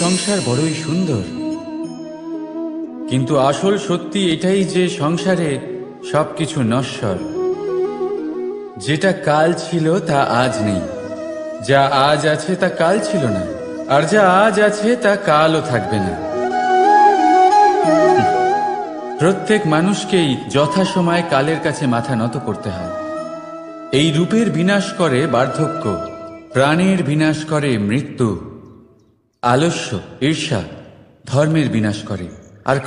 সংসার বড়ই সুন্দর, কিন্তু আসল সত্যি এটাই যে সংসারে সবকিছু নশ্বর। যেটা কাল ছিল তা আজ নেই, যা আজ আছে তা কাল ছিল না, আর যা আজ আছে তা কালও থাকবে না। প্রত্যেক মানুষকেই যথাসময়ে কালের কাছে মাথা নত করতে হয়। এই রূপের বিনাশ করে বার্ধক্য, প্রাণের বিনাশ করে মৃত্যু, আলস্য, ঈর্ষা ধর্মের বিনাশ করে, আর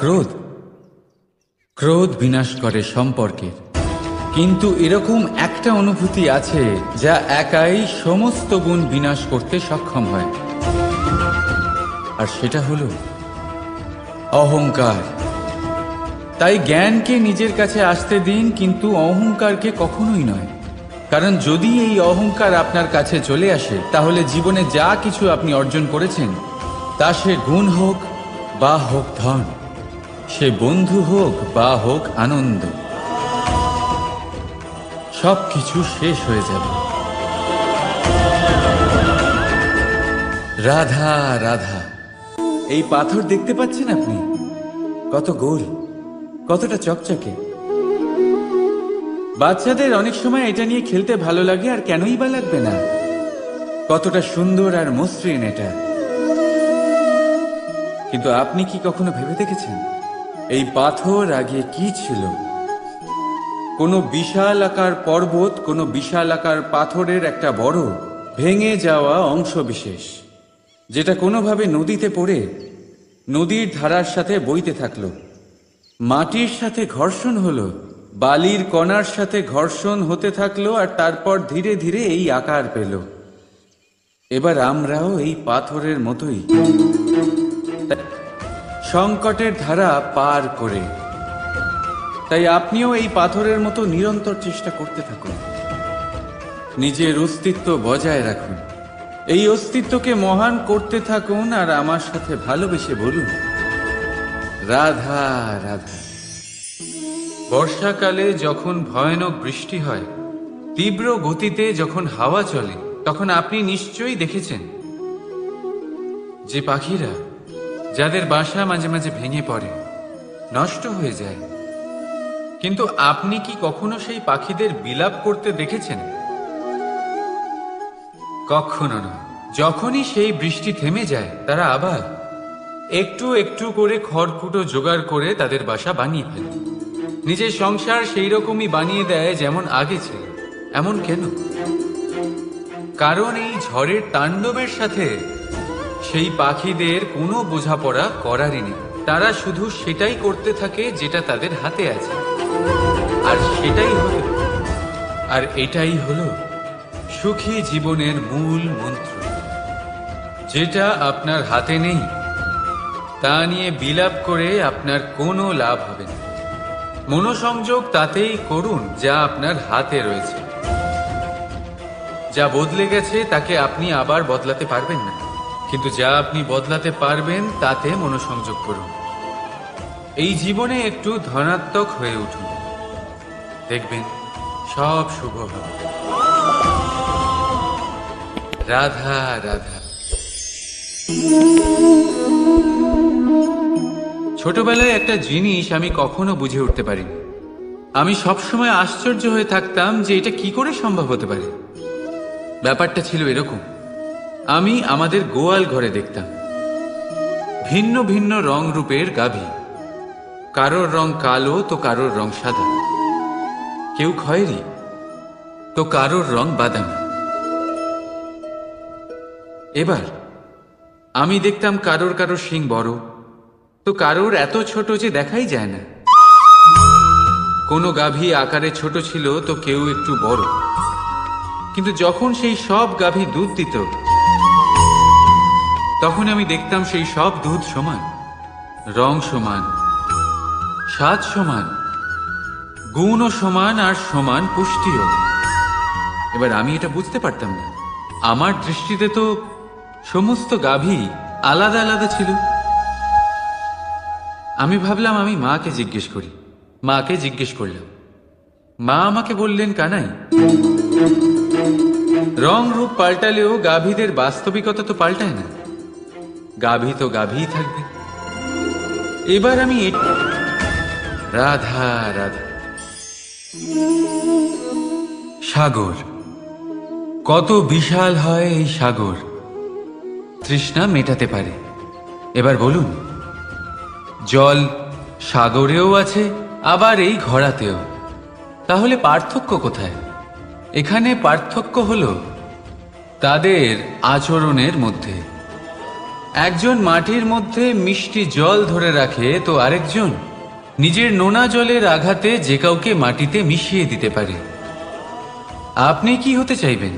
ক্রোধ বিনাশ করে সম্পর্কের। কিন্তু এরকম একটা অনুভূতি আছে যা একাই সমস্ত গুণ বিনাশ করতে সক্ষম হয়, আর সেটা হলো অহংকার। তাই জ্ঞানকে নিজের কাছে আসতে দিন, কিন্তু অহংকারকে কখনোই নয়। কারণ যদি এই অহংকার আপনার কাছে চলে আসে, তাহলে জীবনে যা কিছু আপনি অর্জন করেছেন, তা সে গুণ হোক বা হোক ধন, সে বন্ধু হোক বা হোক আনন্দ, সবকিছু শেষ হয়ে যাবে। রাধা রাধা। এই পাথর দেখতে পাচ্ছেন আপনি? কত গোল, কতটা চকচকে। বাচ্চাদের অনেক সময় এটা নিয়ে খেলতে ভালো লাগে, আর কেনই বা লাগবে না? কতটা সুন্দর আর মসৃণ এটা। কিন্তু আপনি কি কখনো ভেবে দেখেছেন এই পাথর আগে কি ছিল? কোনো বিশাল আকার পর্বত, কোনো বিশাল আকার পাথরের একটা বড় ভেঙে যাওয়া অংশ বিশেষ, যেটা কোনোভাবে নদীতে পড়ে নদীর ধারার সাথে বইতে থাকলো। মাটির সাথে ঘর্ষণ হলো, বালির কণার সাথে ঘর্ষণ হতে থাকলো, আর তারপর ধীরে ধীরে এই আকার পেল। এবার আমরাও এই পাথরের মতোই সংকটের ধারা পার করে। তাই আপনিও এই পাথরের মতো নিরন্তর চেষ্টা করতে থাকুন, নিজের অস্তিত্ব বজায় রাখুন, এই অস্তিত্বকে মহান করতে থাকুন, আর আমার সাথে ভালোবেসে বলুন রাধা রাধা। বর্ষাকালে যখন ভয়ানক বৃষ্টি হয়, তীব্র গতিতে যখন হাওয়া চলে, তখন আপনি নিশ্চয়ই দেখেছেন যে পাখিরা, যাদের বাসা মাঝে মাঝে ভেঙে পড়ে, নষ্ট হয়ে যায়। কিন্তু আপনি কি কখনো সেই পাখিদের বিলাপ করতে দেখেছেন? কখনো না। যখনই সেই বৃষ্টি থেমে যায়, তারা আবার একটু একটু করে খড়কুটো জোগাড় করে তাদের বাসা বানিয়ে ফেলে। নিজের সংসার সেই রকমই বানিয়ে দেয় যেমন আগে ছিল। এমন কেন? কারণ এই ঝড়ের তাণ্ডবের সাথে সেই পাখিদের কোনো বোঝাপড়া করারই নেই। তারা শুধু সেটাই করতে থাকে যেটা তাদের হাতে আছে, আর এটাই হলো সুখী জীবনের মূল মন্ত্র। যেটা আপনার হাতে নেই তা নিয়ে বিলাপ করে আপনার কোনো লাভ হবে না। মনোসংযোগ তাতেই করুন যা আপনার হাতে রয়েছে। যা বদলে গেছে তাকে আপনি আবার বদলাতে পারবেন না, কিন্তু যা আপনি বদলাতে পারবেন তাতে মনোসংযোগ করুন। এই জীবনে একটু ধনাত্মক হয়ে উঠুন, দেখবেন সব শুভ হবে। রাধা রাধা। ছোটবেলায় একটা জিনিস আমি কখনো বুঝে উঠতে পারিনি। আমি সবসময় আশ্চর্য হয়ে থাকতাম যে এটা কি করে সম্ভব হতে পারে। ব্যাপারটা ছিল এরকম, আমি আমাদের গোয়াল ঘরে দেখতাম ভিন্ন ভিন্ন রং রূপের গাভী। কারোর রং কালো তো কারোর রং সাদা, কেউ খয়েরি তো কারোর রং বাদামি। এবার আমি দেখতাম কারোর কারোর শিং বড় তো কারোর এত ছোট যে দেখাই যায় না। কোনো গাভী আকারে ছোট ছিল তো কেউ একটু বড়। কিন্তু যখন সেই সব গাভী দুধ দিত, তখন আমি দেখতাম সেই সব দুধ সমান, রং সমান, স্বাদ সমান, গুণও সমান, আর সমান পুষ্টিও। এবার আমি এটা বুঝতে পারতাম না। আমার দৃষ্টিতে তো সমস্ত গাভী আলাদা আলাদা ছিল। আমি ভাবলাম আমি মাকে জিজ্ঞেস করি। মাকে জিজ্ঞেস করলাম। মা আমাকে বললেন, কানাই, রং রূপ পাল্টালেও গাভীদের বাস্তবিকতা তো পাল্টায় না। গাভী তো গাভীই থাকবে। এবার আমি রাধা রাধা। সাগর, কত বিশাল হয় এই সাগর, তৃষ্ণা মেটাতে পারে। এবার বলুন, জল সাগরেও আছে, আবার এই ঘড়াতেও। তাহলে পার্থক্য কোথায়? এখানে পার্থক্য হলো তাদের আচরণের মধ্যে। একজন মাটির মধ্যে মিষ্টি জল ধরে রাখে, তো আরেকজন নিজের নোনা জলের আঘাতে যে কাউকে মাটিতে মিশিয়ে দিতে পারে। আপনি কি হতে চাইবেন?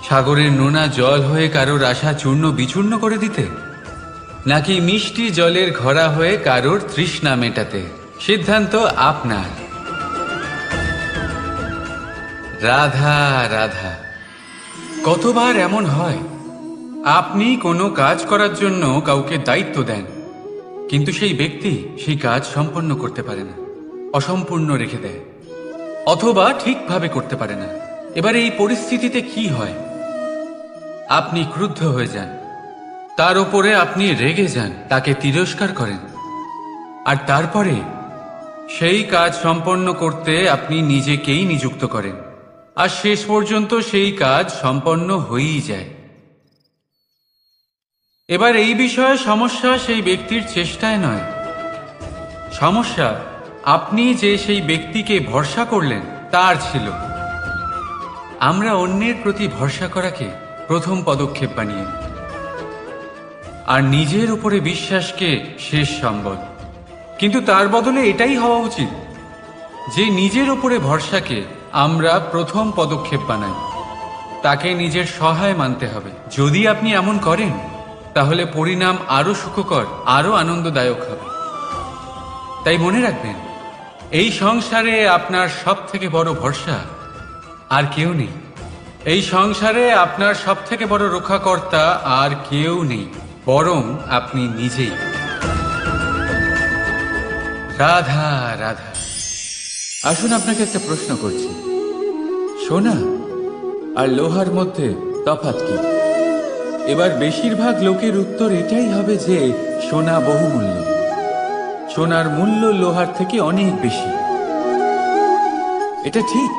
সাগরের নোনা জল হয়ে কারোর আশা চূর্ণ বিচূর্ণ করে দিতে, নাকি মিষ্টি জলের ঘড়া হয়ে কারোর তৃষ্ণা মেটাতে? সিদ্ধান্ত আপনার। রাধা রাধা। কতবার এমন হয়, আপনি কোনো কাজ করার জন্য কাউকে দায়িত্ব দেন, কিন্তু সেই ব্যক্তি সেই কাজ সম্পন্ন করতে পারে না, অসম্পূর্ণ রেখে দেয়, অথবা ঠিকভাবে করতে পারে না। এবার এই পরিস্থিতিতে কি হয়? আপনি ক্রুদ্ধ হয়ে যান, তার উপরে আপনি রেগে যান, তাকে তিরস্কার করেন, আর তারপরে সেই কাজ সম্পন্ন করতে আপনি নিজেকেই নিযুক্ত করেন, আর শেষ পর্যন্ত সেই কাজ সম্পন্ন হয়েই যায়। এবার এই বিষয়ে সমস্যা সেই ব্যক্তির চেষ্টায় নয়, সমস্যা আপনি যে সেই ব্যক্তিকে ভরসা করলেন তার ছিল। আমরা অন্যের প্রতি ভরসা করাকে প্রথম পদক্ষেপ বানিয়ে, আর নিজের উপরে বিশ্বাসকে শেষ সম্বল। কিন্তু তার বদলে এটাই হওয়া উচিত যে নিজের উপরে ভরসাকে আমরা প্রথম পদক্ষেপ বানাই, তাকে নিজের সহায় মানতে হবে। যদি আপনি এমন করেন, তাহলে পরিণাম আরো সুখকর, আরো আনন্দদায়ক হবে। তাই মনে রাখবেন, এই সংসারে আপনার সব থেকে বড় ভরসা আর কেউ নেই। এই সংসারে আপনার সব থেকে বড় রক্ষাকর্তা আর কেউ নেই, বরং আপনি নিজেই। রাধা রাধা। আসুন আপনাকে একটা প্রশ্ন করছি, সোনা আর লোহার মধ্যে তফাৎ কি? এবার বেশিরভাগ লোকের উত্তর এটাই হবে যে সোনা বহুমূল্য, সোনার মূল্য লোহার থেকে অনেক বেশি। এটা ঠিক,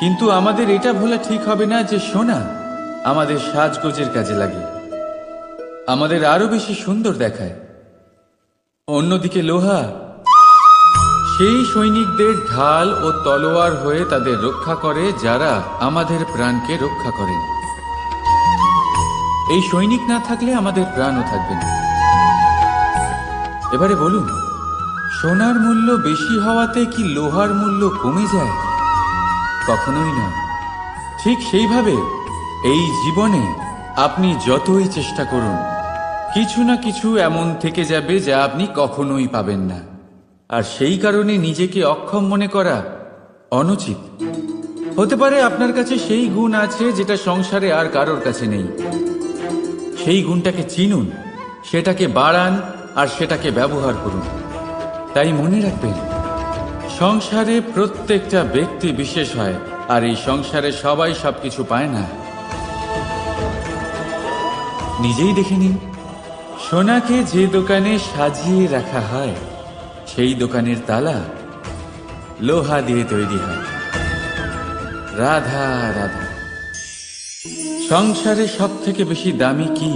কিন্তু আমাদের এটা ভোলা ঠিক হবে না যে সোনা আমাদের সাজগোজের কাজে লাগে, আমাদের আরো বেশি সুন্দর দেখায়। অন্যদিকে লোহা সেই সৈনিকদের ঢাল ও তলোয়ার হয়ে তাদের রক্ষা করে, যারা আমাদের প্রাণকে রক্ষা করেন। এই সৈনিক না থাকলে আমাদের প্রাণও থাকবে না। এবারে বলুন, সোনার মূল্য বেশি হওয়াতে কি লোহার মূল্য কমে যায়? কখনোই নয়। ঠিক সেইভাবে এই জীবনে আপনি যতই চেষ্টা করুন, কিছু না কিছু এমন থেকে যাবে যা আপনি কখনোই পাবেন না, আর সেই কারণে নিজেকে অক্ষম মনে করা অনুচিত। হতে পারে আপনার কাছে সেই গুণ আছে যেটা সংসারে আর কারোর কাছে নেই। সেই গুণটাকে চিনুন, সেটাকে বাড়ান, আর সেটাকে ব্যবহার করুন। তাই মনে রাখবেন, সংসারে প্রত্যেকটা ব্যক্তি বিশেষ হয়, আর এই সংসারে সবাই সবকিছু পায় না। নিজেই দেখে নিন, সোনাকে যে দোকানে সাজিয়ে রাখা হয়, সেই দোকানের তালা লোহা দিয়ে তৈরি হয়। রাধা রাধা। সংসারে সব থেকে বেশি দামি কি,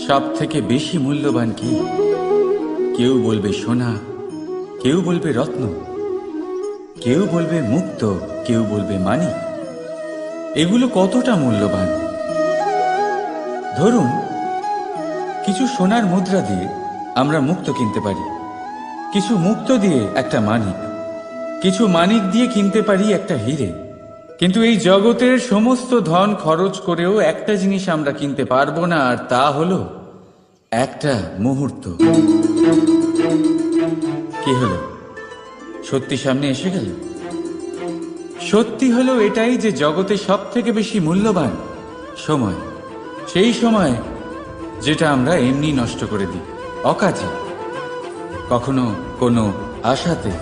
সব থেকে বেশি মূল্যবান কি? কেউ বলবে সোনা, কেউ বলবে রত্ন, কেউ বলবে মুক্ত, কেউ বলবে মানিক। এগুলো কতটা মূল্যবান? ধরুন, কিছু সোনার মুদ্রা দিয়ে আমরা মুক্ত কিনতে পারি, কিছু মুক্ত দিয়ে একটা মানিক, কিছু মানিক দিয়ে কিনতে পারি একটা হিরে। কিন্তু এই জগতের সমস্ত ধন খরচ করেও একটা জিনিস আমরা কিনতে পারবো না, আর তা হলো একটা মুহূর্ত। কি হলো? সত্যি সামনে এসে গেল। সত্যি হলো এটাই যে জগতে সব থেকে বেশি মূল্যবান সময়, সেই সময় যেটা আমরা এমনি নষ্ট করে দিই, অকাজে, কখনো কোনো আশাতে,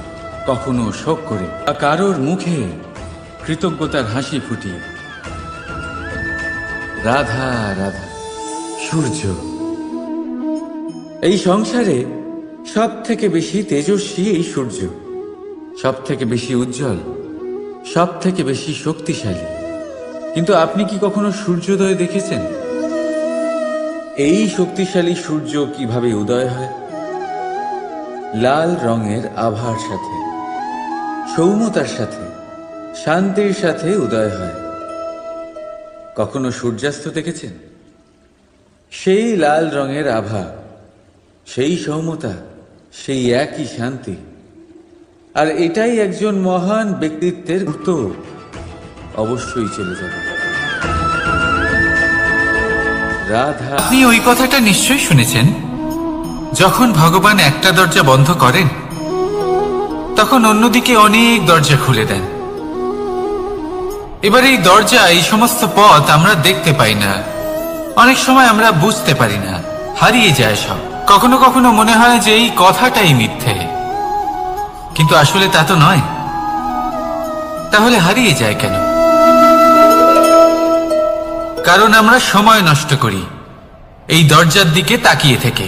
কখনো শোক করে, বা কারোর মুখে কৃতজ্ঞতার হাসি ফুটিয়ে। রাধা রাধা। সূর্য। এই সংসারে সব থেকে বেশি তেজস্বী এই সূর্য, সব থেকে বেশি উজ্জ্বল, সব থেকে বেশি শক্তিশালী। কিন্তু আপনি কি কখনো সূর্যোদয় দেখেছেন? এই শক্তিশালী সূর্য কিভাবে উদয় হয়? লাল রঙের আভার সাথে, সৌম্যতার সাথে, শান্তির সাথে উদয় হয়। কখনো সূর্যাস্ত দেখেছেন? সেই লাল রঙের আভা, সেই সৌম্যতা, সেই একই শান্তি। আর এটাই একজন মহান ব্যক্তিত্বের তো অবশ্যই চলে যাবে। রাধা। আপনি ওই কথাটা নিশ্চয়ই শুনেছেন, যখন ভগবান একটা দরজা বন্ধ করেন তখন অন্যদিকে অনেক দরজা খুলে দেন। এবার এই দরজা, এই সমস্ত পথ আমরা দেখতে পাই না, অনেক সময় আমরা বুঝতে পারি না, হারিয়ে যায় সব। কখনো কখনো মনে হয় যে এই কথাটাই মিথ্যে, কিন্তু আসলে তা তো নয়। তাহলে হারিয়ে যায় কেন? কারণ আমরা সময় নষ্ট করি এই দরজার দিকে তাকিয়ে থেকে।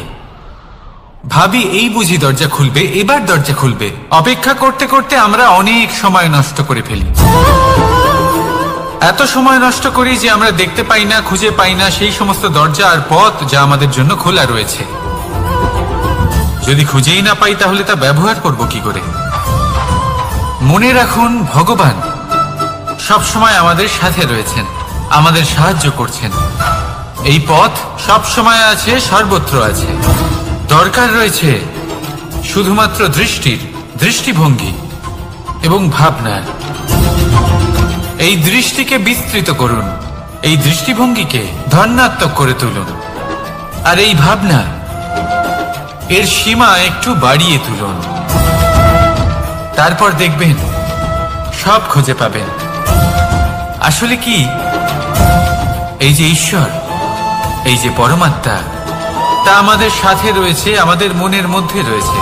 ভাবি এই বুঝি দরজা খুলবে, এবার দরজা খুলবে। অপেক্ষা করতে করতে আমরা অনেক সময় নষ্ট করে ফেলি। এত সময় নষ্ট করি যে আমরা দেখতে পাই না, খুঁজে পাই না সেই সমস্ত দরজা আর পথ যা আমাদের জন্য খোলা রয়েছে। যদি খুঁজেই না পাই তাহলে তা ব্যবহার করব কি করে? মনে রাখুন, ভগবান সব সময় আমাদের সাথে রয়েছেন, আমাদের সাহায্য করছেন। এই পথ সব সময় আছে, সর্বত্র আছে। দরকার রয়েছে শুধুমাত্র দৃষ্টির, দৃষ্টিভঙ্গি এবং ভাবনার। এই দৃষ্টিকে বিস্তৃত করুন, এই দৃষ্টিভঙ্গিকে ধন্যাত্মক করে তুলুন, আর এই ভাবনা, এর সীমা একটু বাড়িয়ে তুলুন। তারপর দেখবেন সব খুঁজে পাবেন। আসলে কি, এই যে ঈশ্বর, এই যে পরমাত্মা, তা আমাদের সাথে রয়েছে, আমাদের মনের মধ্যে রয়েছে।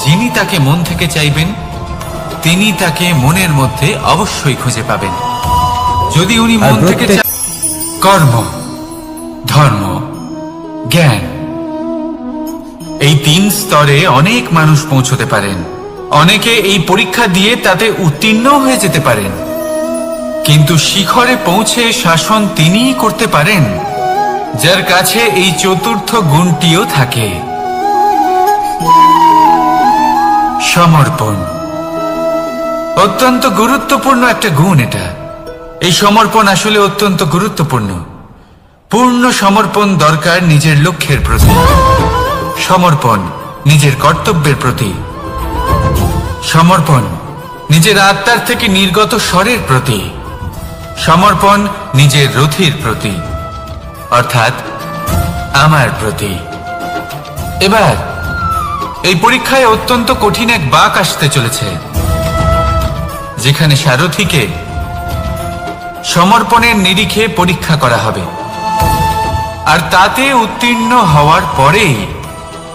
যিনি তাকে মন থেকে চাইবেন তিনি তাকে মনের মধ্যে অবশ্যই খুঁজে পাবেন। যদি উনি মন থেকে কর্ম, ধর্ম, জ্ঞান, এই 3 স্তরে অনেক মানুষ পৌঁছতে পারেন। অনেকে এই পরীক্ষা দিয়ে তাতে উত্তীর্ণ হয়ে যেতে পারেন, কিন্তু শিখরে পৌঁছে শাসন তিনিই করতে পারেন যার কাছে এই চতুর্থ গুণটিও থাকে, সমর্পণ। অত্যন্ত গুরুত্বপূর্ণ একটা গুণ এটা। এই সমর্পণ আসলে অত্যন্ত গুরুত্বপূর্ণ। পূর্ণ সমর্পণ দরকার নিজের লক্ষ্যের প্রতি, সমর্পণ নিজের কর্তব্যের প্রতি, সমর্পণ নিজের আত্মার থেকে নির্গত স্বরের প্রতি, সমর্পণ নিজের রথির প্রতি, অর্থাৎ আমার প্রতি। এবার এই পরীক্ষায় অত্যন্ত কঠিন এক বাঁক আসতে চলেছে, যেখানে সারথীকে সমর্পণের নিরিখে পরীক্ষা করা হবে, আর তাতে উত্তীর্ণ হওয়ার পরেই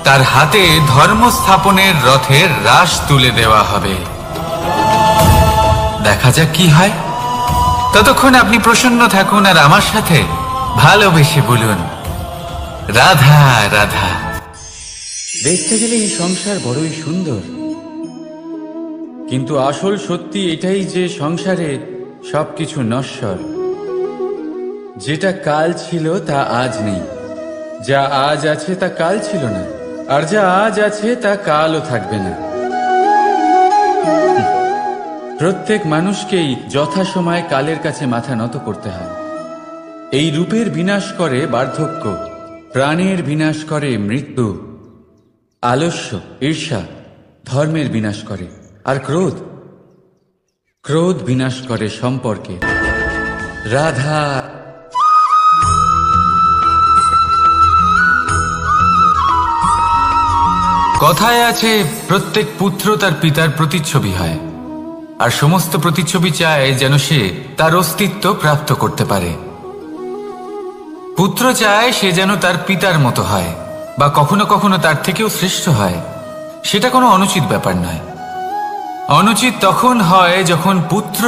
তার হাতে ধর্ম স্থাপনের রথের রাশ তুলে দেওয়া হবে। দেখা যাক কি হয়। ততক্ষণ আপনি প্রসন্ন থাকুন আর আমার সাথে ভালোবেসে বলুন, রাধা রাধা। দেখতে গেলে এই সংসার বড়ই সুন্দর, কিন্তু আসল সত্যি এটাই যে সংসারে সবকিছু নশ্বর। যেটা কাল ছিল তা আজ নেই, যা আজ আছে তা কাল ছিল না, আর যা আজ আছে তা কালও থাকবে না। প্রত্যেক মানুষকেই যথাসময়ে কালের কাছে মাথা নত করতে হয়। এই রূপের বিনাশ করে বার্ধক্য, প্রাণের বিনাশ করে মৃত্যু, আলস্য, ঈর্ষা ধর্মের বিনাশ করে, আর ক্রোধ, ক্রোধ বিনাশ করে সম্পর্কে। রাধা। কথায় আছে, প্রত্যেক পুত্র তার পিতার প্রতিচ্ছবি হয়, আর সমস্ত প্রতিচ্ছবি চায় যেন সে তার অস্তিত্ব প্রাপ্ত করতে পারে। পুত্র চায় সে যেন তার পিতার মতো হয়, বা কখনো কখনো তার থেকেও শ্রেষ্ঠ হয়। সেটা কোনো অনুচিত ব্যাপার নয়। অনুচিত তখন হয় যখন পুত্র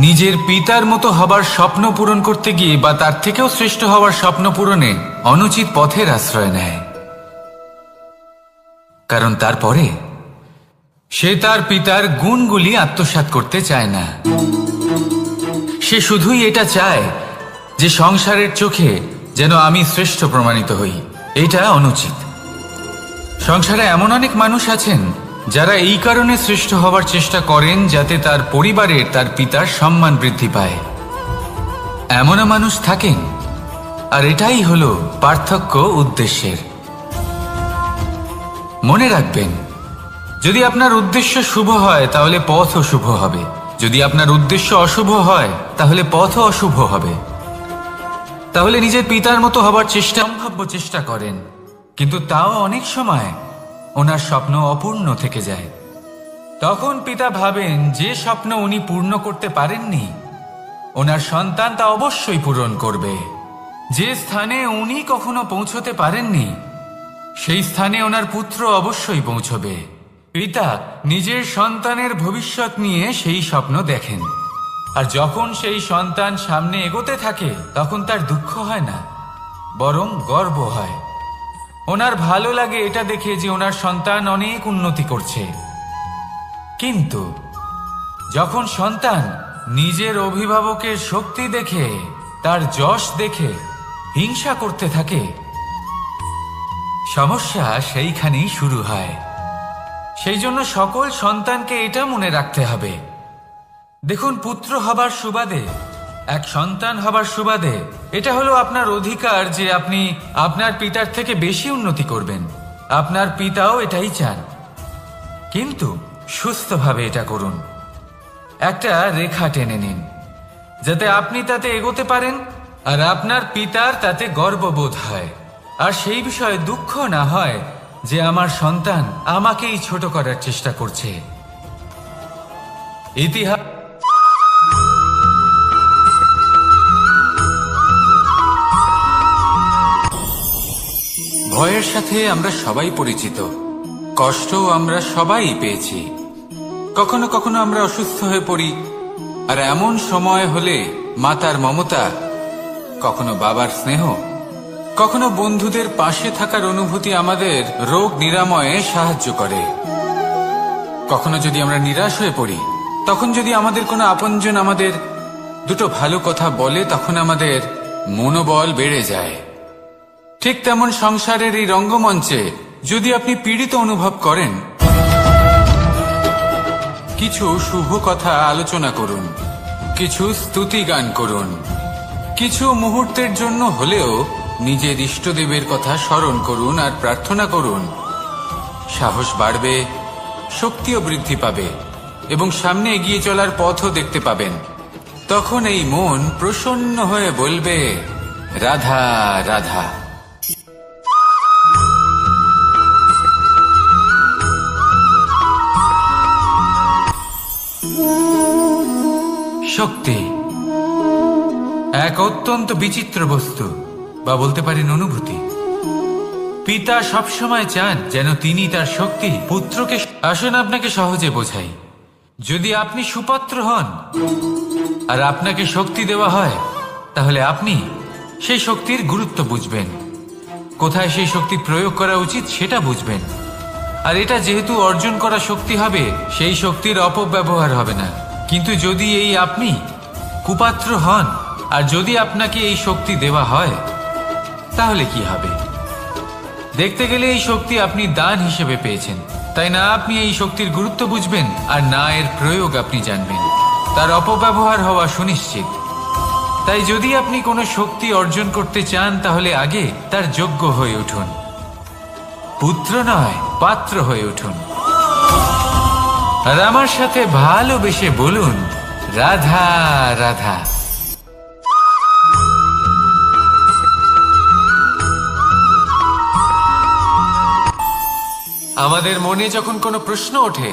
নিজের পিতার মতো হবার স্বপ্ন পূরণ করতে গিয়ে বা তার থেকেও শ্রেষ্ঠ হওয়ার স্বপ্ন পূরণে অনুচিত পথের আশ্রয় নেয়। কারণ তারপরে সে তার পিতার গুণগুলি আত্মসাৎ করতে চায় না। সে শুধুই এটা চায় যে সংসারের চোখে যেন আমি শ্রেষ্ঠ প্রমাণিত হই। এটা অনুচিত। সংসারে এমন অনেক মানুষ আছেন যারা এই কারণে শ্রেষ্ঠ হবার চেষ্টা করেন যাতে তার পরিবারের তার পিতার সম্মান বৃদ্ধি পায়। এমনও মানুষ থাকেন, আর এটাই হলো পার্থক্য উদ্দেশ্যের। মনে রাখবেন, যদি আপনার উদ্দেশ্য শুভ হয় তাহলে পথও শুভ হবে, যদি আপনার উদ্দেশ্য অশুভ হয় তাহলে পথও অশুভ হবে। তাহলে নিজের পিতার মতো হবার সম্ভাব্য চেষ্টা করেন, কিন্তু তাও অনেক সময় ওনার স্বপ্ন অপূর্ণ থেকে যায়। তখন পিতা ভাবেন যে স্বপ্ন উনি পূর্ণ করতে পারেননি ওনার সন্তান তা অবশ্যই পূরণ করবে। যে স্থানে উনি কখনো পৌঁছতে পারেননি সেই স্থানে ওনার পুত্র অবশ্যই পৌঁছবে। পিতা নিজের সন্তানের ভবিষ্যৎ নিয়ে সেই স্বপ্ন দেখেন, আর যখন সেই সন্তান সামনে এগোতে থাকে তখন তার দুঃখ হয় না, বরং গর্ব হয়। ওনার ভালো লাগে এটা দেখে যে ওনার সন্তান অনেক উন্নতি করছে। কিন্তু যখন সন্তান নিজের অভিভাবকের শক্তি দেখে, তার যশ দেখে হিংসা করতে থাকে, সমস্যা সেইখানেই শুরু হয়। সেই জন্য সকল সন্তানকে এটা মনে রাখতে হবে, দেখুন, পুত্র হবার সুবাদে, এক সন্তান হবার সুবাদে এটা হলো আপনার অধিকার যে আপনি আপনার পিতার থেকে বেশি উন্নতি করবেন। আপনার পিতাও এটাই চান, কিন্তু সুস্থভাবে এটা করুন। একটা রেখা টেনে নিন যাতে আপনি তাতে এগোতে পারেন আর আপনার পিতার তাতে গর্ববোধ হয়, আর সেই বিষয়ে দুঃখ না হয় যে আমার সন্তান আমাকেই ছোট করার চেষ্টা করছে। ইতিহাস ভয়ের সাথে আমরা সবাই পরিচিত, কষ্টও আমরা সবাই পেয়েছি। কখনো কখনো আমরা অসুস্থ হয়ে পড়ি, আর এমন সময় হলে মাতার মমতা, কখনো বাবার স্নেহ, কখনো বন্ধুদের পাশে থাকার অনুভূতি আমাদের রোগ নিরাময়ে সাহায্য করে। কখনো যদি আমরা নিরাশ হয়ে পড়ি, তখন যদি আমাদের কোনো আপনজন আমাদের দুটো ভালো কথা বলে, তখন আমাদের মনোবল বেড়ে যায়। ঠিক তেমন সংসারের এই রঙ্গমঞ্চে যদি আপনি পীড়িত অনুভব করেন, কিছু শুভ কথা আলোচনা করুন, কিছু স্তুতি গান করুন, কিছু মুহূর্তের জন্য হলেও নিজের ইষ্টদেবের কথা স্মরণ করুন আর প্রার্থনা করুন। সাহস বাড়বে, শক্তিও বৃদ্ধি পাবে এবং সামনে এগিয়ে চলার পথও দেখতে পাবেন। তখন এই মন প্রসন্ন হয়ে বলবে, রাধা রাধা। শক্তি এক অত্যন্ত বিচিত্র বস্তু, বা বলতে পারেন অনুভূতি। পিতা সবসময় চান যেন তিনি তার শক্তি পুত্রকে। আসুন আপনাকে সহজে বোঝাই। যদি আপনি সুপাত্র হন আর আপনাকে শক্তি দেওয়া হয়, তাহলে আপনি সেই শক্তির গুরুত্ব বুঝবেন, কোথায় সেই শক্তি প্রয়োগ করা উচিত সেটা বুঝবেন। আর এটা যেহেতু অর্জন করা শক্তি হবে, সেই শক্তির অপব্যবহার হবে না। কিন্তু যদি এই আপনি কুপাত্র হন আর যদি আপনাকে এই শক্তি দেওয়া হয়, তাহলে কি হবে? দেখতে গেলে এই শক্তি আপনি দান হিসেবে পেয়েছেন, তাই না আপনি এই শক্তির গুরুত্ব বুঝবেন আর না এর প্রয়োগ আপনি জানবেন। তার অপব্যবহার হওয়া সুনিশ্চিত। তাই যদি আপনি কোনো শক্তি অর্জন করতে চান, তাহলে আগে তার যোগ্য হয়ে উঠুন, পুত্র নয় পাত্র হয়ে উঠুন। আর আমার সাথে ভালোবেসে বলুন, রাধা রাধা। আমাদের মনে যখন কোনো প্রশ্ন ওঠে,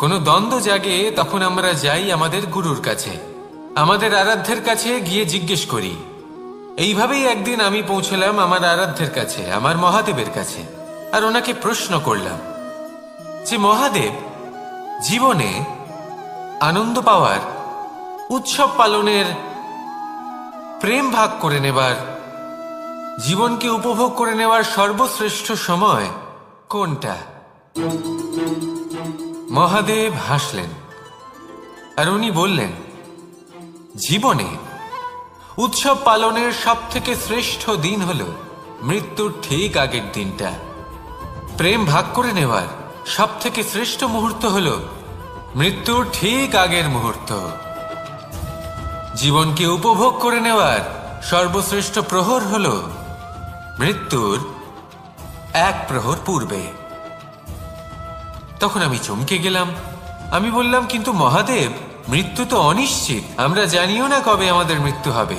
কোনো দ্বন্দ্ব জাগে, তখন আমরা যাই আমাদের গুরুর কাছে, আমাদের আরাধ্যের কাছে গিয়ে জিজ্ঞেস করি। এইভাবেই একদিন আমি পৌঁছলাম আমার আরাধ্যের কাছে, আমার মহাদেবের কাছে, আর ওনাকে প্রশ্ন করলাম যে মহাদেব, জীবনে আনন্দ পাওয়ার উৎসব পালনের, প্রেম ভাগ করে নেবার, জীবনকে উপভোগ করে নেওয়ার সর্বশ্রেষ্ঠ সময় কোনটা? মহাদেব হাসলেন আর উনি বললেন, জীবনে উৎসব পালনের সব থেকে শ্রেষ্ঠ দিন হল মৃত্যুর ঠিক আগের দিনটা। প্রেম ভাগ করে নেওয়ার সব থেকে শ্রেষ্ঠ মুহূর্ত হল মৃত্যুর ঠিক আগের মুহূর্ত। জীবনকে উপভোগ করে নেওয়ার সর্বশ্রেষ্ঠ প্রহর হল মৃত্যুর এক প্রহর পূর্বে। তখন আমি চমকে গেলাম। আমি বললাম, কিন্তু মহাদেব, মৃত্যু তো অনিশ্চিত, আমরা জানিও না কবে আমাদের মৃত্যু হবে।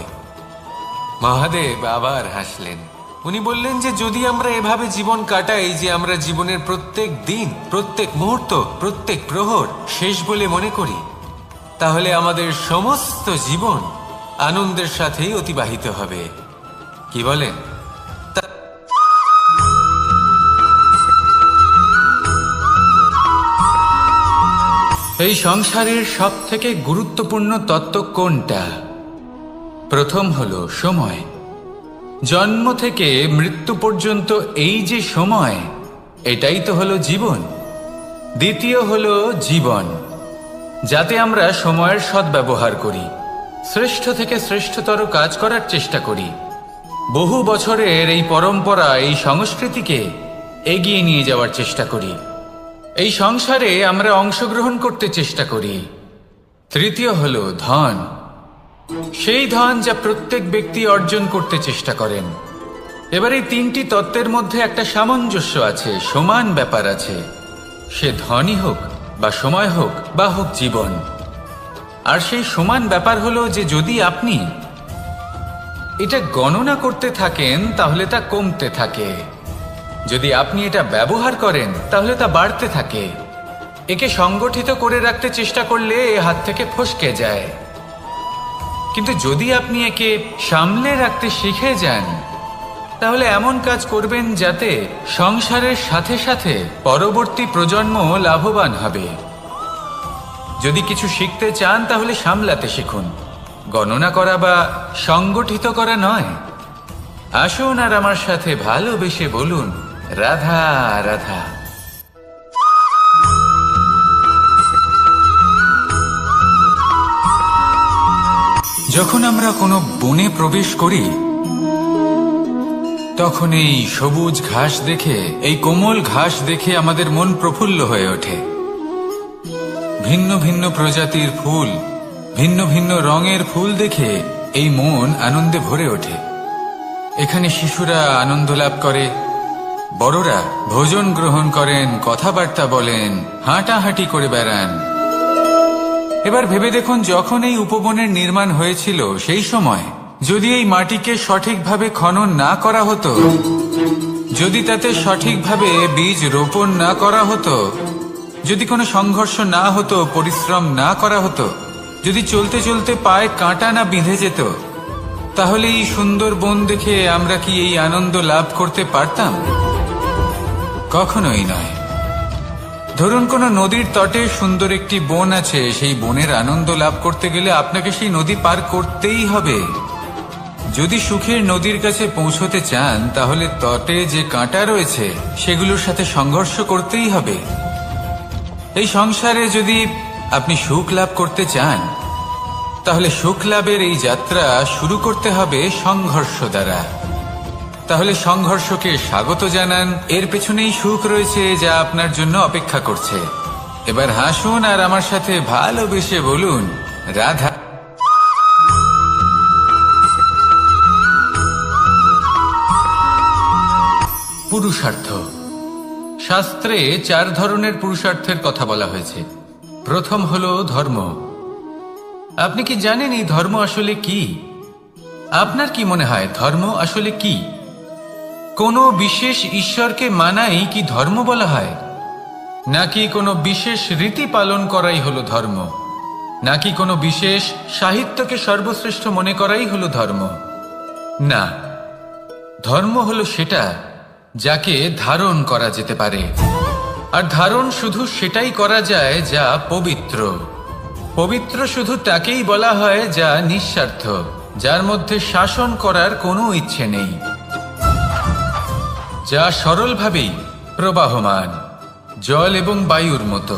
মহাদেব আবার হাসলেন। উনি বললেন যে যদি আমরা এভাবে জীবন কাটাই যে আমরা জীবনের প্রত্যেক দিন, প্রত্যেক মুহূর্ত, প্রত্যেক প্রহর শেষ বলে মনে করি, তাহলে আমাদের সমস্ত জীবন আনন্দের সাথেই অতিবাহিত হবে। কি বলেন? এই সংসারের সব থেকে গুরুত্বপূর্ণ তত্ত্ব কোনটা? প্রথম হলো সময়। জন্ম থেকে মৃত্যু পর্যন্ত এই যে সময়, এটাই তো হলো জীবন। দ্বিতীয় হলো জীবন, যাতে আমরা সময়ের সদ্ব্যবহার করি, শ্রেষ্ঠ থেকে শ্রেষ্ঠতর কাজ করার চেষ্টা করি। বহু বছরের এই পরম্পরা, এই সংস্কৃতিকে এগিয়ে নিয়ে যাওয়ার চেষ্টা করি। এই সংসারে আমরা অংশগ্রহণ করতে চেষ্টা করি। তৃতীয় হলো ধন, সেই ধন যা প্রত্যেক ব্যক্তি অর্জন করতে চেষ্টা করেন। এবার এই তিনটি তত্ত্বের মধ্যে একটা সামঞ্জস্য আছে, সমান ব্যাপার আছে। সে ধনই হোক বা সময় হোক বা হোক জীবন। আর সেই সমান ব্যাপার হলো যে যদি আপনি এটা গণনা করতে থাকেন তাহলে তা কমতে থাকে, যদি আপনি এটা ব্যবহার করেন তাহলে তা বাড়তে থাকে। একে সংগঠিত করে রাখতে চেষ্টা করলে এ হাত থেকে ফসকে যায়, কিন্তু যদি আপনি একে সামলে রাখতে শিখে যান তাহলে এমন কাজ করবেন যাতে সংসারের সাথে সাথে পরবর্তী প্রজন্ম লাভবান হবে। যদি কিছু শিখতে চান তাহলে সামলাতে শিখুন, গণনা করা বা সংগঠিত করা নয়। আসুন আর আমার সাথে ভালোবেসে বলুন, রাধা রাধা। যখন আমরা কোনো বনে প্রবেশ করি তখন এই সবুজ ঘাস দেখে, এই কোমল ঘাস দেখে আমাদের মন প্রফুল্ল হয়ে ওঠে। ভিন্ন ভিন্ন প্রজাতির ফুল, ভিন্ন ভিন্ন রঙের ফুল দেখে এই মন আনন্দে ভরে ওঠে। এখানে শিশুরা আনন্দ লাভ করে, বড়রা ভোজন গ্রহণ করেন, কথাবার্তা বলেন, হাঁটাহাঁটি করে বেড়ান। এবার ভেবে দেখুন, যখন এই উপবনের নির্মাণ হয়েছিল সেই সময় যদি এই মাটিকে সঠিকভাবে খনন না করা হতো, যদি তাতে সঠিকভাবে বীজ রোপণ না করা হতো, যদি কোনো সংঘর্ষ না হতো, পরিশ্রম না করা হতো, যদি চলতে চলতে পায়ে কাঁটা না বিঁধে যেত, তাহলে এই সুন্দর বন দেখে আমরা কি এই আনন্দ লাভ করতে পারতাম? কখনোই নয়। ধরুন কোনো নদীর তটে সুন্দর একটি বন আছে, সেই বনের আনন্দ লাভ করতে গেলে আপনাকে সেই নদী পার করতেই হবে। যদি সুখের নদীর কাছে পৌঁছতে চান তাহলে তটে যে কাঁটা রয়েছে সেগুলোর সাথে সংঘর্ষ করতেই হবে। এই সংসারে যদি আপনি সুখ লাভ করতে চান তাহলে সুখ লাভের এই যাত্রা শুরু করতে হবে সংঘর্ষ দ্বারা। তাহলে সংঘর্ষকে স্বাগত জানান, এর পেছনেই সুখ রয়েছে যা আপনার জন্য অপেক্ষা করছে। এবার হাসুন আর আমার সাথে ভালোবেসে বলুন, রাধা। পুরুষার্থ। শাস্ত্রে 4 ধরনের পুরুষার্থের কথা বলা হয়েছে। প্রথম হলো ধর্ম। আপনি কি জানেন এই ধর্ম আসলে কি? আপনার কি মনে হয় ধর্ম আসলে কি? কোনো বিশেষ ঈশ্বরকে মানাই কি ধর্ম বলা হয়? নাকি কোনো বিশেষ রীতি পালন করাই হলো ধর্ম? নাকি কোনো বিশেষ সাহিত্যকে সর্বশ্রেষ্ঠ মনে করাই হলো ধর্ম? না, ধর্ম হলো সেটা যাকে ধারণ করা যেতে পারে। আর ধারণ শুধু সেটাই করা যায় যা পবিত্র। পবিত্র শুধু তাকেই বলা হয় যা নিঃস্বার্থ, যার মধ্যে শাসন করার কোনো ইচ্ছে নেই, যা সরলভাবেই প্রবাহমান, জল এবং বায়ুর মতো।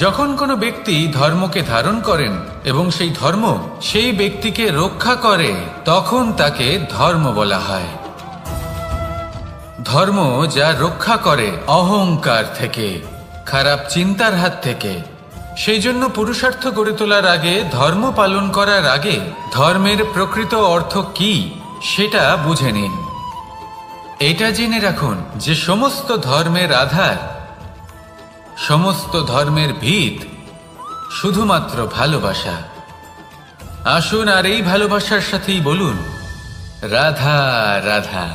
যখন কোনো ব্যক্তি ধর্মকে ধারণ করেন এবং সেই ধর্ম সেই ব্যক্তিকে রক্ষা করে, তখন তাকে ধর্ম বলা হয়। ধর্ম যা রক্ষা করে অহংকার থেকে, খারাপ চিন্তার হাত থেকে। সেই জন্য পুরুষার্থ গড়ে তোলার আগে, ধর্ম পালন করার আগে ধর্মের প্রকৃত অর্থ কি সেটা বুঝে নিন। এটা জেনে রাখুন যে সমস্ত ধর্মের আধার, সমস্ত ধর্মের ভিত শুধুমাত্র ভালোবাসা। আসুন আর এই ভালোবাসার সাথেই বলুন রাধা রাধা।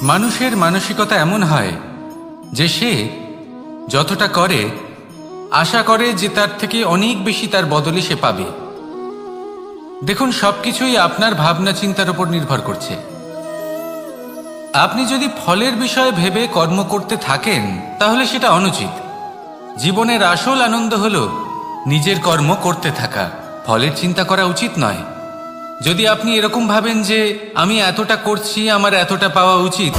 মানুষের মানসিকতা এমন হয় যে সে যতটা করে আশা করে যে তার থেকে অনেক বেশি তার বদলে সে পাবে। দেখুন, সবকিছুই আপনার ভাবনা চিন্তার উপর নির্ভর করছে। আপনি যদি ফলের বিষয়ে ভেবে কর্ম করতে থাকেন তাহলে সেটা অনুচিত। জীবনের আসল আনন্দ হলো নিজের কর্ম করতে থাকা, ফলের চিন্তা করা উচিত নয়। যদি আপনি এরকম ভাবেন যে আমি এতটা করছি, আমার এতটা পাওয়া উচিত,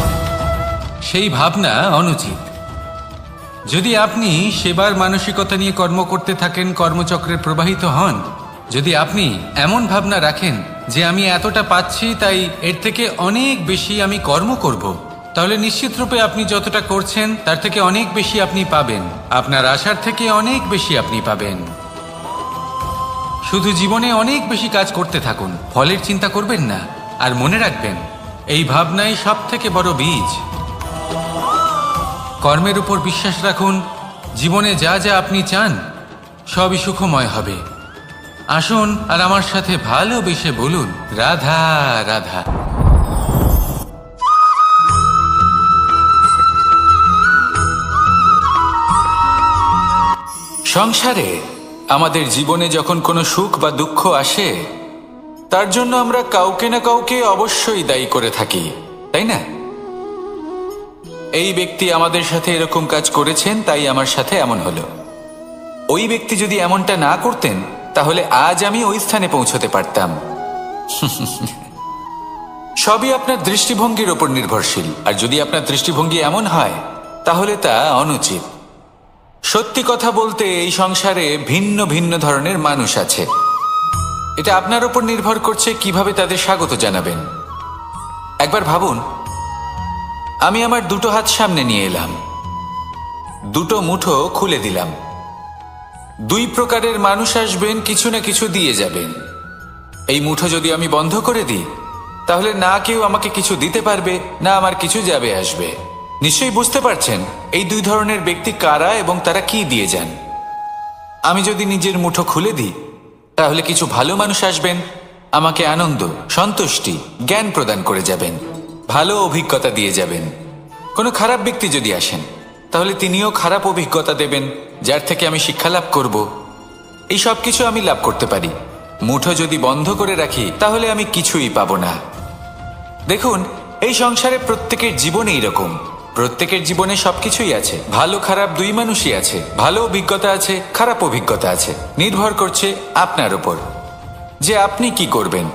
সেই ভাবনা অনুচিত। যদি আপনি সেবার মানসিকতা নিয়ে কর্ম করতে থাকেন, কর্মচক্রে প্রবাহিত হন, যদি আপনি এমন ভাবনা রাখেন যে আমি এতটা পাচ্ছি তাই এর থেকে অনেক বেশি আমি কর্ম করব, তাহলে নিশ্চিত রূপে আপনি যতটা করছেন তার থেকে অনেক বেশি আপনি পাবেন। আপনার আশার থেকে অনেক বেশি আপনি পাবেন। শুধু জীবনে অনেক বেশি কাজ করতে থাকুন, ফলের চিন্তা করবেন না। আর মনে রাখবেন, এই ভাবনাই সব থেকে বড় বীজ। কর্মের উপর বিশ্বাস রাখুন। জীবনে যা যা আপনি চান সবই সুখময় হবে। আসুন আর আমার সাথে ভালোবেসে বলুন রাধা রাধা। সংসারে আমাদের জীবনে যখন কোনো সুখ বা দুঃখ আসে, তার জন্য আমরা কাউকে না কাউকে অবশ্যই দায়ী করে থাকি, তাই না? এই ব্যক্তি আমাদের সাথে এরকম কাজ করেছেন তাই আমার সাথে এমন হলো। ওই ব্যক্তি যদি এমনটা না করতেন তাহলে আজ আমি ওই স্থানে পৌঁছতে পারতাম। সবই আপনার দৃষ্টিভঙ্গির ওপর নির্ভরশীল। আর যদি আপনার দৃষ্টিভঙ্গি এমন হয় তাহলে তা অনুচিত। সত্যি কথা বলতে এই সংসারে ভিন্ন ভিন্ন ধরনের মানুষ আছে। এটা আপনার উপর নির্ভর করছে কিভাবে তাদের স্বাগত জানাবেন। একবার ভাবুন, আমি আমার দুটো হাত সামনে নিয়ে এলাম, দুটো মুঠো খুলে দিলাম। দুই প্রকারের মানুষ আসবেন, কিছু না কিছু দিয়ে যাবেন। এই মুঠো যদি আমি বন্ধ করে দিই তাহলে না কেউ আমাকে কিছু দিতে পারবে, না আমার কিছু যাবে আসবে। নিশ্চয়ই বুঝতে পারছেন এই দুই ধরনের ব্যক্তি কারা এবং তারা কি দিয়ে যান। আমি যদি নিজের মুঠো খুলে দিই তাহলে কিছু ভালো মানুষ আসবেন, আমাকে আনন্দ, সন্তুষ্টি, জ্ঞান প্রদান করে যাবেন, ভালো অভিজ্ঞতা দিয়ে যাবেন। কোনো খারাপ ব্যক্তি যদি আসেন তাহলে তিনিও খারাপ অভিজ্ঞতা দেবেন, যার থেকে আমি শিক্ষা লাভ করব। এই সব কিছু আমি লাভ করতে পারি। মুঠো যদি বন্ধ করে রাখি তাহলে আমি কিছুই পাবো না। দেখুন, এই সংসারে প্রত্যেকের জীবনে এরকম। প্রত্যেকের জীবনে সবকিছুই আছে, ভালো খারাপ দুই মানুষই আছে। ভালো অভিজ্ঞতা আছে, খারাপ অভিজ্ঞতা আছে। নির্ভর করছে আপনার উপর যে আপনি কি করবেন,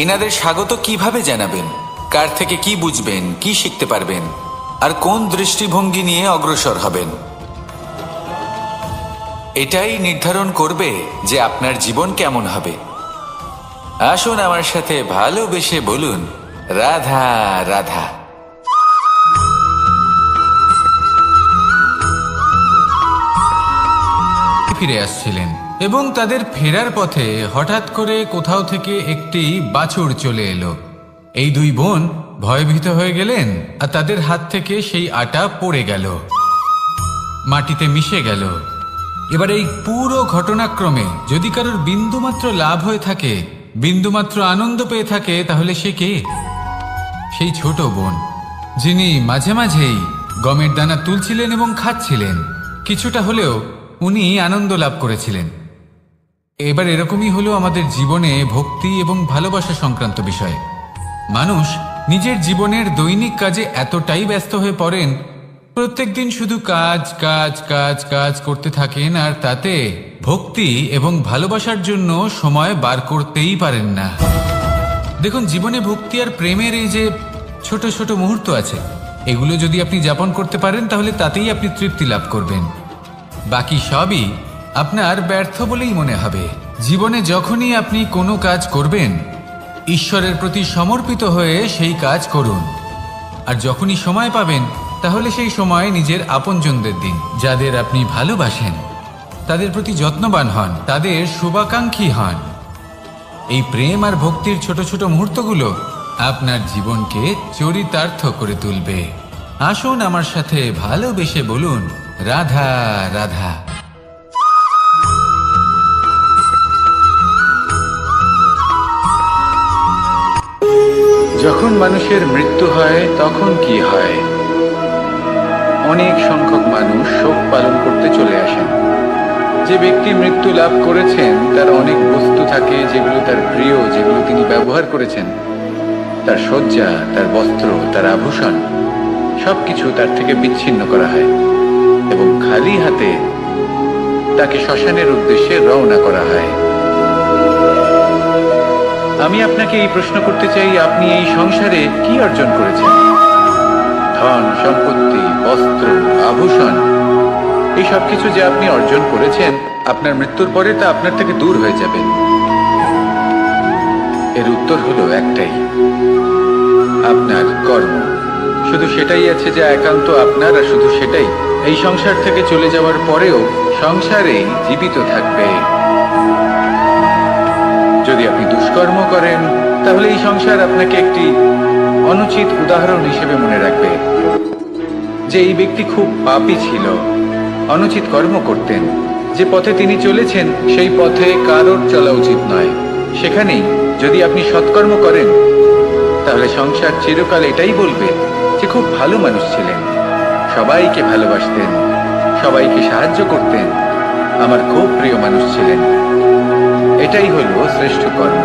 এনাদের স্বাগত কিভাবে জানাবেন, কার থেকে কি বুঝবেন, কি শিখতে পারবেন, আর কোন দৃষ্টিভঙ্গি নিয়ে অগ্রসর হবেন। এটাই নির্ধারণ করবে যে আপনার জীবন কেমন হবে। আসুন আমার সাথে ভালোবেসে বলুন রাধা রাধা। ফিরে আসছিলেন এবং তাদের ফেরার পথে হঠাৎ করে কোথাও থেকে একটি বাছুর চলে এলো। এই দুই বোন ভয়ভীত হয়ে গেলেন আর তাদের হাত থেকে সেই আটা পড়ে গেল, মাটিতে মিশে গেল। এবার এই পুরো ঘটনাক্রমে যদি কারোর বিন্দুমাত্র লাভ হয়ে থাকে, বিন্দুমাত্র আনন্দ পেয়ে থাকে, তাহলে সে কে? সেই ছোট বোন, যিনি মাঝে মাঝেই গমের দানা তুলছিলেন এবং খাচ্ছিলেন। কিছুটা হলেও উনি আনন্দ লাভ করেছিলেন। এবার এরকমই হলো আমাদের জীবনে ভক্তি এবং ভালোবাসা সংক্রান্ত বিষয়। মানুষ নিজের জীবনের দৈনিক কাজে এতটাই ব্যস্ত হয়ে পড়েন, প্রত্যেকদিন শুধু কাজ কাজ কাজ কাজ করতে থাকেন, আর তাতে ভক্তি এবং ভালোবাসার জন্য সময় বার করতেই পারেন না। দেখুন, জীবনে ভক্তি আর প্রেমের এই যে ছোট ছোট মুহূর্ত আছে, এগুলো যদি আপনি যাপন করতে পারেন তাহলে তাতেই আপনি তৃপ্তি লাভ করবেন। বাকি সবই আপনার ব্যর্থ বলেই মনে হবে। জীবনে যখনই আপনি কোনো কাজ করবেন, ঈশ্বরের প্রতি সমর্পিত হয়ে সেই কাজ করুন। আর যখনই সময় পাবেন, তাহলে সেই সময় নিজের আপনজনদের দিন। যাদের আপনি ভালোবাসেন তাদের প্রতি যত্নবান হন, তাদের শুভাকাঙ্ক্ষী হন। এই প্রেম আর ভক্তির ছোট ছোট মুহূর্তগুলো আপনার জীবনকে চরিতার্থ করে তুলবে। আসুন আমার সাথে ভালোবেসে বলুন, রাধা রাধা। যখন মানুষের মৃত্যু হয় তখন কি হয়? অনেক সংখ্যক মানুষ শোক পালন করতে চলে আসেন। যে ব্যক্তি মৃত্যু লাভ করেছেন তার অনেক বস্তু থাকে যেগুলো তার প্রিয়, যেগুলো তিনি ব্যবহার করেছেন। তার শয্যা, তার বস্ত্র, তার আভূষণ সবকিছু তার থেকে বিচ্ছিন্ন করা হয় এবং খালি হাতে তাকে শ্মশানের উদ্দেশ্যে রওনা করা হয়। আমি আপনাকে এই প্রশ্ন করতে চাই, আপনি এই সংসারে কি অর্জন করেছেন? ধন সম্পত্তি, বস্ত্র, আভূষণ, এই সব কিছু যে আপনি অর্জন করেছেন, আপনার মৃত্যুর পরে তা আপনার থেকে দূর হয়ে যাবে। এর উত্তর হলো একটাই, আপনার কর্ম। শুধু সেটাই আছে যা একান্ত আপনার, আর শুধু সেটাই এই সংসার থেকে চলে যাওয়ার পরেও সংসারেই জীবিত থাকবে। যদি আপনি দুষ্কর্ম করেন, তাহলে এই সংসার আপনাকে একটি অনুচিত উদাহরণ হিসেবে মনে রাখবে যে এই ব্যক্তি খুব পাপী ছিল, অনুচিত কর্ম করতেন। যে পথে তিনি চলেছেন সেই পথে কারোর চলা উচিত নয়। সেখানেই যদি আপনি সৎকর্ম করেন, তাহলে সংসার চিরকাল এটাই বলবে যে খুব ভালো মানুষ ছিলেন, সবাইকে ভালোবাসতেন, সবাইকে সাহায্য করতেন, আমার খুব প্রিয় মানুষ ছিলেন। এটাই হলো শ্রেষ্ঠ কর্ম।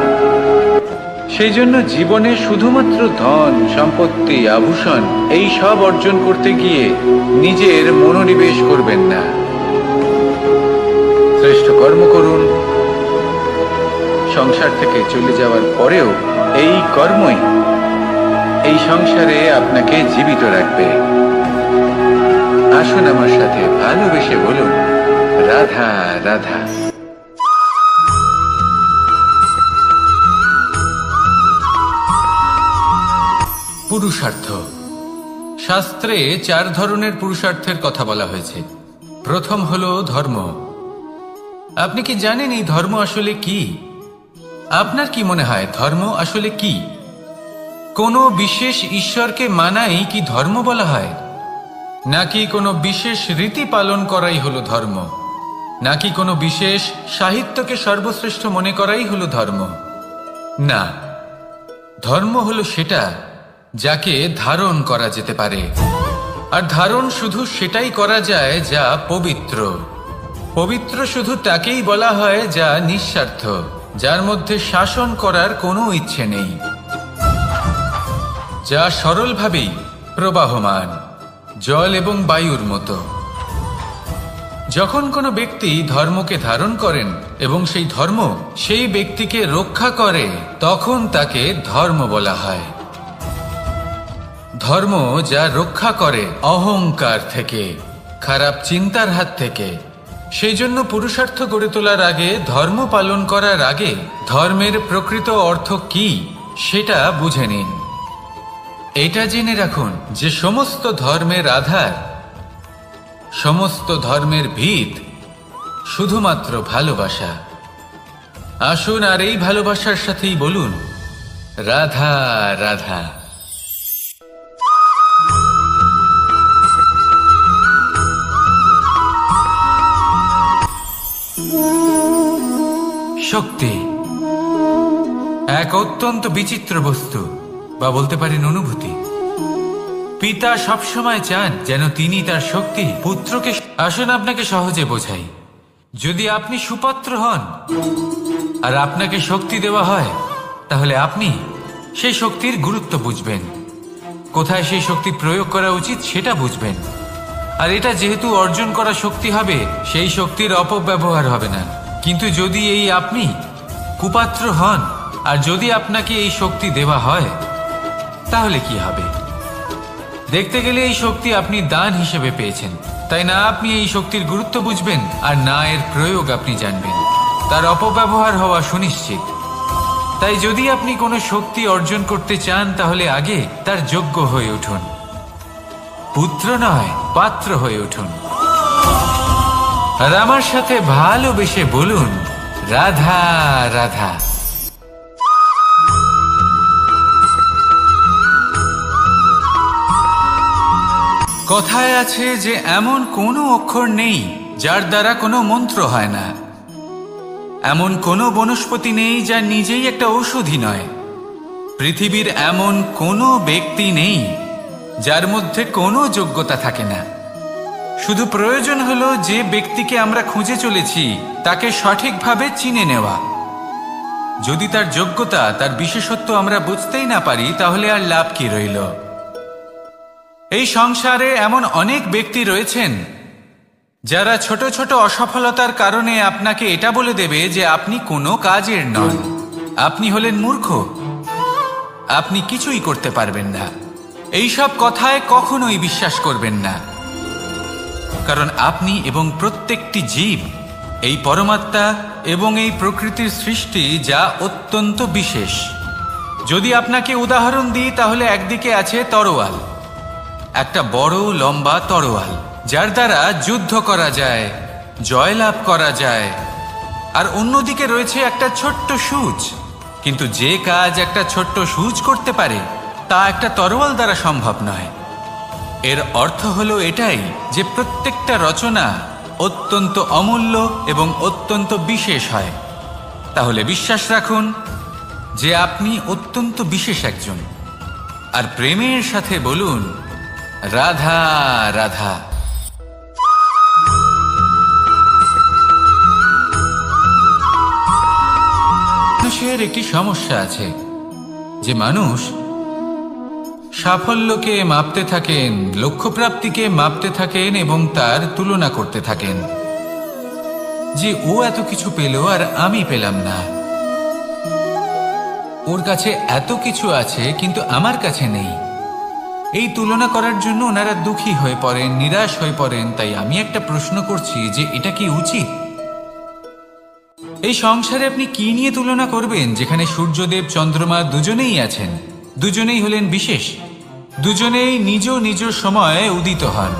সেই জন্য জীবনে শুধুমাত্র ধন সম্পত্তি, আভূষণ এই সব অর্জন করতে গিয়ে নিজের মনোনিবেশ করবেন না। শ্রেষ্ঠ কর্ম করুন। সংসার থেকে চলে যাওয়ার পরেও এই কর্মই এই সংসারে আপনাকে জীবিত রাখবে। আসুন আমার সাথে ভালোবেসে বলুন, রাধা রাধা। পুরুষার্থ। শাস্ত্রে 4 ধরনের পুরুষার্থের কথা বলা হয়েছে। প্রথম হলো ধর্ম। আপনি কি জানেন এই ধর্ম আসলে কি? আপনার কি মনে হয় ধর্ম আসলে কি? কোনো বিশেষ ঈশ্বরকে মানাই কি ধর্ম বলা হয়? নাকি কোনো বিশেষ রীতি পালন করাই হলো ধর্ম? নাকি কোনো বিশেষ সাহিত্যকে সর্বশ্রেষ্ঠ মনে করাই হলো ধর্ম? না, ধর্ম হলো সেটা যাকে ধারণ করা যেতে পারে। আর ধারণ শুধু সেটাই করা যায় যা পবিত্র। পবিত্র শুধু তাকেই বলা হয় যা নিঃস্বার্থ, যার মধ্যে শাসন করার কোনো ইচ্ছে নেই, যা সরলভাবেই প্রবাহমান, জল এবং বায়ুর মতো। যখন কোনো ব্যক্তি ধর্মকে ধারণ করেন এবং সেই ধর্ম সেই ব্যক্তিকে রক্ষা করে, তখন তাকে ধর্ম বলা হয়। ধর্ম যা রক্ষা করে অহংকার থেকে, খারাপ চিন্তার হাত থেকে। সেই জন্য পুরুষার্থ গড়ে তোলার আগে, ধর্ম পালন করার আগে ধর্মের প্রকৃত অর্থ কি সেটা বুঝে নিন। এটা জেনে রাখুন যে সমস্ত ধর্মের আধার, সমস্ত ধর্মের ভিত শুধুমাত্র ভালোবাসা। আসুন আর এই ভালোবাসার সাথেই বলুন, রাধা রাধা। শক্তি এক অত্যন্ত বিচিত্র বস্তু, বা বলতে পারেন অনুভূতি। পিতা সবসময় চান যেন তিনি তার শক্তি পুত্রকে। আসুন আপনাকে সহজে বোঝাই। যদি আপনি সুপাত্র হন আর আপনাকে শক্তি দেওয়া হয়, তাহলে আপনি সেই শক্তির গুরুত্ব বুঝবেন। কোথায় সেই শক্তি প্রয়োগ করা উচিত সেটা বুঝবেন। আর এটা যেহেতু অর্জন করা শক্তি হবে, সেই শক্তির অপব্যবহার হবে না। কিন্তু যদি এই আপনি কুপাত্র হন আর যদি আপনাকে এই শক্তি দেওয়া হয়, তাহলে কি হবে? দেখতে গেলে এই শক্তি আপনি দান হিসেবে পেয়েছেন, তাই না আপনি এই শক্তির গুরুত্ব বুঝবেন আর না এর প্রয়োগ আপনি জানবেন। তার অপব্যবহার হওয়া সুনিশ্চিত। তাই যদি আপনি কোনো শক্তি অর্জন করতে চান, তাহলে আগে তার যোগ্য হয়ে উঠুন। পুত্র নয়, পাত্র হয়ে উঠুন। আর আমার সাথে ভালোবেসে বলুন, রাধা রাধা। কথায় আছে যে এমন কোনো অক্ষর নেই যার দ্বারা কোনো মন্ত্র হয় না। এমন কোনো বনস্পতি নেই যা নিজেই একটা ঔষধি নয়। পৃথিবীর এমন কোনো ব্যক্তি নেই যার মধ্যে কোনো যোগ্যতা থাকে না। শুধু প্রয়োজন হলো যে ব্যক্তিকে আমরা খুঁজে চলেছি তাকে সঠিকভাবে চিনে নেওয়া। যদি তার যোগ্যতা, তার বিশেষত্ব আমরা বুঝতেই না পারি, তাহলে আর লাভ কি রইল? এই সংসারে এমন অনেক ব্যক্তি রয়েছেন যারা ছোট ছোট অসফলতার কারণে আপনাকে এটা বলে দেবে যে আপনি কোনো কাজের নন, আপনি হলেন মূর্খ, আপনি কিছুই করতে পারবেন না। এইসব কথায় কখনোই বিশ্বাস করবেন না, কারণ আপনি এবং প্রত্যেকটি জীব এই পরমাত্মা এবং এই প্রকৃতির সৃষ্টি, যা অত্যন্ত বিশেষ। যদি আপনাকে উদাহরণ দিই, তাহলে একদিকে আছে তরোয়াল, একটা বড় লম্বা তরোয়াল, যার দ্বারা যুদ্ধ করা যায়, জয়লাভ করা যায়। আর অন্যদিকে রয়েছে একটা ছোট্ট সূচ, কিন্তু যে কাজ একটা ছোট্ট সূচ করতে পারে তা একটা তরোয়াল দ্বারা সম্ভব নয়। এর অর্থ হলো এটাই যে প্রত্যেকটা রচনা অত্যন্ত অমূল্য এবং অত্যন্ত বিশেষ হয়। তাহলে বিশ্বাস রাখুন যে আপনি অত্যন্ত বিশেষ একজন, আর প্রেমের সাথে বলুন, রাধা রাধা। মানুষের একটি সমস্যা আছে যে মানুষ সাফল্যকে মাপতে থাকেন, লক্ষ্যপ্রাপ্তিকে মাপতে থাকেন এবং তার তুলনা করতে থাকেন যে ও এত কিছু পেল আর আমি পেলাম না, ওর কাছে এত কিছু আছে কিন্তু আমার কাছে নেই। এই তুলনা করার জন্য ওনারা দুঃখী হয়ে পড়েন, নিরাশ হয়ে পড়েন। তাই আমি একটা প্রশ্ন করছি যে এটা কি উচিত? এই সংসারে আপনি কি নিয়ে তুলনা করবেন, যেখানে সূর্যদেব চন্দ্রমা দুজনেই আছেন, দুজনেই হলেন বিশেষ, দুজনেই নিজ নিজ সময়ে উদিত হন।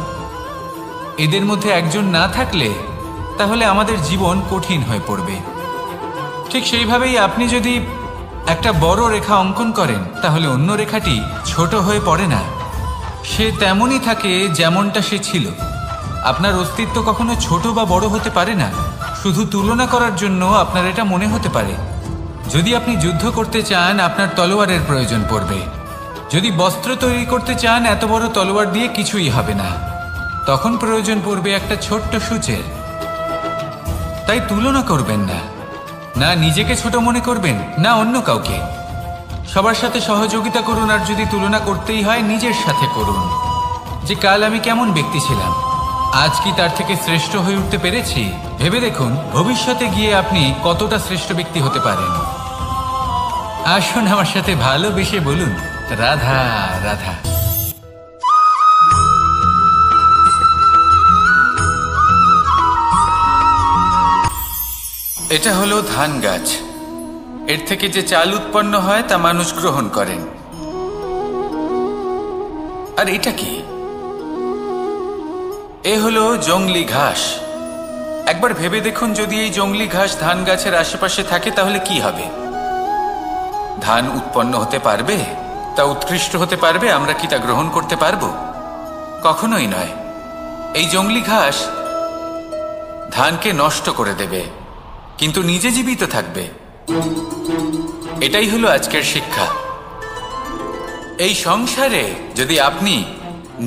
এদের মধ্যে একজন না থাকলে তাহলে আমাদের জীবন কঠিন হয়ে পড়বে। ঠিক সেইভাবেই আপনি যদি একটা বড় রেখা অঙ্কন করেন, তাহলে অন্য রেখাটি ছোট হয়ে পড়ে না, সে তেমনই থাকে যেমনটা সে ছিল। আপনার অস্তিত্ব কখনো ছোট বা বড় হতে পারে না। শুধু তুলনা করার জন্য আপনার এটা মনে হতে পারে। যদি আপনি যুদ্ধ করতে চান, আপনার তলোয়ারের প্রয়োজন পড়বে। যদি বস্ত্র তৈরি করতে চান, এত বড় তলোয়ার দিয়ে কিছুই হবে না, তখন প্রয়োজন পড়বে একটা ছোট্ট সূচের। তাই তুলনা করবেন না, না নিজেকে ছোট মনে করবেন, না অন্য কাউকে। সবার সাথে সহযোগিতা করুন, আর যদি তুলনা করতেই হয় নিজের সাথে করুন, যে কাল আমি কেমন ব্যক্তি ছিলাম, আজ কি তার থেকে শ্রেষ্ঠ হয়ে উঠতে পেরেছি? ভেবে দেখুন ভবিষ্যতে গিয়ে আপনি কতটা শ্রেষ্ঠ ব্যক্তি হতে পারেন। আসুন আমার সাথে ভালোবেসে বলুন, রাধা রাধা। এটা হলো ধান গাছ। এর থেকে যে চাল উৎপন্ন হয় তা মানুষ গ্রহণ করেন। আর এটা কি? এ হলো জংলি ঘাস। একবার ভেবে দেখুন, যদি এই জংলি ঘাস ধান গাছের আশেপাশে থাকে তাহলে কি হবে? ধান উৎপন্ন হতে পারবে? তা উৎকৃষ্ট হতে পারবে? আমরা কি তা গ্রহণ করতে পারবো? কখনোই নয়। এই জংলি ঘাস ধানকে নষ্ট করে দেবে, কিন্তু নিজে জীবিত থাকবে। এটাই হলো আজকের শিক্ষা। এই সংসারে যদি আপনি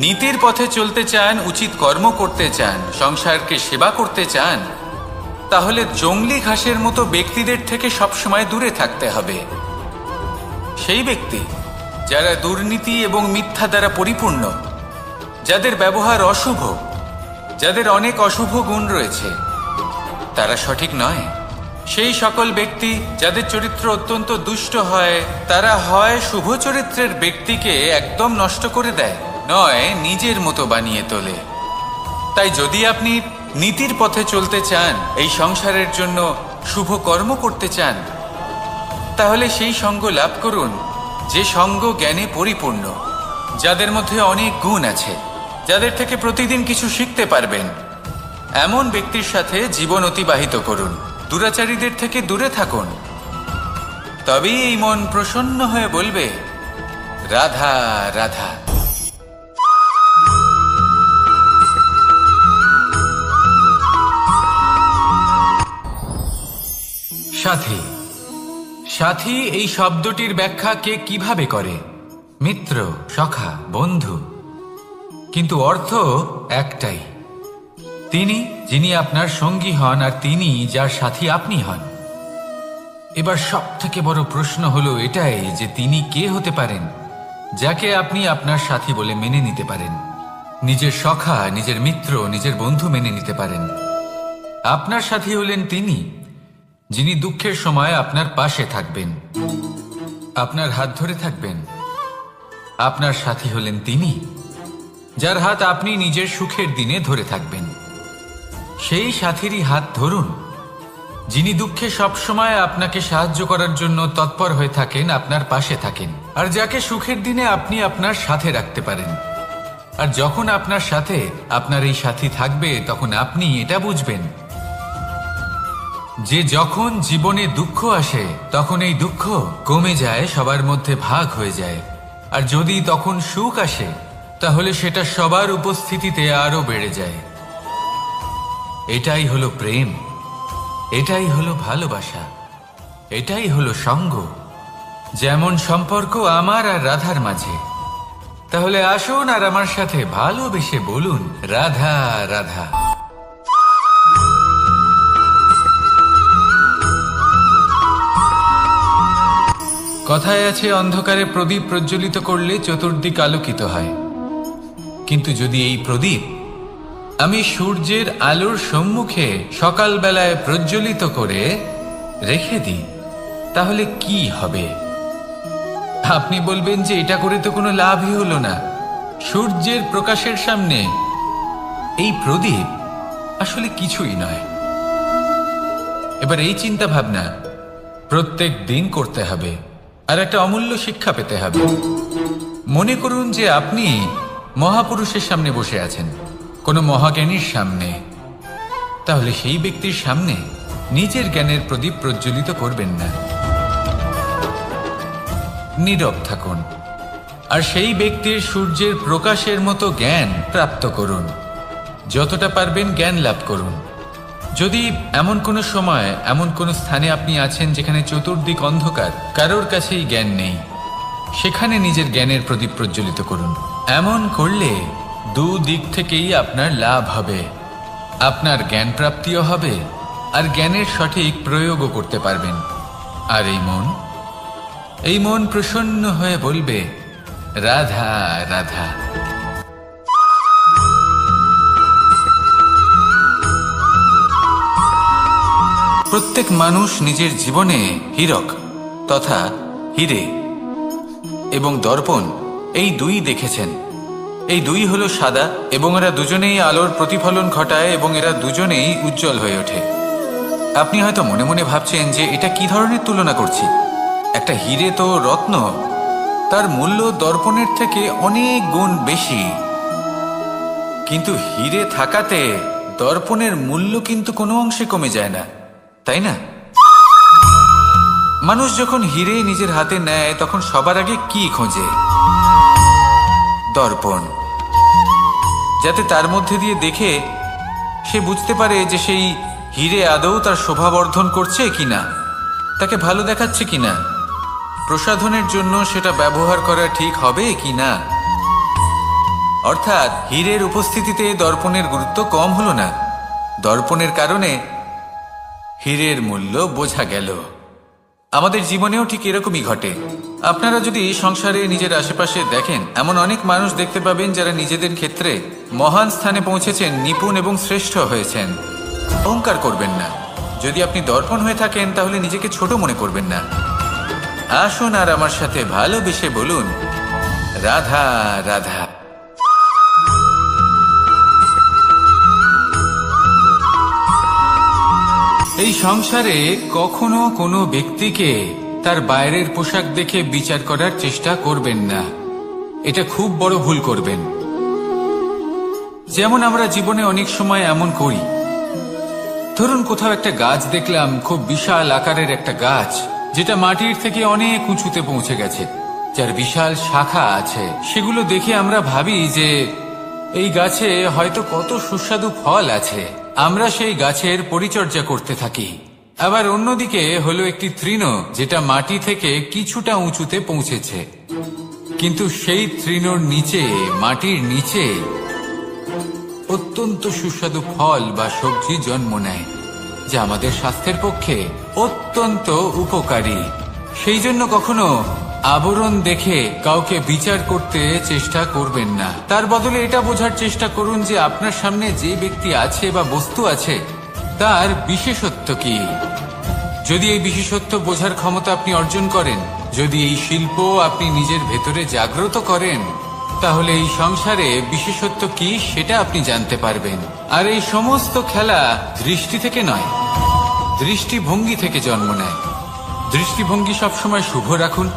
নীতির পথে চলতে চান, উচিত কর্ম করতে চান, সংসারকে সেবা করতে চান, তাহলে জংলি ঘাসের মতো ব্যক্তিদের থেকে সবসময় দূরে থাকতে হবে। সেই ব্যক্তি যারা দুর্নীতি এবং মিথ্যা দ্বারা পরিপূর্ণ, যাদের ব্যবহার অশুভ, যাদের অনেক অশুভ গুণ রয়েছে, তারা সঠিক নয়। সেই সকল ব্যক্তি যাদের চরিত্র অত্যন্ত দুষ্ট হয়, তারা হয় শুভ চরিত্রের ব্যক্তিকে একদম নষ্ট করে দেয়, নয় নিজের মতো বানিয়ে তোলে। তাই যদি আপনি নীতির পথে চলতে চান, এই সংসারের জন্য শুভ কর্ম করতে চান, তাহলে সেই সঙ্গ লাভ করুন যে সঙ্গ জ্ঞানে পরিপূর্ণ, যাদের মধ্যে অনেক গুণ আছে, যাদের থেকে প্রতিদিন কিছু শিখতে পারবেন। এমন ব্যক্তির সাথে জীবন অতিবাহিত করুন, দুরাচারীদের থেকে দূরে থাকুন। তবেই এই মন প্রসন্ন হয়ে বলবে, রাধা রাধা। সাথী। সাথী এই শব্দটির ব্যাখ্যা কে কিভাবে করে? মিত্র, সখা, বন্ধু। কিন্তু অর্থ একটাই, তিনি যিনি আপনার সঙ্গী হন আর তিনি যার সাথী আপনি হন। এবার সব থেকে বড় প্রশ্ন হলো এটাই যে তিনি কে হতে পারেন যাকে আপনি আপনার সাথী বলে মেনে নিতে পারেন, নিজের সখা, নিজের মিত্র, নিজের বন্ধু মেনে নিতে পারেন। আপনার সাথী হলেন তিনি যিনি দুঃখের সময় আপনার পাশে থাকবেন, আপনার হাত ধরে থাকবেন। আপনার সাথী হলেন তিনি যার হাত আপনি নিজের সুখের দিনে ধরে থাকবেন। সেই সাথীরই হাত ধরুন যিনি দুঃখে সবসময় আপনাকে সাহায্য করার জন্য তৎপর হয়ে থাকেন, আপনার পাশে থাকেন, আর যাকে সুখের দিনে আপনি আপনার সাথে রাখতে পারেন। আর যখন আপনার সাথে আপনার এই সাথী থাকবে, তখন আপনি এটা বুঝবেন যে যখন জীবনে দুঃখ আসে, তখন এই দুঃখ কমে যায়, সবার মধ্যে ভাগ হয়ে যায়। আর যদি তখন সুখ আসে, তাহলে সেটা সবার উপস্থিতিতে আরো বেড়ে যায়। এটাই হলো প্রেম, এটাই হলো ভালোবাসা, এটাই হলো সঙ্গ। যেমন সম্পর্ক আমার আর রাধার মাঝে। তাহলে আসুন আর আমার সাথে ভালোবেসে বলুন, রাধা রাধা। কথায় আছে, অন্ধকারে প্রদীপ প্রজ্বলিত করলে চতুর্দিক আলোকিত হয়। কিন্তু যদি এই প্রদীপ আমি সূর্যের আলোর সম্মুখে সকালবেলায় প্রজ্বলিত করে রেখে দিই, তাহলে কি হবে? আপনি বলবেন যে এটা করে তো কোনো লাভই হলো না। সূর্যের প্রকাশের সামনে এই প্রদীপ আসলে কিছুই নয়। এবার এই চিন্তা ভাবনা প্রত্যেক দিন করতে হবে, আর একটা অমূল্য শিক্ষা পেতে হবে। মনে করুন যে আপনি মহাপুরুষের সামনে বসে আছেন, কোনো মহাজ্ঞানীর সামনে। তাহলে সেই ব্যক্তির সামনে নিজের জ্ঞানের প্রদীপ প্রজ্বলিত করবেন না, নীরব থাকুন, আর সেই ব্যক্তির সূর্যের প্রকাশের মতো জ্ঞান প্রাপ্ত করুন। যতটা পারবেন জ্ঞান লাভ করুন। যদি এমন কোনো সময়, এমন কোনো স্থানে আপনি আছেন যেখানে চতুর্দিক অন্ধকার, কারোর কাছেই জ্ঞান নেই, সেখানে নিজের জ্ঞানের প্রদীপ প্রজ্বলিত করুন। এমন করলে দুদিক থেকেই আপনার লাভ হবে। আপনার জ্ঞান প্রাপ্তিও হবে, আর জ্ঞানের সঠিক প্রয়োগও করতে পারবেন। আর এই মন প্রসন্ন হয়ে বলবে, রাধা রাধা। প্রত্যেক মানুষ নিজের জীবনে হীরক তথা হীরে এবং দর্পণ, এই দুই দেখেছেন। এই দুই হলো সাদা, এবং এরা দুজনেই আলোর প্রতিফলন ঘটায়, এবং এরা দুজনেই উজ্জ্বল হয়ে ওঠে। আপনি হয়তো মনে মনে ভাবছেন যে এটা কি ধরনের তুলনা করছি। একটা হীরে তো রত্ন, তার মূল্য দর্পণের থেকে অনেক গুণ বেশি। কিন্তু হীরে থাকাতে দর্পণের মূল্য কিন্তু কোনো অংশে কমে যায় না, তাই না? মানুষ যখন হীরে নিজের হাতে নেয়, তখন সবার আগে কি খোঁজে? দর্পণ, যাতে তার মধ্যে দিয়ে দেখে সে বুঝতে পারে যে সেই হীরে আদৌ তার শোভাবর্ধন করছে কিনা, তাকে ভালো দেখাচ্ছে কিনা, প্রসাধনের জন্য সেটা ব্যবহার করা ঠিক হবে কিনা। অর্থাৎ হীরের উপস্থিতিতে দর্পণের গুরুত্ব কম হলো না। দর্পণের কারণে হীরের মূল্য বোঝা গেল। আমাদের জীবনেও ঠিক এরকমই ঘটে। আপনারা যদি সংসারে নিজের আশেপাশে দেখেন, এমন অনেক মানুষ দেখতে পাবেন যারা নিজেদের ক্ষেত্রে মহান স্থানে পৌঁছেছেন, নিপুণ এবং শ্রেষ্ঠ হয়েছেন। অহংকার করবেন না। যদি আপনি দর্পণ হয়ে থাকেন তাহলে নিজেকে ছোট মনে করবেন না। আসুন আর আমার সাথে ভালোবেসে বলুন, রাধা রাধা। এই সংসারে কখনো কোনো ব্যক্তিকে তার বাইরের পোশাক দেখে বিচার করার চেষ্টা করবেন না। এটা খুব বড় ভুল করবেন। যেমন আমরা জীবনে অনেক সময় এমন করি। ধরুন কোথাও একটা গাছ দেখলাম, খুব বিশাল আকারের একটা গাছ, যেটা মাটির থেকে অনেক উঁচুতে পৌঁছে গেছে, যার বিশাল শাখা আছে। সেগুলো দেখে আমরা ভাবি যে এই গাছে হয়তো কত সুস্বাদু ফল আছে। আমরা সেই গাছের পরিচর্যা করতে থাকি। আবার অন্যদিকে হলো একটি তৃণ, যেটা মাটি থেকে কিছুটা উঁচুতে পৌঁছেছে, কিন্তু সেই তৃণর নিচে, মাটির নিচে অত্যন্ত সুস্বাদু ফল বা সবজি জন্ম নেয়, যা আমাদের স্বাস্থ্যের পক্ষে অত্যন্ত উপকারী। সেই জন্য কখনো আবরণ দেখে কাউকে বিচার করতে চেষ্টা করবেন না। তার বদলে এটা বোঝার চেষ্টা করুন যে আপনার সামনে যে ব্যক্তি আছে বা বস্তু আছে তার বিশেষত্ব কি। যদি এই বিশেষত্ব বোঝার ক্ষমতা আপনি অর্জন করেন, যদি এই শিল্প আপনি নিজের ভেতরে জাগ্রত করেন, তাহলে এই সংসারে বিশেষত্ব কি সেটা আপনি জানতে পারবেন। আর এই সমস্ত খেলা দৃষ্টি থেকে নয়, দৃষ্টিভঙ্গি থেকে জন্ম নেয়। দৃষ্টিভঙ্গি সবসময় শুভ রাখুন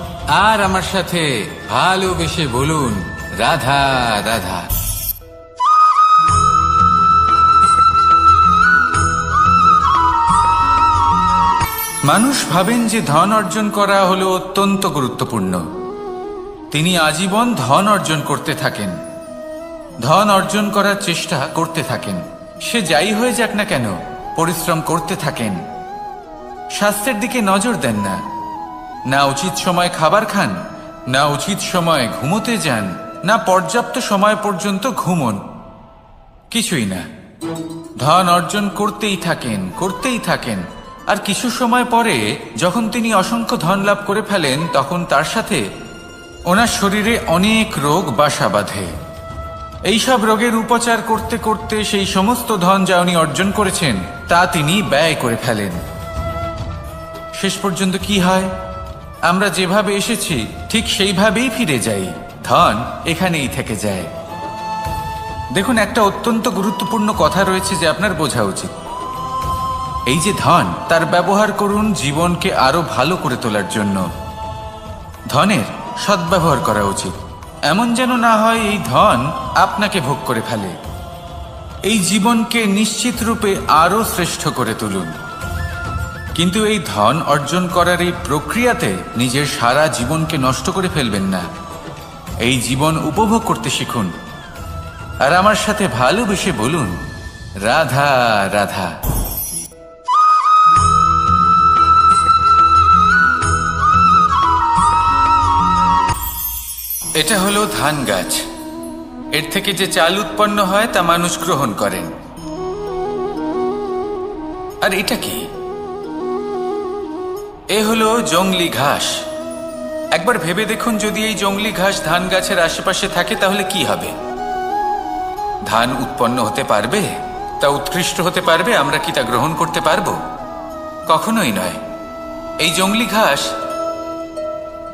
আর আমার সাথে ভালোবেসে বলুন, রাধা রাধা। মানুষ ভাবেন যে ধন অর্জন করা হলো অত্যন্ত গুরুত্বপূর্ণ। তিনি আজীবন ধন অর্জন করতে থাকেন, ধন অর্জন করার চেষ্টা করতে থাকেন। সে যাই হয়ে যাক না কেন, পরিশ্রম করতে থাকেন। স্বাস্থ্যের দিকে নজর দেন না, না উচিত সময় খাবার খান, না উচিত সময় ঘুমোতে যান, না পর্যাপ্ত সময় পর্যন্ত ঘুমন, কিছুই না। ধন অর্জন করতেই থাকেন, করতেই থাকেন। আর কিছু সময় পরে যখন তিনি অসংখ্য ধন লাভ করে ফেলেন, তখন তার সাথে ওনার শরীরে অনেক রোগ বাসা বাঁধে। এইসব রোগের উপচার করতে করতে সেই সমস্ত ধন যা উনি অর্জন করেছেন তা তিনি ব্যয় করে ফেলেন। শেষ পর্যন্ত কি হয়? আমরা যেভাবে এসেছি ঠিক সেইভাবেই ফিরে যাই। ধন এখানেই থেকে যায়। দেখুন, একটা অত্যন্ত গুরুত্বপূর্ণ কথা রয়েছে যে আপনার বোঝা উচিত। এই যে ধন, তার ব্যবহার করুন জীবনকে আরো ভালো করে তোলার জন্য। ধনের সদ্ব্যবহার করা উচিত, এমন যেন না হয় এই ধন আপনাকে ভোগ করে ফেলে। এই জীবনকে নিশ্চিত রূপে আরো শ্রেষ্ঠ করে তুলুন। কিন্তু এই ধন অর্জন করার এই প্রক্রিয়াতে নিজের সারা জীবনকে নষ্ট করে ফেলবেন না। এই জীবন উপভোগ করতে শিখুন আর আমার সাথে ভালোবেসে বলুন, রাধা রাধা। এটা হলো ধান গাছ। এর থেকে যে চাল উৎপন্ন হয় তা মানুষ গ্রহণ করেন। আর এটা কি? এ হলো জংলি ঘাস। একবার ভেবে দেখুন, যদি এই জংলি ঘাস ধান গাছের আশেপাশে থাকে তাহলে কি হবে? ধান উৎপন্ন হতে পারবে? তা উৎকৃষ্ট হতে পারবে? আমরা কি তা গ্রহণ করতে পারবো? কখনোই নয়। এই জংলি ঘাস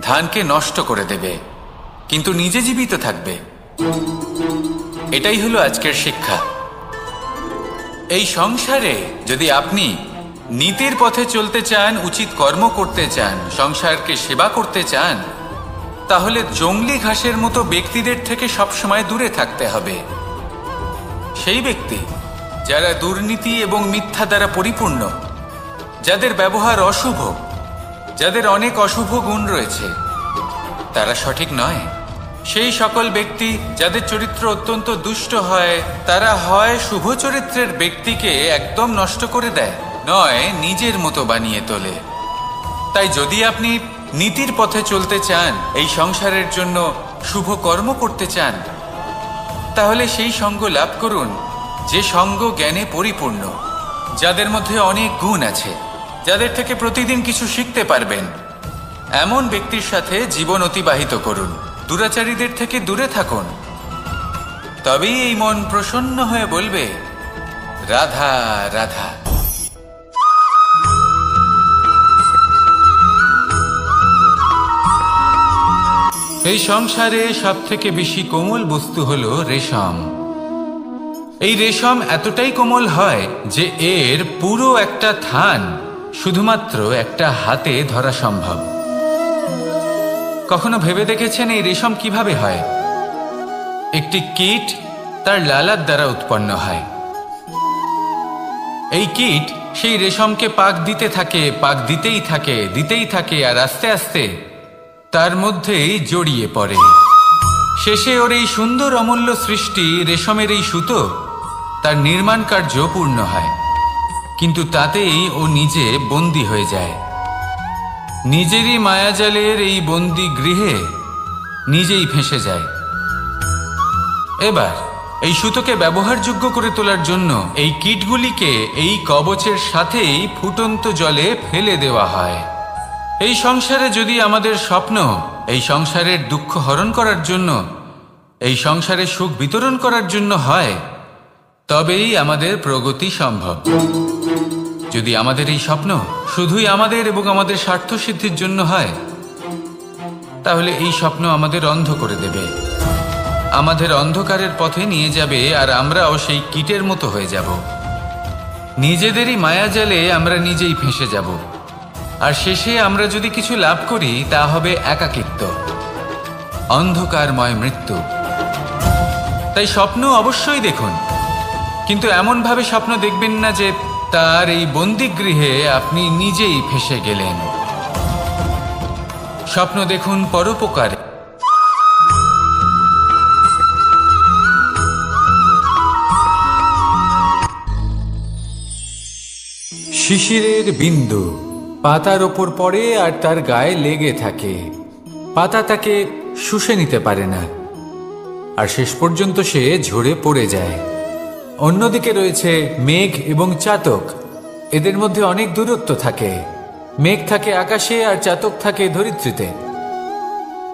ধানকে নষ্ট করে দেবে, কিন্তু নিজে জীবিত থাকবে। এটাই হলো আজকের শিক্ষা। এই সংসারে যদি আপনি নীতির পথে চলতে চান, উচিত কর্ম করতে চান, সংসারকে সেবা করতে চান, তাহলে জংলি ঘাসের মতো ব্যক্তিদের থেকে সবসময় দূরে থাকতে হবে। সেই ব্যক্তি যারা দুর্নীতি এবং মিথ্যা দ্বারা পরিপূর্ণ, যাদের ব্যবহার অশুভ, যাদের অনেক অশুভ গুণ রয়েছে, তারা সঠিক নয়। সেই সকল ব্যক্তি যাদের চরিত্র অত্যন্ত দুষ্ট হয়, তারা হয় শুভ চরিত্রের ব্যক্তিকে একদম নষ্ট করে দেয়, নয় নিজের মতো বানিয়ে তোলে। তাই যদি আপনি নীতির পথে চলতে চান, এই সংসারের জন্য শুভ কর্ম করতে চান, তাহলে সেই সঙ্গ লাভ করুন যে সঙ্গ জ্ঞানে পরিপূর্ণ, যাদের মধ্যে অনেক গুণ আছে, যাদের থেকে প্রতিদিন কিছু শিখতে পারবেন, এমন ব্যক্তির সাথে জীবন অতিবাহিত করুন। দুরাচারীদের থেকে দূরে থাকুন, তবেই এই মন প্রসন্ন হয়ে বলবে রাধা রাধা। এই সংসারে সব থেকে বেশি কোমল বস্তু হলো রেশম। এই রেশম এতটাই কোমল হয় যে এর পুরো একটা থান শুধুমাত্র একটা হাতে ধরা সম্ভব। কখনো ভেবে দেখেছেন এই রেশম কিভাবে হয়? একটি কীট তার লালার দ্বারা উৎপন্ন হয়। এই কীট সেই রেশমকে পাক দিতে থাকে, পাক দিতেই থাকে আর আস্তে আস্তে তার মধ্যেই জড়িয়ে পড়ে। শেষে ওর এই সুন্দর অমূল্য সৃষ্টি রেশমের এই সুতো তার নির্মাণ কার্য পূর্ণ হয়, কিন্তু তাতেই ও নিজে বন্দী হয়ে যায়। নিজেরই মায়াজালের এই বন্দী গৃহে নিজেই ফেঁসে যায়। এবার এই সুতোকে ব্যবহারযোগ্য করে তোলার জন্য এই কীটগুলিকে এই কবচের সাথেই ফুটন্ত জলে ফেলে দেওয়া হয়। এই সংসারে যদি আমাদের স্বপ্ন এই সংসারের দুঃখ হরণ করার জন্য, এই সংসারে সুখ বিতরণ করার জন্য হয়, তবেই আমাদের প্রগতি সম্ভব। যদি আমাদের এই স্বপ্ন শুধুই আমাদের এবং আমাদের স্বার্থ সিদ্ধির জন্য হয়, তাহলে এই স্বপ্ন আমাদের অন্ধ করে দেবে, আমাদের অন্ধকারের পথে নিয়ে যাবে, আর আমরাও সেই কীটের মতো হয়ে যাব। নিজেদেরই মায়াজালে আমরা নিজেই ফেঁসে যাব, আর শেষে আমরা যদি কিছু লাভ করি তা হবে একাকিত্ব, অন্ধকারময় মৃত্যু। তাই স্বপ্ন অবশ্যই দেখুন, কিন্তু এমনভাবে স্বপ্ন দেখবেন না যে তার এই বন্দিগৃহে আপনি নিজেই ফেঁসে গেলেন। স্বপ্ন দেখুন পরোপকারে। শিশিরের বিন্দু পাতার ওপর পড়ে আর তার গায়ে লেগে থাকে। পাতা তাকে শুষে নিতে পারে না, আর শেষ পর্যন্ত সে ঝরে পড়ে যায়। অন্যদিকে রয়েছে মেঘ এবং চাতক। এদের মধ্যে অনেক দূরত্ব থাকে। মেঘ থাকে আকাশে আর চাতক থাকে ধরিত্রীতে।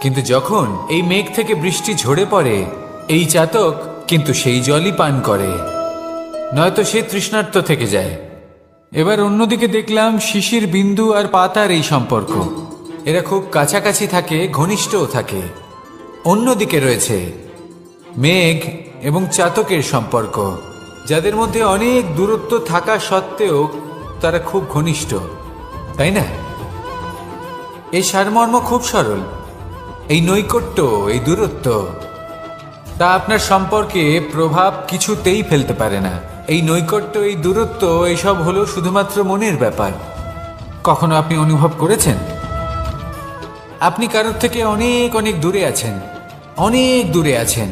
কিন্তু যখন এই মেঘ থেকে বৃষ্টি ঝরে পড়ে, এই চাতক কিন্তু সেই জলই পান করে, নয়তো সে তৃষ্ণার্ত থেকে যায়। এবার অন্যদিকে দেখলাম শিশির বিন্দু আর পাতার এই সম্পর্ক। এরা খুব কাছাকাছি থাকে, ঘনিষ্ঠও থাকে। অন্যদিকে রয়েছে মেঘ এবং চাতকের সম্পর্ক, যাদের মধ্যে অনেক দূরত্ব থাকা সত্ত্বেও তারা খুব ঘনিষ্ঠ, তাই না? এই সারমর্ম খুব সরল। এই নৈকট্য, এই দূরত্ব, তা আপনার সম্পর্কে প্রভাব কিছুতেই ফেলতে পারে না। এই নৈকট্য, এই দূরত্ব, এইসব হলো শুধুমাত্র মনের ব্যাপার। কখনো আপনি অনুভব করেছেন আপনি কারোর থেকে অনেক অনেক দূরে আছেন, অনেক দূরে আছেন,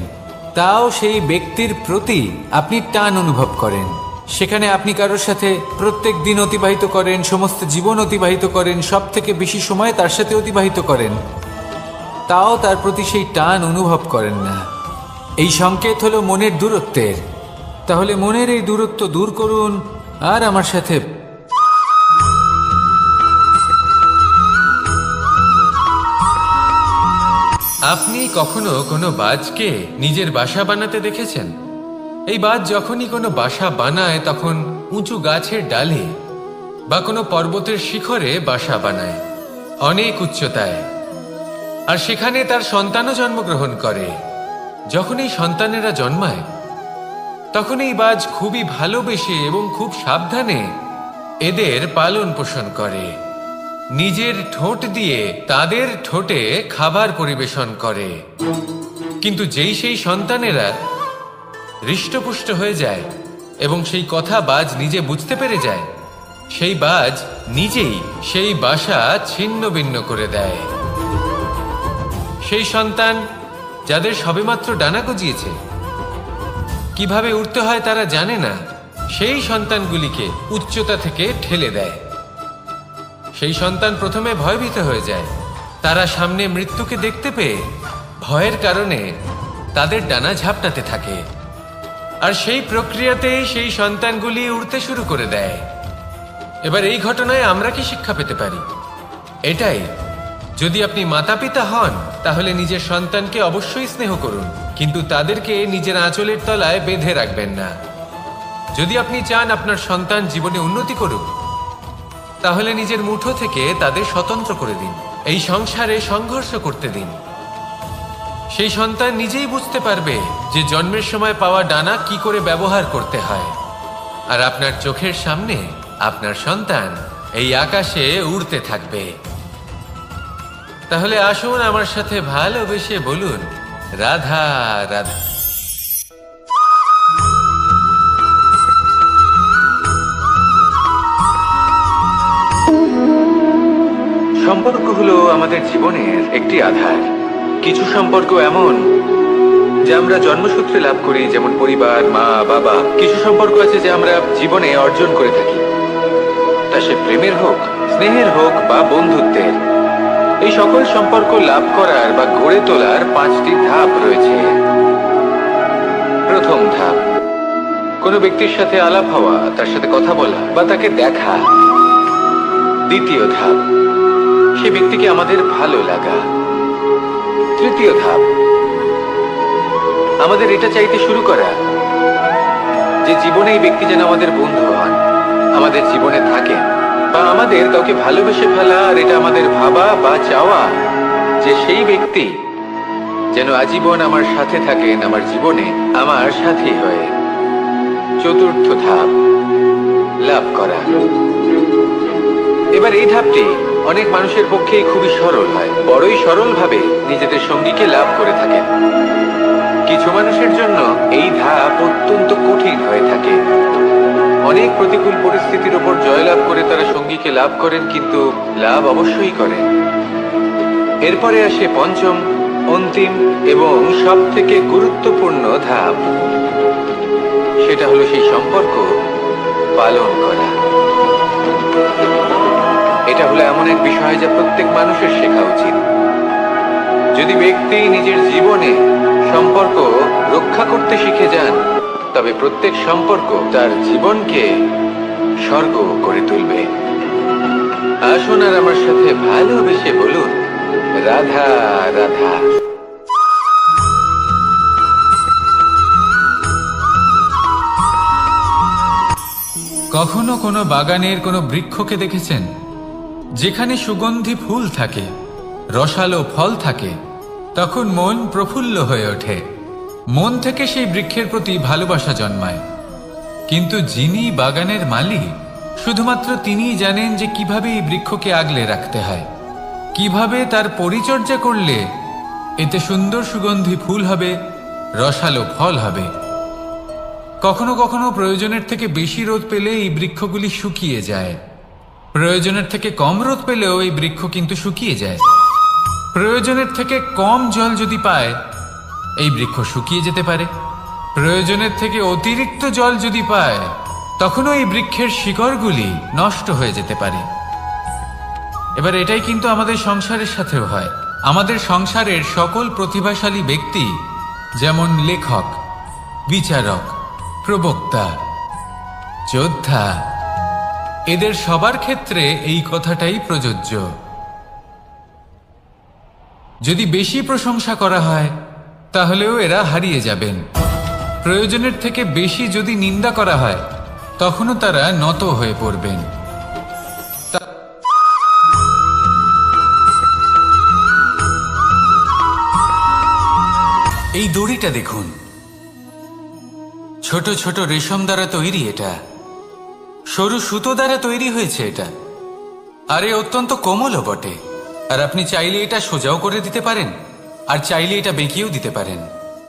তাও সেই ব্যক্তির প্রতি আপনি টান অনুভব করেন। সেখানে আপনি কারোর সাথে প্রত্যেক দিন অতিবাহিত করেন, সমস্ত জীবন অতিবাহিত করেন, সব থেকে বেশি সময় তার সাথে অতিবাহিত করেন, তাও তার প্রতি সেই টান অনুভব করেন না। এই সংকেত হলো মনের দূরত্বের। তাহলে মনের এই দূরত্ব দূর করুন আর আমার সাথে আপনি কখনো কোনো বাজকে নিজের বাসা বানাতে দেখেছেন? এই বাজ যখনই কোনো বাসা বানায় তখন উঁচু গাছের ডালে বা কোনো পর্বতের শিখরে বাসা বানায়, অনেক উচ্চতায়, আর সেখানে তার সন্তানও জন্মগ্রহণ করে। যখন এই সন্তানেরা জন্মায় তখন এই বাজ খুবই ভালোবেসে এবং খুব সাবধানে এদের পালন পোষণ করে। নিজের ঠোঁট দিয়ে তাদের ঠোঁটে খাবার পরিবেশন করে। কিন্তু যেই সেই সন্তানেরা হৃষ্টপুষ্ট হয়ে যায় এবং সেই কথা বাজ নিজে বুঝতে পেরে যায়, সেই বাজ নিজেই সেই বাসা ছিন্ন ভিন্ন করে দেয়। সেই সন্তান যাদের সবেমাত্র ডানা গজিয়েছে, কিভাবে উঠতে হয় তারা জানে না, সেই সন্তানগুলিকে উচ্চতা থেকে ঠেলে দেয়। সেই সন্তান প্রথমে ভয়ভীত হয়ে যায়। তারা সামনে মৃত্যুকে দেখতে পেয়ে ভয়ের কারণে তাদের ডানা ঝাপটাতে থাকে, আর সেই প্রক্রিয়াতেই সেই সন্তানগুলি উড়তে শুরু করে দেয়। এবার এই ঘটনায় আমরা কি শিক্ষা পেতে পারি? এটাই, যদি আপনি মাতা পিতা হন তাহলে নিজের সন্তানকে অবশ্যই স্নেহ করুন, কিন্তু তাদেরকে নিজের আঁচলের তলায় বেঁধে রাখবেন না। যদি আপনি চান আপনার সন্তান জীবনে উন্নতি করুক, তাহলে নিজের মুঠো থেকে তাদের স্বতন্ত্র করে দিন, এই সংসারে সংঘর্ষ করতে দিন। সেই সন্তান নিজেই বুঝতে পারবে যে জন্মের সময় পাওয়া ডানা কি করে ব্যবহার করতে হয়। আর আপনার চোখের সামনে আপনার সন্তান এই আকাশে উড়তে থাকবে। তাহলে আসুন আমার সাথে ভালোবেসে বলুন, রাধা রাধা। সম্পর্ক হলো আমাদের জীবনের একটি আধার। কিছু সম্পর্ক এমন যা আমরা জন্মসূত্রে লাভ করি, যেমন পরিবার, মা, বাবা। কিছু সম্পর্ক আছে যা আমরা জীবনে অর্জন করে থাকি, তা সে প্রেমের হোক, স্নেহের হোক বা বন্ধুত্বের। এই সকল সম্পর্ক লাভ করার বা গড়ে তোলার 5টি ধাপ রয়েছে। প্রথম ধাপ, কোনো ব্যক্তির সাথে আলাপ হওয়া, তার সাথে কথা বলা বা তাকে দেখা। দ্বিতীয় ধাপ, সে ব্যক্তিকে আমাদের ভালো লাগা। তৃতীয় ধাপ, আমাদের এটা চাইতে শুরু করা যে জীবনে এই ব্যক্তি যেন আমাদের বন্ধু হন, আমাদের জীবনে থাকেন, বা আমাদের কাউকে ভালোবেসে ফেলা। আর এটা আমাদের ভাবা বা চাওয়া যে সেই ব্যক্তি যেন আজীবন আমার সাথে থাকেন, আমার জীবনে আমার সাথী হয়ে। চতুর্থ ধাপ, লাভ করা। এবার এই ধাপটি অনেক মানুষের পক্ষেই খুবই সরল হয়, বড়ই সরলভাবে নিজেদের সঙ্গীকে লাভ করে থাকেন। কিছু মানুষের জন্য এই ধাপ অত্যন্ত কঠিন হয়ে থাকে। অনেক প্রতিকূল পরিস্থিতির উপর জয়লাভ করে তারা সঙ্গীকে লাভ করেন, কিন্তু লাভ অবশ্যই করেন। এরপরে আসে পঞ্চম, অন্তিম এবং সব থেকে গুরুত্বপূর্ণ ধাপ। সেটা হলো সেই সম্পর্ক পালন করা। এটা হলো এমন এক বিষয় যা প্রত্যেক মানুষের শেখা উচিত। যদি ব্যক্তি নিজের জীবনে সম্পর্ক রক্ষা করতে শিখে যান, তবে প্রত্যেক সম্পর্ক তার জীবনকে স্বর্গ করে তুলবে। আসুন আর আমার সাথে ভালোবেসে বলুন, রাধা রাধা। কখনো কোনো বাগানের কোনো বৃক্ষকে দেখেছেন যেখানে সুগন্ধি ফুল থাকে, রসালো ফল থাকে? তখন মন প্রফুল্ল হয়ে ওঠে, মন থেকে সেই বৃক্ষের প্রতি ভালোবাসা জন্মায়। কিন্তু যিনি বাগানের মালিক, শুধুমাত্র তিনিই জানেন যে কিভাবে এই বৃক্ষকে আগলে রাখতে হয়, কিভাবে তার পরিচর্যা করলে এতে সুন্দর সুগন্ধি ফুল হবে, রসালো ফল হবে। কখনো কখনো প্রয়োজনের থেকে বেশি রোদ পেলে এই বৃক্ষগুলি শুকিয়ে যায়, প্রয়োজনের থেকে কম রোদ পেলেও এই বৃক্ষ কিন্তু শুকিয়ে যায়। প্রয়োজনের থেকে কম জল যদি পায়, এই বৃক্ষ শুকিয়ে যেতে পারে। প্রয়োজনের থেকে অতিরিক্ত জল যদি পায়, তখনও এই বৃক্ষের শিকড়গুলি নষ্ট হয়ে যেতে পারে। এবার এটাই কিন্তু আমাদের সংসারের সাথেও হয়। আমাদের সংসারের সকল প্রতিভাশালী ব্যক্তি, যেমন লেখক, বিচারক, প্রবক্তা, যোদ্ধা, এদের সবার ক্ষেত্রে এই কথাটাই প্রযোজ্য। যদি বেশি প্রশংসা করা হয়, তাহলেও এরা হারিয়ে যাবেন। প্রয়োজনের থেকে বেশি যদি নিন্দা করা হয়, তখনও তারা নত হয়ে পড়বেন। এই দড়িটা দেখুন, ছোট ছোট রেশম দ্বারা তৈরি, এটা সরু সুতো দ্বারা তৈরি হয়েছে এটা, আর এ অত্যন্ত কোমলও বটে। আর আপনি চাইলে এটা সোজাও করে দিতে পারেন, আর চাইলে এটা বেঁকিয়েও দিতে পারেন,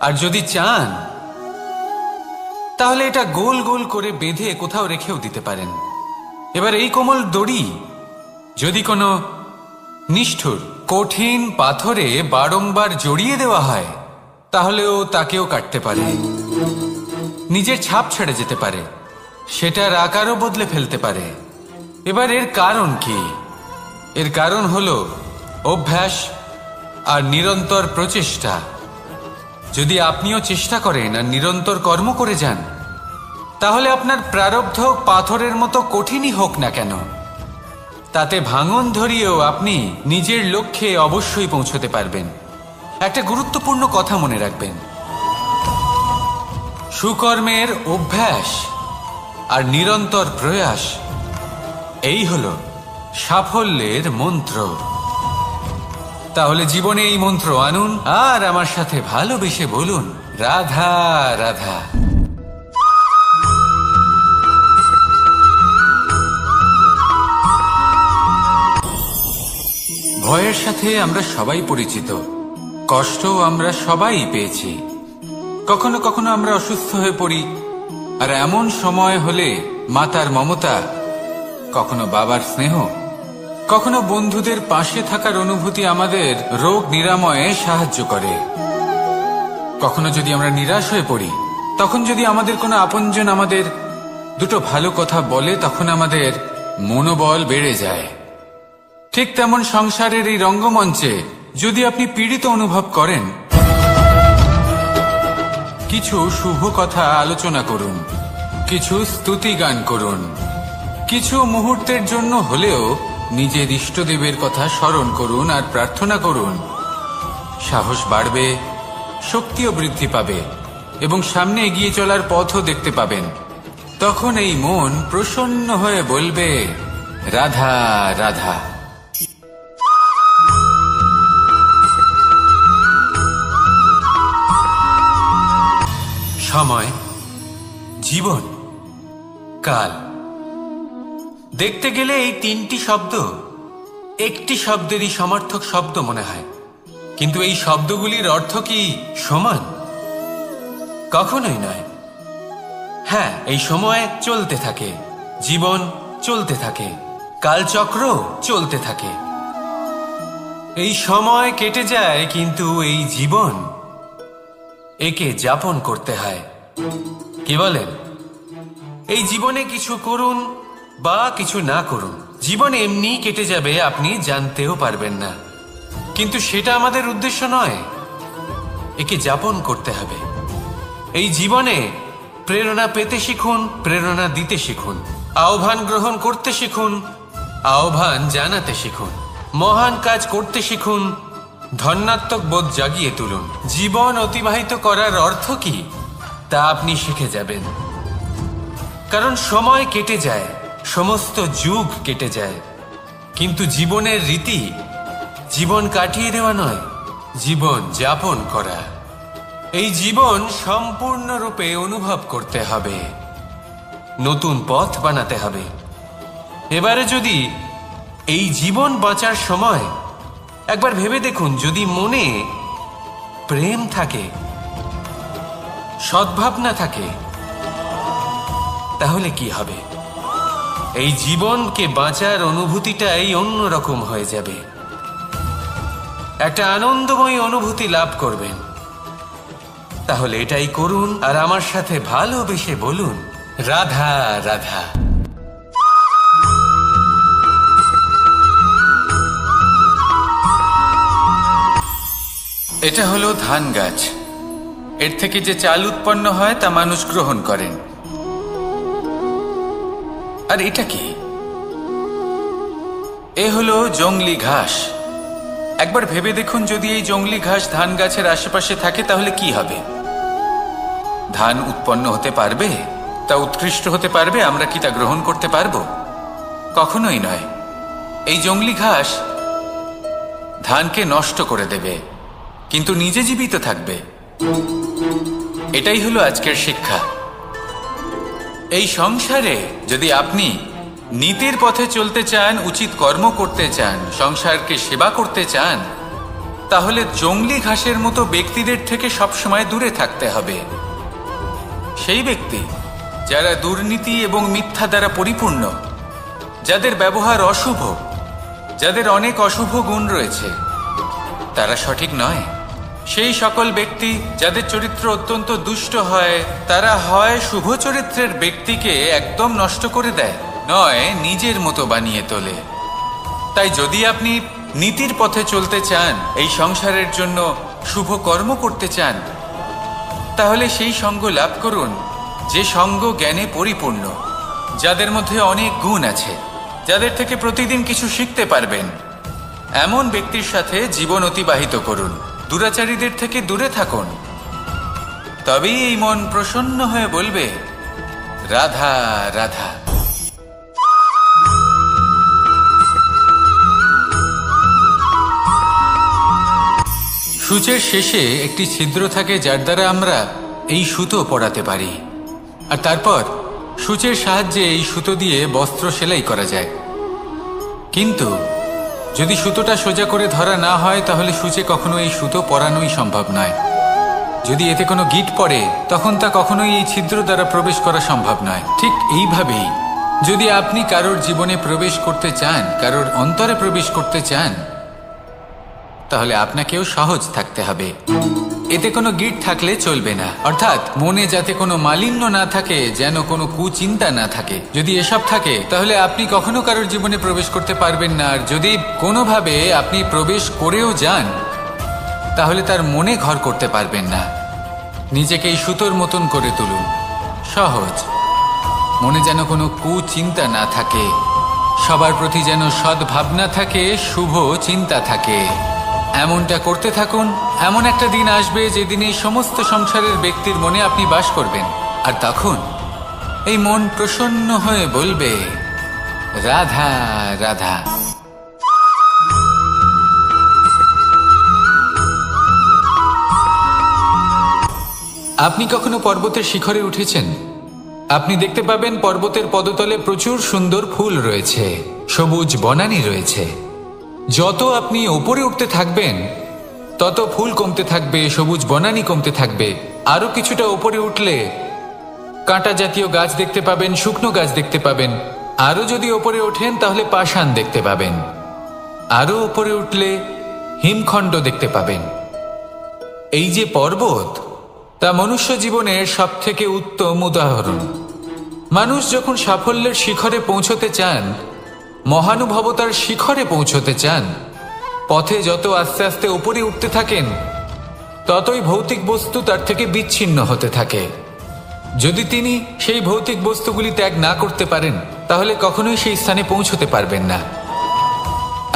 আর যদি চান তাহলে এটা গোল গোল করে বেঁধে কোথাও রেখেও দিতে পারেন। এবার এই কোমল দড়ি যদি কোনো নিষ্ঠুর কঠিন পাথরে বারংবার জড়িয়ে দেওয়া হয়, তাহলেও তাকেও কাটতে পারে, নিজের ছাপ ছেড়ে যেতে পারে, সেটার আকারও বদলে ফেলতে পারে। এবার এর কারণ কি? এর কারণ হলো অভ্যাস আর নিরন্তর প্রচেষ্টা। যদি আপনিও চেষ্টা করেন আর নিরন্তর কর্ম করে যান, তাহলে আপনার প্রারব্ধ পাথরের মতো কঠিনই হোক না কেন, তাতে ভাঙন ধরিয়েও আপনি নিজের লক্ষ্যে অবশ্যই পৌঁছতে পারবেন। একটা গুরুত্বপূর্ণ কথা মনে রাখবেন, সুকর্মের অভ্যাস আর নিরন্তর প্রয়াস, এই হলো সাফল্যের মন্ত্র। তাহলে জীবনে এই মন্ত্র আনুন আর আমার সাথে ভালোবেসে বলুন, রাধা রাধা। ভয়ের সাথে আমরা সবাই পরিচিত, কষ্টও আমরা সবাই পেয়েছি। কখনো কখনো আমরা অসুস্থ হয়ে পড়ি, আর এমন সময় হলে মাতার মমতা, কখনো বাবার স্নেহ, কখনো বন্ধুদের পাশে থাকার অনুভূতি আমাদের রোগ নিরাময়ে সাহায্য করে। কখনো যদি আমরা নিরাশ হয়ে পড়ি, তখন যদি আমাদের কোনো আপনজন আমাদের দুটো ভালো কথা বলে, তখন আমাদের মনোবল বেড়ে যায়। ঠিক তেমন সংসারের এই রঙ্গমঞ্চে যদি আপনি পীড়িত অনুভব করেন, কিছু শুভ কথা আলোচনা করুন, কিছু স্তুতি গান করুন, কিছু মুহূর্তের জন্য হলেও নিজের ইষ্টদেবের কথা স্মরণ করুন আর প্রার্থনা করুন। সাহস বাড়বে, শক্তিও বৃদ্ধি পাবে এবং সামনে এগিয়ে চলার পথও দেখতে পাবেন। তখন এই মন প্রসন্ন হয়ে বলবে, রাধা রাধা। সময়, জীবন, কাল, দেখতে গেলে এই তিনটি শব্দ একটি শব্দেরই সমার্থক শব্দ মনে হয়, কিন্তু এই শব্দগুলির অর্থ কি সমান? কখনোই নয়। হ্যাঁ, এই সময় চলতে থাকে, জীবন চলতে থাকে, কালচক্র চলতে থাকে। এই সময় কেটে যায়, কিন্তু এই জীবন, একে যাপন করতে হয়। কি বলেন? এই জীবনে কিছু করুন বা কিছু না করুন, জীবন এমনি কেটে যাবে, আপনি জানতেও পারবেন না। কিন্তু সেটা আমাদের উদ্দেশ্য নয়, একে যাপন করতে হবে। এই জীবনে প্রেরণা পেতে শিখুন, প্রেরণা দিতে শিখুন, আহ্বান গ্রহণ করতে শিখুন, আহ্বান জানাতে শিখুন, মহান কাজ করতে শিখুন, ধন্যাত্মক বোধ জাগিয়ে তুলুন। জীবন অতিবাহিত করার অর্থ কি তা আপনি শিখে যাবেন। কারণ সময় কেটে যায়, সমস্ত যুগ কেটে যায়, কিন্তু জীবনের রীতি জীবন কাটিয়ে দেওয়া নয়, জীবন যাপন করা। এই জীবন সম্পূর্ণরূপে অনুভব করতে হবে, নতুন পথ বানাতে হবে। এবারে যদি এই জীবন বাঁচার সময় একবার ভেবে দেখুন, যদি মনে প্রেম থাকে, সদ্ভাবনা থাকে, তাহলে কি হবে? এই জীবনকে বাঁচার অনুভূতিটাই অন্যরকম হয়ে যাবে, একটা আনন্দময় অনুভূতি লাভ করবেন। তাহলে এটাই করুন আর আমার সাথে ভালোবেসে বলুন, রাধা রাধা। এটা হলো ধান গাছ। এর থেকে যে চাল উৎপন্ন হয় তা মানুষ গ্রহণ করেন। আর এটা কি? এ হলো জংলি ঘাস। একবার ভেবে দেখুন, যদি এই জংলি ঘাস ধান গাছের আশেপাশে থাকে তাহলে কি হবে? ধান উৎপন্ন হতে পারবে? তা উৎকৃষ্ট হতে পারবে? আমরা কি তা গ্রহণ করতে পারবো? কখনোই নয়। এই জংলি ঘাস ধানকে নষ্ট করে দেবে, কিন্তু নিজে জীবিত থাকবে। এটাই হলো আজকের শিক্ষা। এই সংসারে যদি আপনি নীতির পথে চলতে চান, উচিত কর্ম করতে চান, সংসারকে সেবা করতে চান, তাহলে জংলি ঘাসের মতো ব্যক্তিদের থেকে সবসময় দূরে থাকতে হবে। সেই ব্যক্তি যারা দুর্নীতি এবং মিথ্যা দ্বারা পরিপূর্ণ, যাদের ব্যবহার অশুভ, যাদের অনেক অশুভ গুণ রয়েছে, তারা সঠিক নয়। সেই সকল ব্যক্তি যাদের চরিত্র অত্যন্ত দুষ্ট হয়, তারা হয় শুভ চরিত্রের ব্যক্তিকে একদম নষ্ট করে দেয়, নয় নিজের মতো বানিয়ে তোলে। তাই যদি আপনি নীতির পথে চলতে চান, এই সংসারের জন্য শুভ কর্ম করতে চান, তাহলে সেই সঙ্গ লাভ করুন যে সঙ্গ জ্ঞানে পরিপূর্ণ, যাদের মধ্যে অনেক গুণ আছে, যাদের থেকে প্রতিদিন কিছু শিখতে পারবেন, এমন ব্যক্তির সাথে জীবন অতিবাহিত করুন। দুরাচারীদের থেকে দূরে থাকুন, তবেই এই মন প্রসন্ন হয়ে বলবে, রাধা রাধা। সূচের শেষে একটি ছিদ্র থাকে, যার দ্বারা আমরা এই সুতো পরাতে পারি, আর তারপর সূচের সাহায্যে এই সুতো দিয়ে বস্ত্র সেলাই করা যায়। কিন্তু যদি সুতোটা সোজা করে ধরা না হয়, তাহলে সূচে কখনো এই সুতো পরানোই সম্ভব নয়। যদি এতে কোনো গিঁট পড়ে, তখন তা কখনোই এই ছিদ্র দ্বারা প্রবেশ করা সম্ভব নয়। ঠিক এইভাবেই যদি আপনি কারোর জীবনে প্রবেশ করতে চান, কারোর অন্তরে প্রবেশ করতে চান, তাহলে আপনাকেও সহজ থাকতে হবে। এতে কোনো গিঁট থাকলে চলবে না, অর্থাৎ মনে যাতে কোনো মালিন্য না থাকে, যেন কোনো কুচিন্তা না থাকে। যদি এসব থাকে, তাহলে আপনি কখনো কারোর জীবনে প্রবেশ করতে পারবেন না। আর যদি কোনোভাবে আপনি প্রবেশ করেও যান, তাহলে তার মনে ঘর করতে পারবেন না। নিজেকে এই সুতোর মতন করে তুলুন, সহজ। মনে যেন কোনো কুচিন্তা না থাকে, সবার প্রতি যেন সদ্ভাবনা থাকে, শুভ চিন্তা থাকে। এমনটা করতে থাকুন। এমন একটা দিন আসবে যেদিন এই সমস্ত সংসারের ব্যক্তির মনে আপনি বাস করবেন, আর তখন এই মন প্রসন্ন হয়ে বলবে, রাধা রাধা। আপনি কখনো পর্বতের শিখরে উঠেছেন? আপনি দেখতে পাবেন পর্বতের পদতলে প্রচুর সুন্দর ফুল রয়েছে, সবুজ বনানী রয়েছে। যত আপনি ওপরে উঠতে থাকবেন, তত ফুল কমতে থাকবে, সবুজ বনানী কমতে থাকবে। আরো কিছুটা ওপরে উঠলে কাঁটা জাতীয় গাছ দেখতে পাবেন, শুকনো গাছ দেখতে পাবেন। আরো যদি ওপরে ওঠেন, তাহলে পাষাণ দেখতে পাবেন। আরো ওপরে উঠলে হিমখণ্ড দেখতে পাবেন। এই যে পর্বত, তা মনুষ্য জীবনের সব থেকে উত্তম উদাহরণ। মানুষ যখন সাফল্যের শিখরে পৌঁছতে চান, মহানুভবতার শিখরে পৌঁছতে চান, পথে যত আস্তে আস্তে উপরে উঠতে থাকেন, ততই ভৌতিক বস্তু তার থেকে বিচ্ছিন্ন হতে থাকে। যদি তিনি সেই ভৌতিক বস্তুগুলি ত্যাগ না করতে পারেন, তাহলে কখনোই সেই স্থানে পৌঁছতে পারবেন না।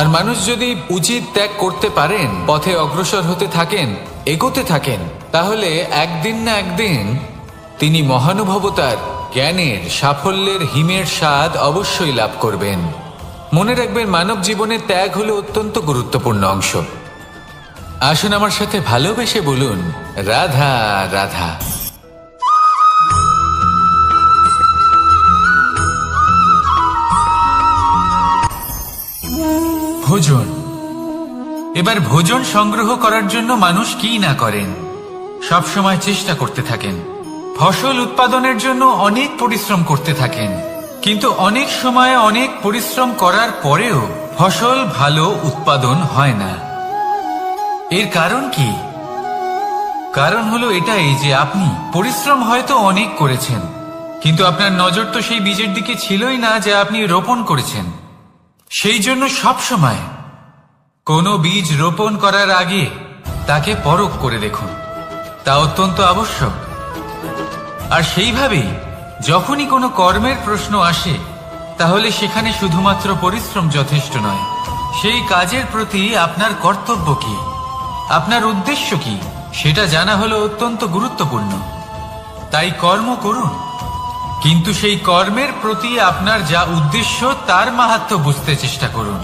আর মানুষ যদি উচিত ত্যাগ করতে পারেন, পথে অগ্রসর হতে থাকেন, এগোতে থাকেন, তাহলে একদিন না একদিন তিনি মহানুভবতার, জ্ঞানের, সাফল্যের হিমের স্বাদ অবশ্যই লাভ করবেন। মনে রাখবেন, মানব জীবনে ত্যাগ হলো অত্যন্ত গুরুত্বপূর্ণ অংশ। আসুন আমার সাথে ভালোবেসে বলুন, রাধা রাধা। ভোজন। এবার ভোজন সংগ্রহ করার জন্য মানুষ কি না করেন, সব সময় চেষ্টা করতে থাকেন। ফসল উৎপাদনের জন্য অনেক পরিশ্রম করতে থাকেন, কিন্তু অনেক সময় অনেক পরিশ্রম করার পরেও ফসল ভালো উৎপাদন হয় না। এর কারণ কি? কারণ হলো এটাই যে আপনি পরিশ্রম হয়তো অনেক করেছেন, কিন্তু আপনার নজর তো সেই বীজের দিকে ছিলই না যা আপনি রোপণ করেছেন। সেই জন্য সব সময় কোনো বীজ রোপণ করার আগে তাকে পরখ করে দেখুন, তা অত্যন্ত আবশ্যক। আর সেইভাবেই যখনই কোনো কর্মের প্রশ্ন আসে, তাহলে সেখানে শুধুমাত্র পরিশ্রম যথেষ্ট নয়। সেই কাজের প্রতি আপনার কর্তব্য কি, আপনার উদ্দেশ্য কি, সেটা জানা হলো অত্যন্ত গুরুত্বপূর্ণ। তাই কর্ম করুন, কিন্তু সেই কর্মের প্রতি আপনার যা উদ্দেশ্য, তার মাহাত্ম্য বুঝতে চেষ্টা করুন।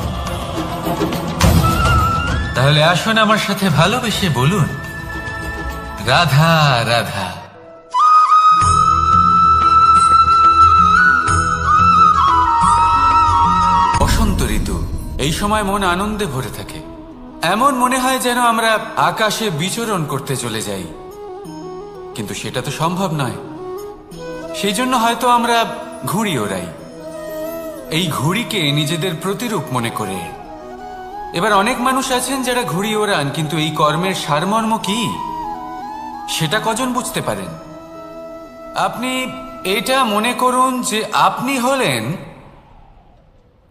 তাহলে আসুন আমার সাথে ভালোবেসে বলুন, রাধা রাধা। বসন্ত ঋতু, এই সময় মন আনন্দে ভরে থাকে। এমন মনে হয় যেন আমরা আকাশে বিচরণ করতে চলে যাই, কিন্তু সেটা তো সম্ভব নয়। সেই জন্য হয়তো আমরা ঘুড়ি ওড়াই, এই ঘুড়িকে নিজেদের প্রতিরূপ মনে করে। এবার অনেক মানুষ আছেন যারা ঘুড়ি ওড়ান, কিন্তু এই কর্মের সারমর্ম কি সেটা কজন বুঝতে পারেন? আপনি এটা মনে করুন যে আপনি হলেন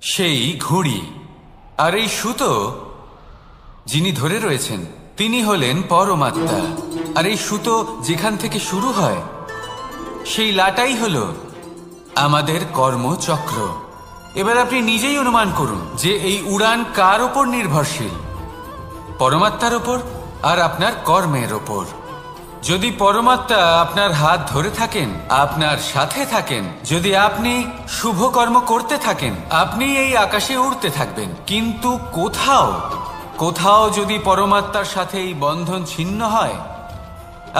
সেই ঘুড়ি, আর এই সুতো যিনি ধরে রয়েছেন তিনি হলেন পরমাত্মা। আর এই সুতো যেখান থেকে শুরু হয়, সেই লাটাই হলো আমাদের কর্মচক্র। এবার আপনি নিজেই অনুমান করুন যে এই উড়ান কার ওপর নির্ভরশীল, পরমাত্মার ওপর আর আপনার কর্মের ওপর। যদি পরমাত্মা আপনার হাত ধরে থাকেন, আপনার সাথে থাকেন, যদি আপনি শুভ কর্ম করতে থাকেন, আপনি এই আকাশে উড়তে থাকবেন। কিন্তু কোথাও কোথাও যদি পরমাত্মার সাথে এই বন্ধন ছিন্ন হয়,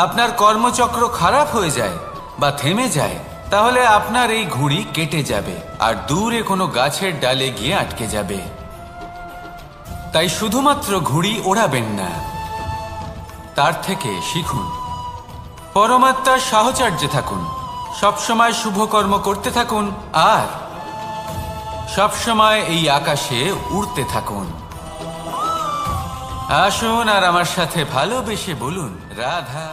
আপনার কর্মচক্র খারাপ হয়ে যায় বা থেমে যায়, তাহলে আপনার এই ঘুড়ি কেটে যাবে আর দূরে কোনো গাছের ডালে গিয়ে আটকে যাবে। তাই শুধুমাত্র ঘুড়ি ওড়াবেন না, তার থেকে শিখুন, পরমাত্মার সাহচর্যে থাকুন, সবসময় শুভ কর্ম করতে থাকুন আর সবসময় এই আকাশে উড়তে থাকুন। আসুন আর আমার সাথে ভালোবেসে বলুন, রাধা।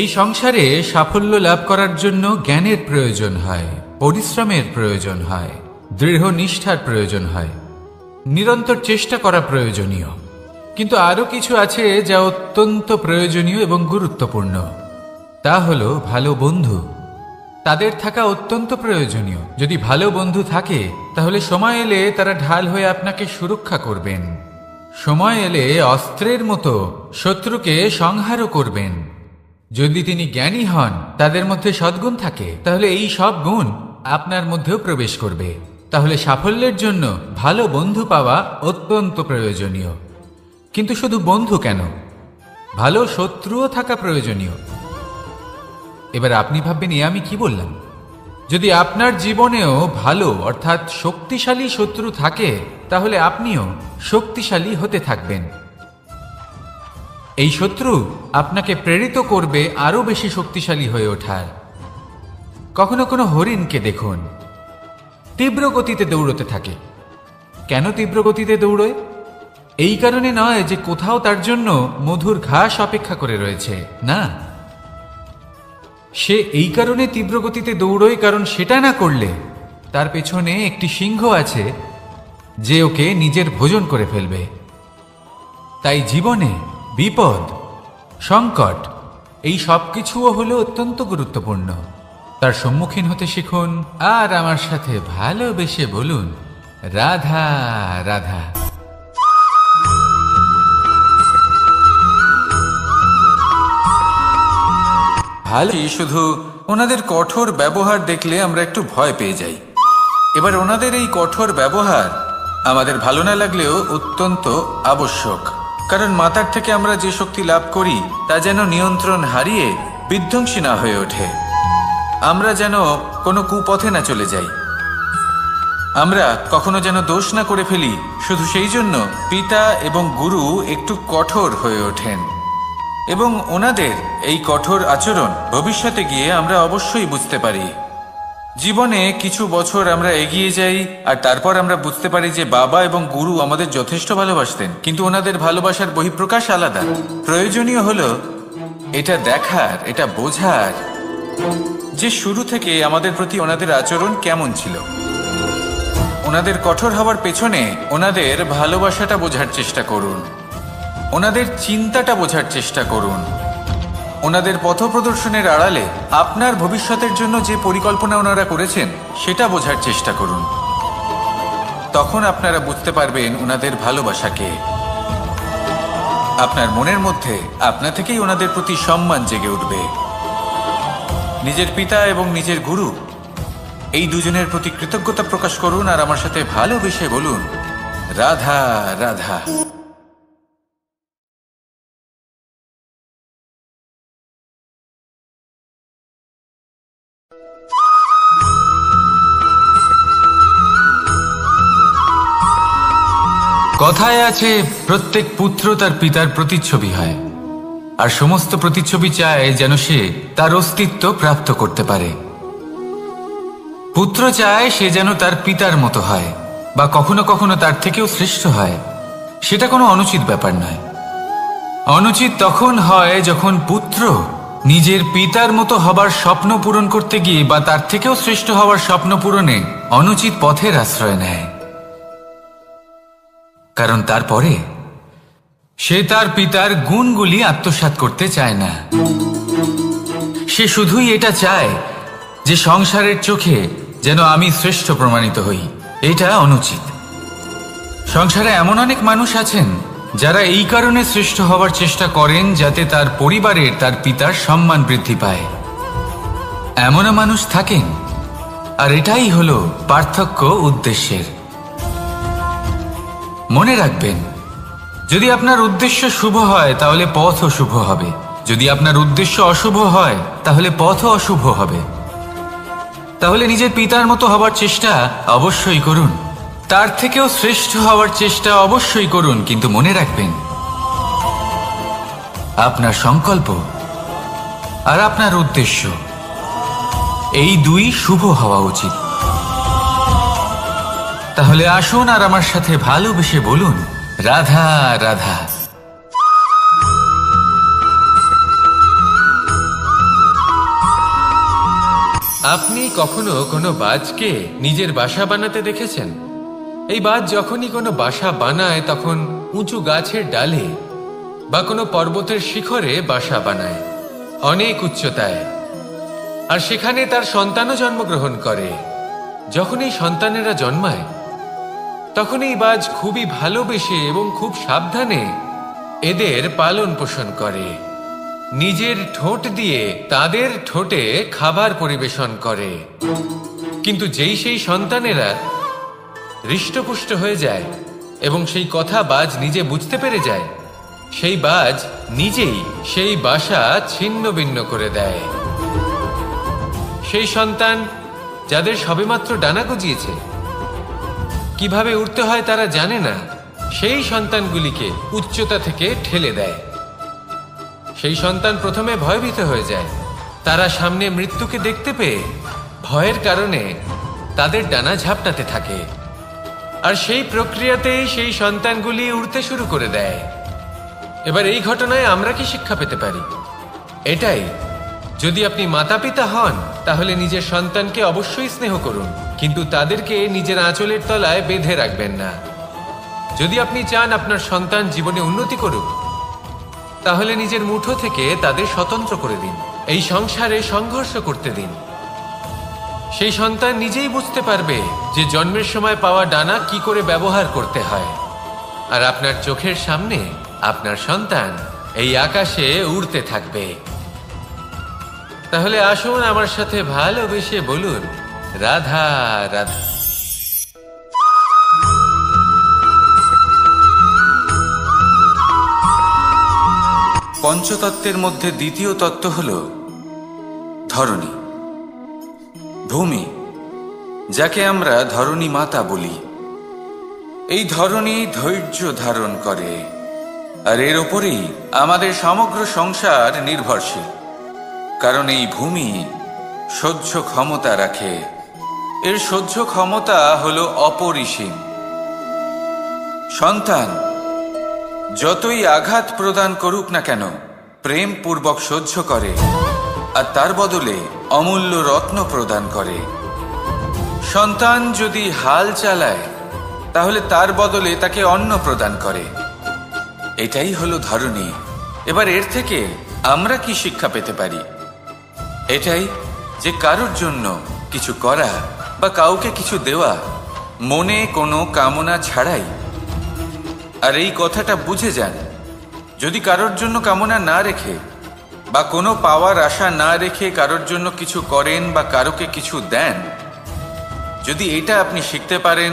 এই সংসারে সাফল্য লাভ করার জন্য জ্ঞানের প্রয়োজন হয়, পরিশ্রমের প্রয়োজন হয়, দৃঢ় নিষ্ঠার প্রয়োজন হয়, নিরন্তর চেষ্টা করা প্রয়োজনীয়। কিন্তু আরো কিছু আছে যা অত্যন্ত প্রয়োজনীয় এবং গুরুত্বপূর্ণ। তা হলো ভালো বন্ধু। তাদের থাকা অত্যন্ত প্রয়োজনীয়। যদি ভালো বন্ধু থাকে তাহলে সময় এলে তারা ঢাল হয়ে আপনাকে সুরক্ষা করবেন। সময় এলে অস্ত্রের মতো শত্রুকে সংহারও করবেন। যদি তিনি জ্ঞানী হন, তাদের মধ্যে সদ্গুণ থাকে, তাহলে এই সব গুণ আপনার মধ্যেও প্রবেশ করবে। তাহলে সাফল্যের জন্য ভালো বন্ধু পাওয়া অত্যন্ত প্রয়োজনীয়। কিন্তু শুধু বন্ধু কেন, ভালো শত্রুও থাকা প্রয়োজনীয়। এবার আপনি ভাববেন, আমি কি বললাম? যদি আপনার জীবনেও ভালো অর্থাৎ শক্তিশালী শত্রু থাকে, তাহলে আপনিও শক্তিশালী হতে থাকবেন। এই শত্রু আপনাকে প্রেরিত করবে আরো বেশি শক্তিশালী হয়ে ওঠার। কখনো কোনো হরিণকে দেখুন, তীব্র গতিতে দৌড়তে থাকে। কেন তীব্র গতিতে দৌড়য়? এই কারণে নয় যে কোথাও তার জন্য মধুর ঘাস অপেক্ষা করে রয়েছে, না। সে এই কারণে তীব্র গতিতে দৌড়য় কারণ সেটা না করলে তার পেছনে একটি সিংহ আছে যে ওকে নিজের ভোজন করে ফেলবে। তাই জীবনে বিপদ, সংকট, এই সব কিছুও হলো অত্যন্ত গুরুত্বপূর্ণ। তার সম্মুখীন হতে শিখুন আর আমার সাথে ভালোবেসে বলুন, রাধা রাধা। ভালো, শুধু ওনাদের কঠোর ব্যবহার দেখলে আমরা একটু ভয় পেয়ে যাই। এবার ওনাদের এই কঠোর ব্যবহার আমাদের ভালো না লাগলেও অত্যন্ত আবশ্যক, কারণ মাতার থেকে আমরা যে শক্তি লাভ করি তা যেন নিয়ন্ত্রণ হারিয়ে বিধ্বংসী না হয়ে ওঠে। আমরা যেন কোনো কুপথে না চলে যাই, আমরা কখনো যেন দোষ না করে ফেলি। শুধু সেই জন্য পিতা এবং গুরু একটু কঠোর হয়ে ওঠেন এবং ওনাদের এই কঠোর আচরণ ভবিষ্যতে গিয়ে আমরা অবশ্যই বুঝতে পারি। জীবনে কিছু বছর আমরা এগিয়ে যাই আর তারপর আমরা বুঝতে পারি যে বাবা এবং গুরু আমাদের যথেষ্ট ভালোবাসতেন, কিন্তু ওনাদের ভালোবাসার বহিঃপ্রকাশ আলাদা। প্রয়োজনীয় হলো এটা দেখার, এটা বোঝার যে শুরু থেকে আমাদের প্রতি ওনাদের আচরণ কেমন ছিল। ওনাদের কঠোর হওয়ার পেছনে ওনাদের ভালোবাসাটা বোঝার চেষ্টা করুন, ওনাদের চিন্তাটা বোঝার চেষ্টা করুন, ওনাদের পথপ্রদর্শনের আড়ালে আপনার ভবিষ্যতের জন্য যে পরিকল্পনা ওনারা করেছেন সেটা বোঝার চেষ্টা করুন। তখন আপনারা বুঝতে পারবেন ওনাদের ভালোবাসাকে। আপনার মনের মধ্যে আপনা থেকেই ওনাদের প্রতি সম্মান জেগে উঠবে। নিজের পিতা এবং নিজের গুরু এই দুজনের প্রতি কৃতজ্ঞতা প্রকাশ করুন আর আমার সাথে ভালোবেসে বলুন, রাধা রাধা। কথায় আছে, প্রত্যেক পুত্র তার পিতার প্রতিচ্ছবি হয়, আর সমস্ত প্রতিচ্ছবি চায় যেন সে তার অস্তিত্ব প্রাপ্ত করতে পারে। পুত্র চায় সে যেন তার পিতার মতো হয় বা কখনো কখনো তার থেকেও শ্রেষ্ঠ হয়। সেটা কোনো অনুচিত ব্যাপার নয়। অনুচিত তখন হয় যখন পুত্র নিজের পিতার মতো হবার স্বপ্ন পূরণ করতে গিয়ে বা তার থেকেও শ্রেষ্ঠ হওয়ার স্বপ্ন পূরণে অনুচিত পথের আশ্রয় নেয়। কারণ তারপরে সে তার পিতার গুণগুলি আত্মসাৎ করতে চায় না। সে শুধুই এটা চায় যে সংসারের চোখে যেন আমি শ্রেষ্ঠ প্রমাণিত হই। এটা অনুচিত। সংসারে এমন অনেক মানুষ আছেন যারা এই কারণে শ্রেষ্ঠ হওয়ার চেষ্টা করেন যাতে তার পরিবারের তার পিতার সম্মান বৃদ্ধি পায়। এমনও মানুষ থাকেন, আর এটাই হলো পার্থক্য উদ্দেশ্যের। মনে রাখবেন, যদি আপনার উদ্দেশ্য শুভ হয় তাহলে পথও শুভ হবে, যদি আপনার উদ্দেশ্য অশুভ হয় তাহলে পথও অশুভ হবে। তাহলে নিজের পিতার মতো হবার চেষ্টা অবশ্যই করুন, তার থেকেও শ্রেষ্ঠ হওয়ার চেষ্টা অবশ্যই করুন, কিন্তু মনে রাখবেন আপনার সংকল্প আর আপনার উদ্দেশ্য এই দুই শুভ হওয়া উচিত। তাহলে আসুন আর আমার সাথে ভালোবেসে বলুন, রাধা রাধা। আপনি কখনো কোনো বাজকে নিজের বাসা বানাতে দেখেছেন? এই বাজ যখনই কোনো বাসা বানায় তখন উঁচু গাছের ডালে বা কোনো পর্বতের শিখরে বাসা বানায়, অনেক উচ্চতায়, আর সেখানে তার সন্তানও জন্মগ্রহণ করে। যখন এই সন্তানেরা জন্মায় তখন এই বাজ খুবই ভালোবেসে এবং খুব সাবধানে এদের পালন পোষণ করে। নিজের ঠোঁট দিয়ে তাদের ঠোঁটে খাবার পরিবেশন করে। কিন্তু যেই সেই সন্তানেরা হৃষ্টপুষ্ট হয়ে যায় এবং সেই কথা বাজ নিজে বুঝতে পেরে যায়, সেই বাজ নিজেই সেই বাসা ছিন্ন ভিন্ন করে দেয়। সেই সন্তান যাদের সবেমাত্র ডানা গজিয়েছে, কিভাবে উঠতে হয় তারা জানে না, সেই সন্তানগুলিকে উচ্চতা থেকে ঠেলে দেয়। সেই সন্তান প্রথমে ভয়ভীত হয়ে যায়। তারা সামনে মৃত্যুকে দেখতে পেয়ে ভয়ের কারণে তাদের ডানা ঝাপটাতে থাকে, আর সেই প্রক্রিয়াতেই সেই সন্তানগুলি উড়তে শুরু করে দেয়। এবার এই ঘটনায় আমরা কি শিক্ষা পেতে পারি? এটাই, যদি আপনি মাতা পিতা হন তাহলে নিজের সন্তানকে অবশ্যই স্নেহ করুন, কিন্তু তাদেরকে নিজের আঁচলের তলায় বেঁধে রাখবেন না। যদি আপনি চান আপনার সন্তান জীবনে উন্নতি করুক, তাহলে নিজের মুঠো থেকে তাদের স্বতন্ত্র করে দিন, এই সংসারে সংঘর্ষ করতে দিন। সেই সন্তান নিজেই বুঝতে পারবে যে জন্মের সময় পাওয়া ডানা কি করে ব্যবহার করতে হয়, আর আপনার চোখের সামনে আপনার সন্তান এই আকাশে উড়তে থাকবে। তাহলে আসুন আমার সাথে ভালোবেসে বলুন, রাধা রাধা। পঞ্চতত্ত্বের মধ্যে দ্বিতীয় তত্ত্ব হল ধরণী, ভূমি, যাকে আমরা ধরণী মাতা বলি। এই ধরণী ধৈর্য ধারণ করে, আর এর ওপরেই আমাদের সমগ্র সংসার নির্ভরশীল। কারণ এই ভূমি সহ্য ক্ষমতা রাখে, এর সহ্য ক্ষমতা হল অপরিসীম। সন্তান যতই আঘাত প্রদান করুক না কেন প্রেম পূর্বক সহ্য করে, আর তার বদলে অমূল্য রত্ন প্রদান করে। সন্তান যদি হাল চালায় তাহলে তার বদলে তাকে অন্ন প্রদান করে। এটাই হলো ধরণী। এবার এর থেকে আমরা কি শিক্ষা পেতে পারি? এটাই যে কারোর জন্য কিছু করা বা কাউকে কিছু দেওয়া মনে কোনো কামনা ছাড়াই। আর এই কথাটা বুঝে যান, যদি কারোর জন্য কামনা না রেখে বা কোনো পাওয়ার আশা না রেখে কারোর জন্য কিছু করেন বা কারোকে কিছু দেন, যদি এটা আপনি শিখতে পারেন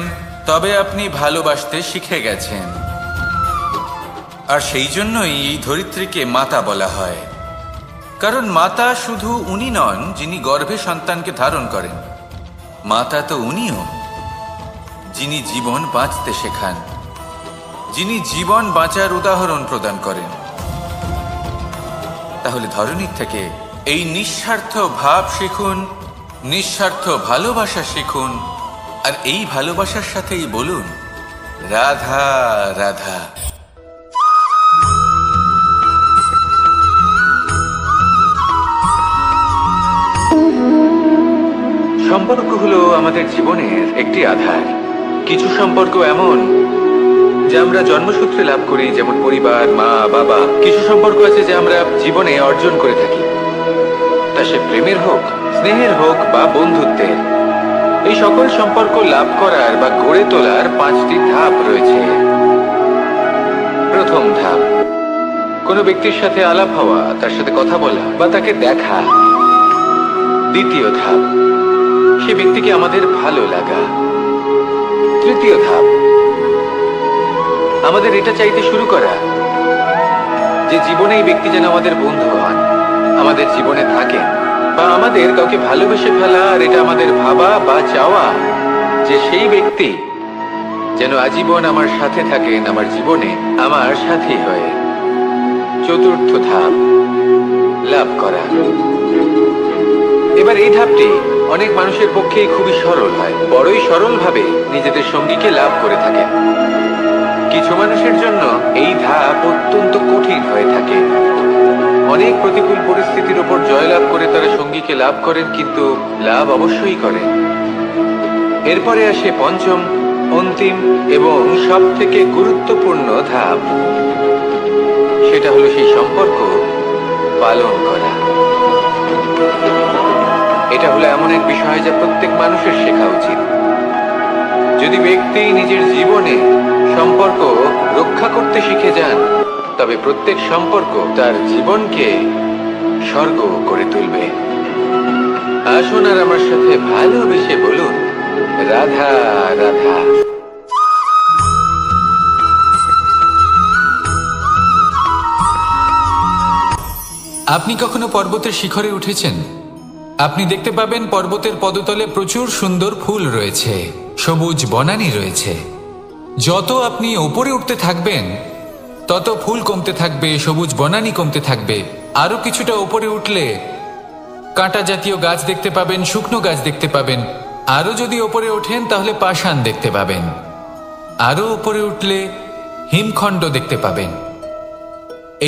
তবে আপনি ভালোবাসতে শিখে গেছেন। আর সেই জন্যই এই ধরিত্রীকে মাতা বলা হয়। কারণ মাতা শুধু উনি নন যিনি গর্ভে সন্তানকে ধারণ করেন, মাতা তো উনিও যিনি জীবন বাঁচতে শেখান, যিনি জীবন বাঁচার উদাহরণ প্রদান করেন। তাহলে ধরণীর থেকে এই নিঃস্বার্থ ভাব শিখুন, নিঃস্বার্থ ভালোবাসা শিখুন, আর এই ভালোবাসার সাথেই বলুন, রাধা রাধা। সম্পর্ক হলো আমাদের জীবনের একটি আধার। কিছু সম্পর্ক এমন যা আমরা জন্মসূত্রে লাভ করি, যেমন পরিবার, মা, বাবা। কিছু সম্পর্ক আছে যা আমরা জীবনে অর্জন করে থাকি, তা সে প্রেমের হোক, স্নেহের হোক বা বন্ধুত্বের। এই সকল সম্পর্ক লাভ করার বা গড়ে তোলার 5টি ধাপ রয়েছে। প্রথম ধাপ, কোনো ব্যক্তির সাথে আলাপ হওয়া, তার সাথে কথা বলা বা তাকে দেখা। দ্বিতীয় ধাপ, সে ব্যক্তিকে আমাদের ভালো লাগা। তৃতীয় ধাপ, আমাদের এটা চাইতে শুরু করা যে জীবনে এই ব্যক্তি যেন আমাদের বন্ধু হন, আমাদের জীবনে থাকেন, বা আমাদের কাউকে ভালোবেসে ফেলা। আর এটা আমাদের ভাবা বা চাওয়া যে সেই ব্যক্তি যেন আজীবন আমার সাথে থাকেন, আমার জীবনে আমার সাথী হয়ে। চতুর্থ ধাপ, লাভ করা। এবার এই ধাপটি অনেক মানুষের পক্ষেই খুবই সরল হয়, বড়ই সরলভাবে নিজেদের সঙ্গীকে লাভ করে থাকে। কিছু মানুষের জন্য এই ধাপ অত্যন্ত কঠিন হয়ে থাকে। অনেক প্রতিকূল পরিস্থিতির উপর জয়লাভ করে তারা সঙ্গীকে লাভ করেন, কিন্তু লাভ অবশ্যই করেন। এরপরে আসে পঞ্চম, অন্তিম এবং সব থেকে গুরুত্বপূর্ণ ধাপ। সেটা হলো সেই সম্পর্ক পালন করা। এটা হলো এমন এক বিষয় যা প্রত্যেক মানুষের শেখা উচিত। যদি ব্যক্তি নিজের জীবনে সম্পর্ক রক্ষা করতে শিখে যান, তবে প্রত্যেক সম্পর্ক তার জীবনকে স্বর্গ করে তুলবে। আসুন আর আমার সাথে ভালোবেসে বলুন, রাধা রাধা। আপনি কখনো পর্বতের শিখরে উঠেছেন? আপনি দেখতে পাবেন পর্বতের পদতলে প্রচুর সুন্দর ফুল রয়েছে, সবুজ বনানী রয়েছে। যত আপনি ওপরে উঠতে থাকবেন তত ফুল কমতে থাকবে, সবুজ বনানী কমতে থাকবে। আরো কিছুটা ওপরে উঠলে কাঁটা জাতীয় গাছ দেখতে পাবেন, শুকনো গাছ দেখতে পাবেন। আরো যদি ওপরে ওঠেন তাহলে পাষাণ দেখতে পাবেন। আরো উপরে উঠলে হিমখণ্ড দেখতে পাবেন।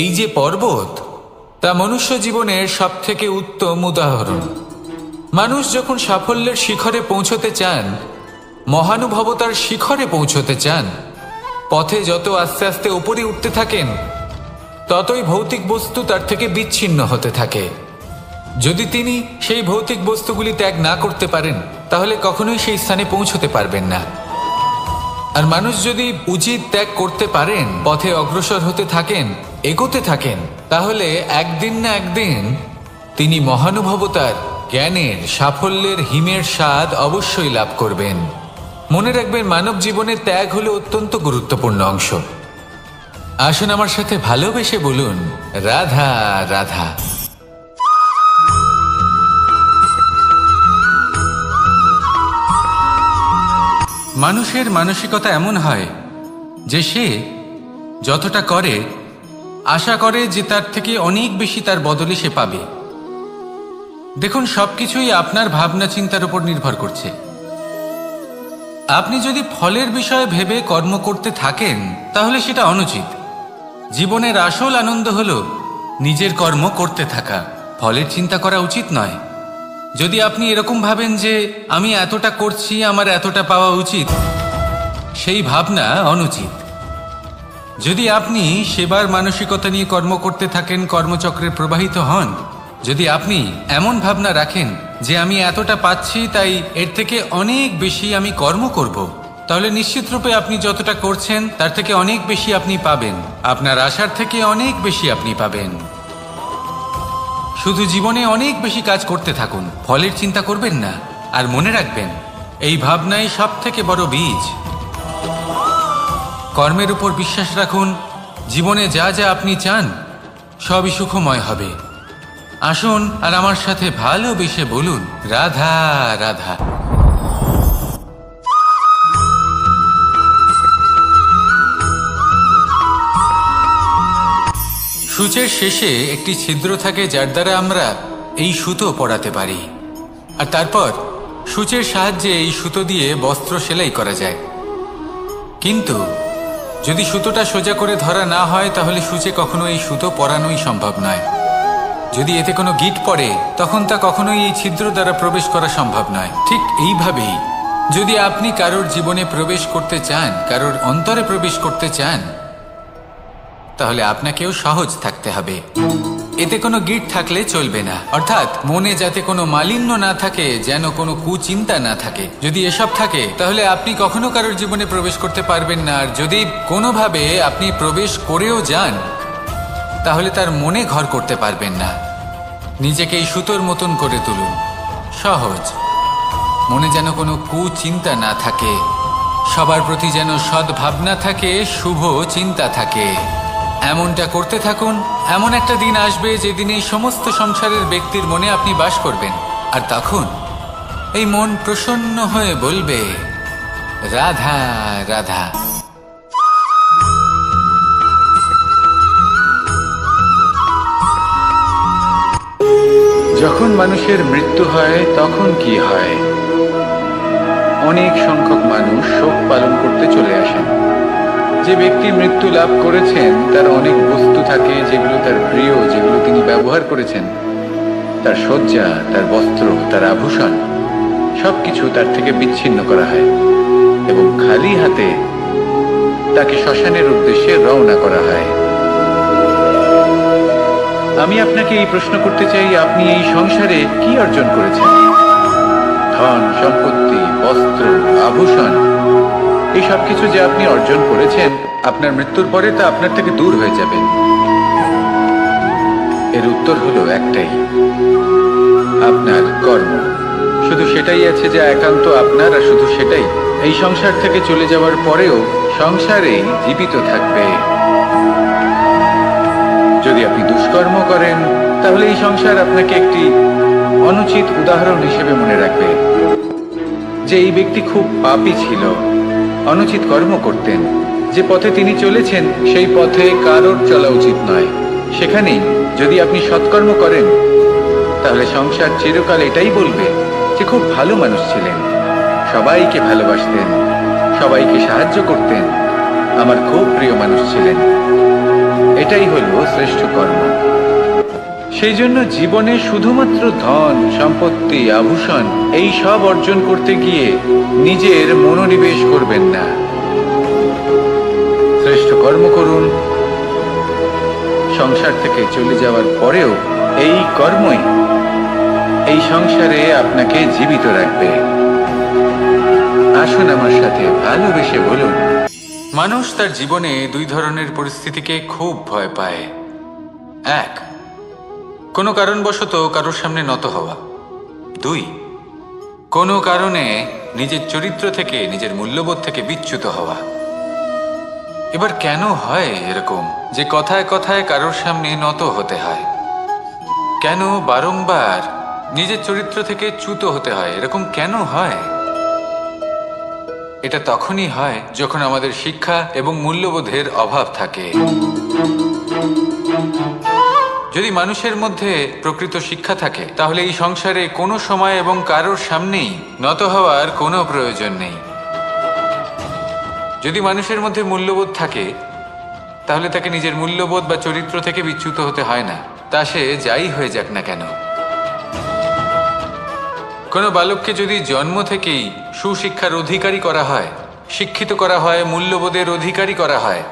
এই যে পর্বত, তা মনুষ্য জীবনের সব থেকে উত্তম উদাহরণ। মানুষ যখন সাফল্যের শিখরে পৌঁছতে চান, মহানুভবতার শিখরে পৌঁছতে চান, পথে যত আস্তে আস্তে উপরে উঠতে থাকেন, ততই ভৌতিক বস্তু তার থেকে বিচ্ছিন্ন হতে থাকে। যদি তিনি সেই ভৌতিক বস্তুগুলি ত্যাগ না করতে পারেন, তাহলে কখনোই সেই স্থানে পৌঁছতে পারবেন না। আর মানুষ যদি উচিত ত্যাগ করতে পারেন, পথে অগ্রসর হতে থাকেন, এগোতে থাকেন, তাহলে একদিন না একদিন তিনি মহানুভবতার, জ্ঞানের, সাফল্যের হিমের স্বাদ অবশ্যই লাভ করবেন। মনে রাখবেন, মানব জীবনে ত্যাগ হলো অত্যন্ত গুরুত্বপূর্ণ অংশ। আসুন আমার সাথে ভালোবেসে বলুন, রাধা রাধা। মানুষের মানসিকতা এমন হয় যে সে যতটা করে আশা করে যে তার থেকে অনেক বেশি তার বদলে সে পাবে। দেখুন, সবকিছুই আপনার ভাবনা চিন্তার উপর নির্ভর করছে। আপনি যদি ফলের বিষয়ে ভেবে কর্ম করতে থাকেন, তাহলে সেটা অনুচিত। জীবনের আসল আনন্দ হলো নিজের কর্ম করতে থাকা, ফলের চিন্তা করা উচিত নয়। যদি আপনি এরকম ভাবেন যে আমি এতটা করছি, আমার এতটা পাওয়া উচিত, সেই ভাবনা অনুচিত। যদি আপনি সেবার মানসিকতা নিয়ে কর্ম করতে থাকেন, কর্মচক্রে প্রবাহিত হন, যদি আপনি এমন ভাবনা রাখেন যে আমি এতটা পাচ্ছি, তাই এর থেকে অনেক বেশি আমি কর্ম করব, তাহলে নিশ্চিত রূপে আপনি যতটা করছেন তার থেকে অনেক বেশি আপনি পাবেন। আপনার আশার থেকে অনেক বেশি আপনি পাবেন। শুধু জীবনে অনেক বেশি কাজ করতে থাকুন, ফলের চিন্তা করবেন না। আর মনে রাখবেন, এই ভাবনাই সব থেকে বড় বীজ। কর্মের উপর বিশ্বাস রাখুন। জীবনে যা যা আপনি চান সবই সুখময় হবে। আসুন আর আমার সাথে ভালোবেসে বলুন, রাধা রাধা। সূচের শেষে একটি ছিদ্র থাকে, যার দ্বারা আমরা এই সুতো পরাতে পারি। আর তারপর সূচের সাহায্যে এই সুতো দিয়ে বস্ত্র সেলাই করা যায়। কিন্তু যদি সুতোটা সোজা করে ধরা না হয়, তাহলে সূচে কখনো এই সুতো পরানোই সম্ভব নয়। যদি এতে কোনো গিঁট পড়ে, তখন তা কখনোই এই ছিদ্র দ্বারা প্রবেশ করা সম্ভব নয়। ঠিক এইভাবেই যদি আপনি কারোর জীবনে প্রবেশ করতে চান, কারোর অন্তরে প্রবেশ করতে চান, তাহলে আপনাকেও সহজ থাকতে হবে। এতে কোনো গিট থাকলে চলবে না, অর্থাৎ মনে যাতে কোনো মালিন্য না থাকে, যেন কোনো কুচিন্তা না থাকে। যদি এসব থাকে তাহলে আপনি কখনো কারোর জীবনে প্রবেশ করতে পারবেন না। আর যদি কোনোভাবে আপনি প্রবেশ করেও যান, তাহলে তার মনে ঘর করতে পারবেন না। নিজেকে এই সুতোর মতন করে তুলুন, সহজ। মনে যেন কোনো কুচিন্তা না থাকে, সবার প্রতি যেন সদ্ভাবনা থাকে, শুভ চিন্তা থাকে। এমনটা করতে থাকুন। এমন একটা দিন আসবে যেদিন এই সমস্ত সংসারের ব্যক্তির মনে আপনি বাস করবেন, আর তখন এই মন প্রসন্ন হয়ে বলবে, রাধা রাধা। যখন মানুষের মৃত্যু হয় তখন কি হয়? অনেক সংখ্যক মানুষ শোক পালন করতে চলে আসেন। যে ব্যক্তি মৃত্যু লাভ করেছেন তার অনেক বস্তু থাকে যেগুলো তার প্রিয়, যেগুলো তিনি ব্যবহার করেছেন। তার শয্যা, তার বস্ত্র, তার আভূষণ সবকিছু তার থেকে বিচ্ছিন্ন করা হয় এবং খালি হাতে তাকে শ্মশানের উদ্দেশ্যে রওনা করা হয়। আমি আপনাকে এই প্রশ্ন করতে চাই, আপনি এই সংসারে কি অর্জন করেছেন? ধন সম্পত্তি, বস্ত্র, আভূষণ, এই সব কিছু যে আপনি অর্জন করেছেন, আপনার মৃত্যুর পরে তা আপনার থেকে দূর হয়ে যাবে। এর উত্তর হলো একটাই, আপনার কর্ম। শুধু সেটাই আছে যা একান্ত আপনার, আর শুধু সেটাই এই সংসার থেকে চলে যাওয়ার পরেও সংসারেই জীবিত থাকবে। যদি আপনি দুষ্কর্ম করেন তাহলে এই সংসার আপনাকে একটি অনুচিত উদাহরণ হিসেবে মনে রাখবে যে এই ব্যক্তি খুব পাপী ছিল, অনুচিত কর্ম করতেন। যে পথে তিনি চলেছেন সেই পথে কারোর চলা উচিত নয়। সেখানেই যদি আপনি সৎকর্ম করেন তাহলে সংসার চিরকাল এটাই বলবে যে খুব ভালো মানুষ ছিলেন, সবাইকে ভালোবাসতেন, সবাইকে সাহায্য করতেন, আমার খুব প্রিয় মানুষ ছিলেন। এটাই হলো শ্রেষ্ঠ কর্ম। সেই জন্য জীবনে শুধুমাত্র ধন সম্পত্তি, আভূষণ এই সব অর্জন করতে গিয়ে নিজের মনোনিবেশ করবেন না। শ্রেষ্ঠ কর্ম করুন। সংসার থেকে চলে যাওয়ার পরেও এই কর্মই এই সংসারে আপনাকে জীবিত রাখবে। আসুন আমার সাথে ভালোবেসে বলুন। মানুষ তার জীবনে দুই ধরনের পরিস্থিতিকে খুব ভয় পায়। এক, কোনো কারণবশত কারোর সামনে নত হওয়া। দুই, কোনো কারণে নিজের চরিত্র থেকে, নিজের মূল্যবোধ থেকে বিচ্যুত হওয়া। এবার কেন হয় এরকম যে কথায় কথায় কারোর সামনে নত হতে হয়? কেন বারংবার নিজের চরিত্র থেকে চ্যুত হতে হয়? এরকম কেন হয়? এটা তখনই হয় যখন আমাদের শিক্ষা এবং মূল্যবোধের অভাব থাকে। যদি মানুষের মধ্যে প্রকৃত শিক্ষা থাকে তাহলে এই সংসারে কোনো সময় এবং কারোর সামনেই নত হওয়ার কোনো প্রয়োজন নেই। যদি মানুষের মধ্যে মূল্যবোধ থাকে তাহলে তাকে নিজের মূল্যবোধ বা চরিত্র থেকে বিচ্যুত হতে হয় না, তা সে যাই হয়ে যাক না কেন। কোনো বালককে যদি জন্ম থেকেই সুশিক্ষার অধিকারী করা হয়, শিক্ষিত করা হয়, মূল্যবোধের অধিকারী করা হয়,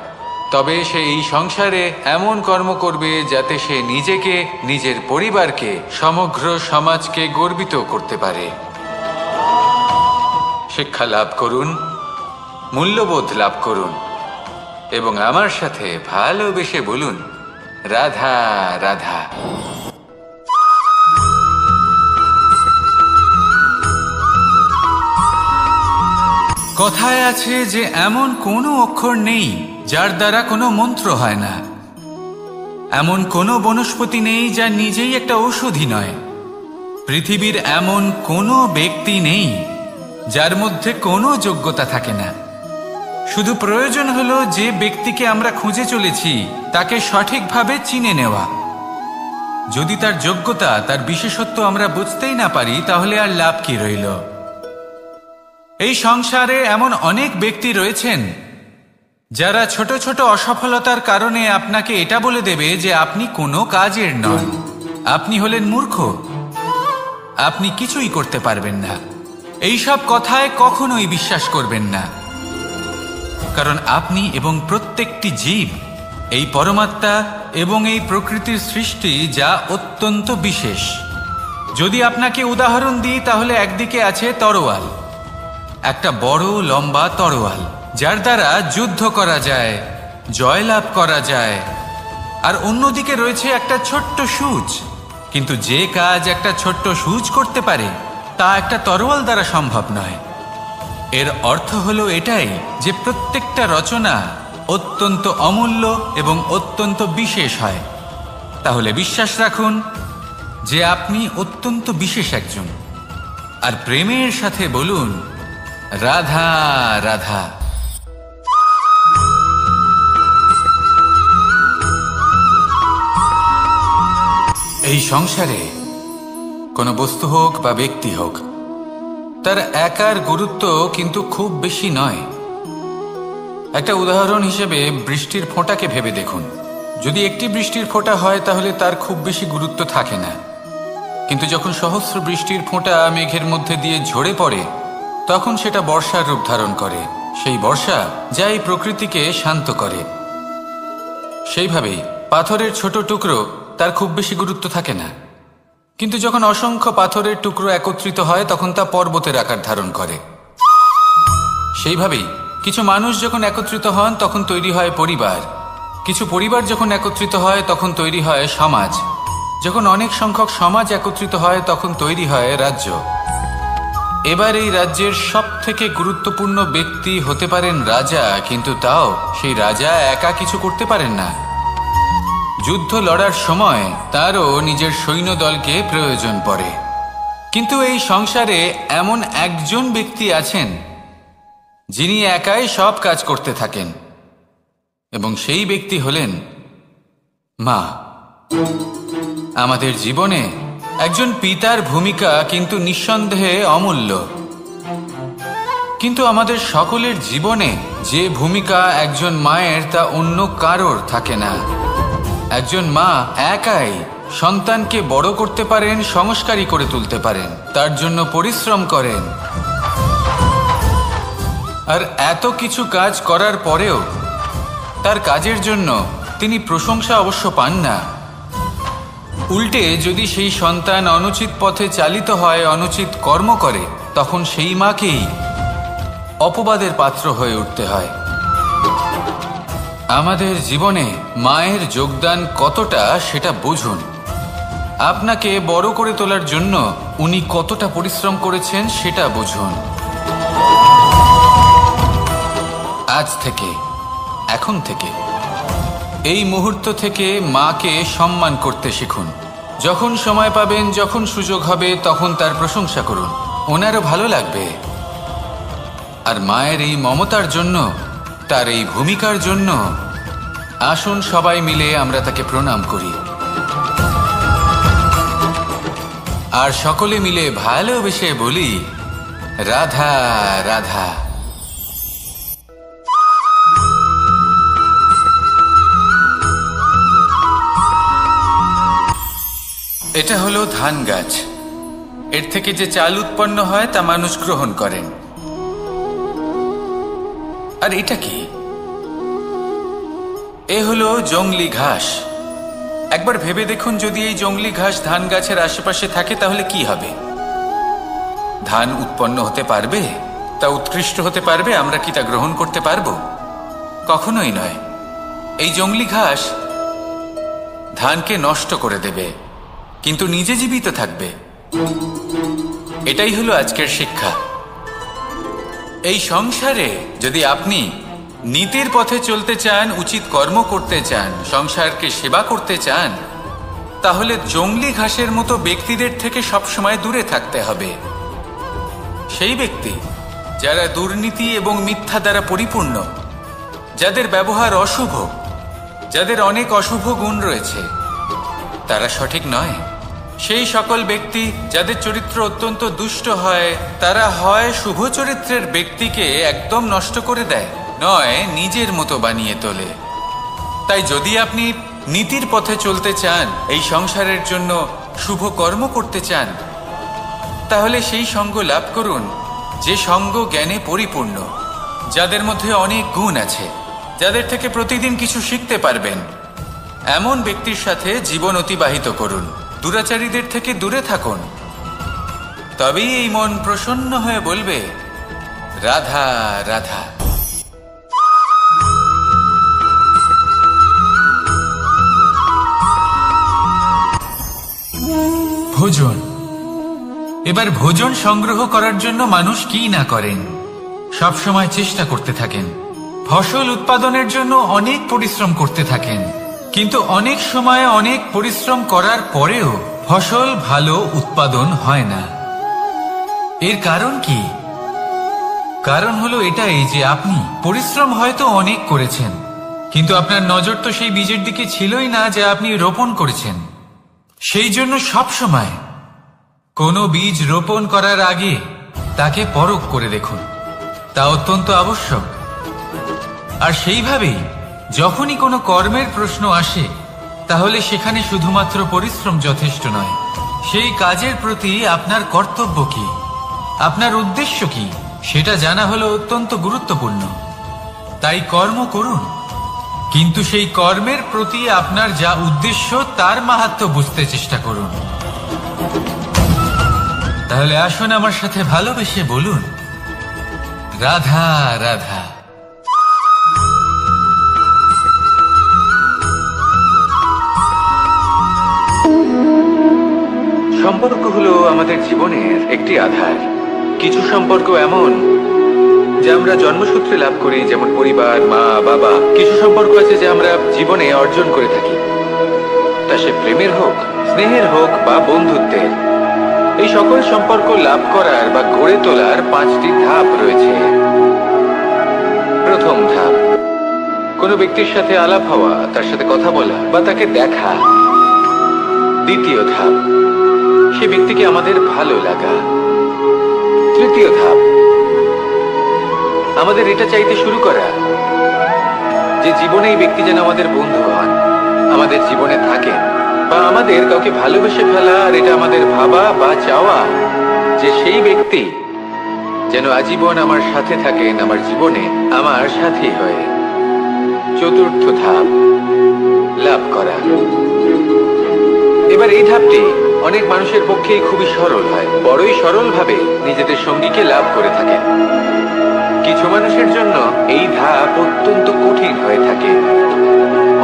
তবে সে এই সংসারে এমন কর্ম করবে যাতে সে নিজেকে, নিজের পরিবারকে, সমগ্র সমাজকে গর্বিত করতে পারে। শিক্ষা লাভ করুন, মূল্যবোধ লাভ করুন এবং আমার সাথে ভালোবেসে বলুন, রাধা রাধা। কথায় আছে যে এমন কোনো অক্ষর নেই যার দ্বারা কোনো মন্ত্র হয় না। এমন কোনো বনস্পতি নেই যা নিজেই একটা ঔষধি নয়। পৃথিবীর এমন কোনো ব্যক্তি নেই যার মধ্যে কোনো যোগ্যতা থাকে না। শুধু প্রয়োজন হলো যে ব্যক্তিকে আমরা খুঁজে চলেছি তাকে সঠিকভাবে চিনে নেওয়া। যদি তার যোগ্যতা, তার বিশেষত্ব আমরা বুঝতেই না পারি তাহলে আর লাভ কি রইল? এই সংসারে এমন অনেক ব্যক্তি রয়েছেন যারা ছোট ছোট অসফলতার কারণে আপনাকে এটা বলে দেবে যে আপনি কোনো কাজের নন, আপনি হলেন মূর্খ, আপনি কিছুই করতে পারবেন না। এইসব কথায় কখনোই বিশ্বাস করবেন না, কারণ আপনি এবং প্রত্যেকটি জীব এই পরমাত্মা এবং এই প্রকৃতির সৃষ্টি, যা অত্যন্ত বিশেষ। যদি আপনাকে উদাহরণ দিই তাহলে একদিকে আছে তরোয়াল, একটা বড় লম্বা তরোয়াল, যার দ্বারা যুদ্ধ করা যায়, জয়লাভ করা যায়। আর অন্যদিকে রয়েছে একটা ছোট্ট সূচ, কিন্তু যে কাজ একটা ছোট্ট সূচ করতে পারে তা একটা তরোয়াল দ্বারা সম্ভব নয়। এর অর্থ হলো এটাই যে প্রত্যেকটা রচনা অত্যন্ত অমূল্য এবং অত্যন্ত বিশেষ হয়। তাহলে বিশ্বাস রাখুন যে আপনি অত্যন্ত বিশেষ একজন, আর প্রেমের সাথে বলুন রাধা রাধা। এই সংসারে কোনো বস্তু হোক বা ব্যক্তি হোক, তার একার গুরুত্ব কিন্তু খুব বেশি নয়। একটা উদাহরণ হিসেবে বৃষ্টির ফোঁটাকে ভেবে দেখুন। যদি একটি বৃষ্টির ফোঁটা হয় তাহলে তার খুব বেশি গুরুত্ব থাকে না, কিন্তু যখন সহস্র বৃষ্টির ফোঁটা মেঘের মধ্যে দিয়ে ঝরে পড়ে তখন সেটা বর্ষার রূপ ধারণ করে। সেই বর্ষা যা এই প্রকৃতিকে শান্ত করে। সেইভাবেই পাথরের ছোট টুকরো, তার খুব বেশি গুরুত্ব থাকে না, কিন্তু যখন অসংখ্য পাথরের টুকরো একত্রিত হয় তখন তা পর্বতের আকার ধারণ করে। সেইভাবেই কিছু মানুষ যখন একত্রিত হন তখন তৈরি হয় পরিবার, কিছু পরিবার যখন একত্রিত হয় তখন তৈরি হয় সমাজ, যখন অনেক সংখ্যক সমাজ একত্রিত হয় তখন তৈরি হয় রাজ্য। এবার এই রাজ্যের সবথেকে গুরুত্বপূর্ণ ব্যক্তি হতে পারেন রাজা, কিন্তু তাও সেই রাজা একা কিছু করতে পারেন না। যুদ্ধ লড়ার সময় তারও নিজের সৈন্যদলকে প্রয়োজন পড়ে। কিন্তু এই সংসারে এমন একজন ব্যক্তি আছেন যিনি একাই সব কাজ করতে থাকেন, এবং সেই ব্যক্তি হলেন মা। আমাদের জীবনে একজন পিতার ভূমিকা কিন্তু নিঃসন্দেহে অমূল্য, কিন্তু আমাদের সকলের জীবনে যে ভূমিকা একজন মায়ের তা অন্য কারোর থাকে না। একজন মা একাই সন্তানকে বড় করতে পারেন, সংস্কারী করে তুলতে পারেন, তার জন্য পরিশ্রম করেন। আর এত কিছু কাজ করার পরেও তার কাজের জন্য তিনি প্রশংসা অবশ্য পান না। উল্টে যদি সেই সন্তান অনুচিত পথে চালিত হয়, অনুচিত কর্ম করে, তখন সেই মাকেই অপবাদের পাত্র হয়ে উঠতে হয়। আমাদের জীবনে মায়ের যোগদান কতটা সেটা বুঝুন। আপনাকে বড় করে তোলার জন্য উনি কতটা পরিশ্রম করেছেন সেটা বুঝুন। আজ থেকে, এখন থেকে, এই মুহূর্ত থেকে মাকে সম্মান করতে শিখুন। যখন সময় পাবেন, যখন সুযোগ হবে, তখন তার প্রশংসা করুন, ওনারও ভালো লাগবে। আর মায়ের এই মমতার জন্য, তার এই ভূমিকার জন্য আসুন সবাই মিলে আমরা তাকে প্রণাম করি, আর সকলে মিলে ভালোবেসে বলি রাধা রাধা। এটা হলো ধান গাছ। এর থেকে যে চাল উৎপন্ন হয় তা মানুষ গ্রহণ করেন। আর এটা কি? এ হলো জংলি ঘাস। একবার ভেবে দেখুন, যদি এই জংলি ঘাস ধান গাছের আশেপাশে থাকে তাহলে কি হবে? ধান উৎপন্ন হতে পারবে? তা উৎকৃষ্ট হতে পারবে? আমরা কি তা গ্রহণ করতে পারবো? কখনোই নয়। এই জংলি ঘাস ধানকে নষ্ট করে দেবে, কিন্তু নিজে জীবিত থাকবে। এটাই হলো আজকের শিক্ষা। এই সংসারে যদি আপনি নীতির পথে চলতে চান, উচিত কর্ম করতে চান, সংসারকে সেবা করতে চান, তাহলে জংলি ঘাসের মতো ব্যক্তিদের থেকে সবসময় দূরে থাকতে হবে। সেই ব্যক্তি যারা দুর্নীতি এবং মিথ্যা দ্বারা পরিপূর্ণ, যাদের ব্যবহার অশুভ, যাদের অনেক অশুভ গুণ রয়েছে, তারা সঠিক নয়। সেই সকল ব্যক্তি যাদের চরিত্র অত্যন্ত দুষ্ট হয়, তারা হয় শুভ চরিত্রের ব্যক্তিকে একদম নষ্ট করে দেয়, নয় নিজের মতো বানিয়ে তোলে। তাই যদি আপনি নীতির পথে চলতে চান, এই সংসারের জন্য শুভ কর্ম করতে চান, তাহলে সেই সঙ্গ লাভ করুন যে সঙ্গ জ্ঞানে পরিপূর্ণ, যাদের মধ্যে অনেক গুণ আছে, যাদের থেকে প্রতিদিন কিছু শিখতে পারবেন, এমন ব্যক্তির সাথে জীবন অতিবাহিত করুন। দুরাচারীদের থেকে দূরে থাকুন, তবেই এই মন প্রসন্ন হয়ে বলবে, রাধা রাধা। ভোজন। এবার ভোজন সংগ্রহ করার জন্য মানুষ কি না করেন, সব সময় চেষ্টা করতে থাকেন। ফসল উৎপাদনের জন্য অনেক পরিশ্রম করতে থাকেন, কিন্তু অনেক সময় অনেক পরিশ্রম করার পরেও ফসল ভালো উৎপাদন হয় না। এর কারণ কি? কারণ হলো এটাই যে আপনি পরিশ্রম হয়তো অনেক করেছেন, কিন্তু আপনার নজর তো সেই বীজের দিকে ছিলই না যা আপনি রোপণ করেছেন। সেই জন্য সব সময় কোনো বীজ রোপণ করার আগে তাকে পরখ করে দেখুন, তা অত্যন্ত আবশ্যক। আর সেইভাবেই যখনই কোনো কর্মের প্রশ্ন আসে, তাহলে সেখানে শুধুমাত্র পরিশ্রম যথেষ্ট নয়। সেই কাজের প্রতি আপনার কর্তব্য কি, আপনার উদ্দেশ্য কি, সেটা জানা হলো অত্যন্ত গুরুত্বপূর্ণ। তাই কর্ম করুন, কিন্তু সেই কর্মের প্রতি আপনার যা উদ্দেশ্য তার মাহাত্ম্য বুঝতে চেষ্টা করুন। তাহলে আসুন আমার সাথে ভালোবেসে বলুন, রাধা রাধা। সম্পর্ক হলো আমাদের জীবনের একটি আধার। কিছু সম্পর্ক এমন যা আমরা জন্মসূত্রে লাভ করি, যেমন পরিবার, মা, বাবা। কিছু সম্পর্ক আছে যা আমরা জীবনে অর্জন করে থাকি, তা সে প্রেমের হোক, স্নেহের হোক বা বন্ধুত্বের। এই সকল সম্পর্ক লাভ করার বা গড়ে তোলার 5টি ধাপ রয়েছে। প্রথম ধাপ, কোনো ব্যক্তির সাথে আলাপ হওয়া, তার সাথে কথা বলা বা তাকে দেখা। দ্বিতীয় ধাপ, সে ব্যক্তিকে আমাদের ভালো লাগা। তৃতীয় ধাপ, আমাদের এটা চাইতে শুরু করা যে জীবনে এই ব্যক্তি যেন আমাদের বন্ধু হন, আমাদের জীবনে থাকেন, বা আমাদের কাউকে ভালোবেসে ফেলা। আর এটা আমাদের ভাবা বা চাওয়া যে সেই ব্যক্তি যেন আজীবন আমার সাথে থাকেন, আমার জীবনে আমার সাথী হয়ে। চতুর্থ ধাপ, লাভ করা। এবার এই ধাপটি অনেক মানুষের পক্ষেই খুবই সরল হয়, বড়ই সরলভাবে নিজেদের সঙ্গীকে লাভ করে থাকেন। কিছু মানুষের জন্য এই ধাপ অত্যন্ত কঠিন হয়ে থাকে।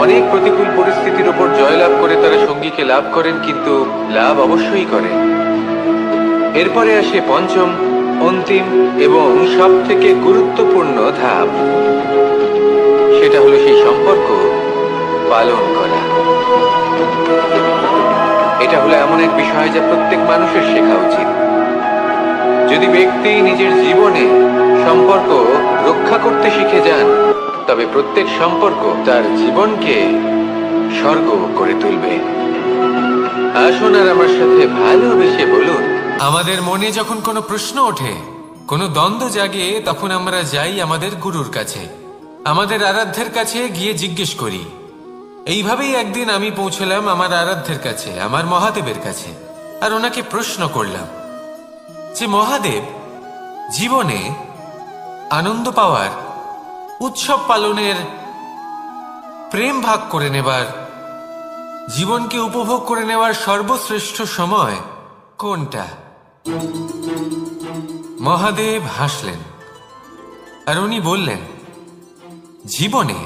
অনেক প্রতিকূল পরিস্থিতির উপর জয়লাভ করে তারা সঙ্গীকে লাভ করেন, কিন্তু লাভ অবশ্যই করেন। এরপরে আসে পঞ্চম, অন্তিম এবং সব থেকে গুরুত্বপূর্ণ ধাপ। সেটা হলো সেই সম্পর্ক পালন করা। এটা হলো এমন এক বিষয় যা প্রত্যেক মানুষের শেখা উচিত। যদি ব্যক্তি নিজের জীবনে সম্পর্ক রক্ষা করতে শিখে যান, তবে প্রত্যেক সম্পর্ক তার জীবনকে স্বর্গ করে তুলবে। আসুন আর আমার সাথে ভালোবেসে বলুন, আমাদের মনে যখন কোনো প্রশ্ন ওঠে, কোনো দ্বন্দ্ব জাগে, তখন আমরা যাই আমাদের গুরুর কাছে, আমাদের আরাধ্যের কাছে গিয়ে জিজ্ঞেস করি। এইভাবেই একদিন আমি পৌঁছলাম আমার আরাধ্যের কাছে, আমার মহাদেবের কাছে, আর ওনাকে প্রশ্ন করলাম যে মহাদেব, জীবনে আনন্দ পাওয়ার, উৎসব পালনের, প্রেম ভাগ করে নেবার, জীবনকে উপভোগ করে নেওয়ার সর্বশ্রেষ্ঠ সময় কোনটা? মহাদেব হাসলেন আর উনি বললেন, জীবনে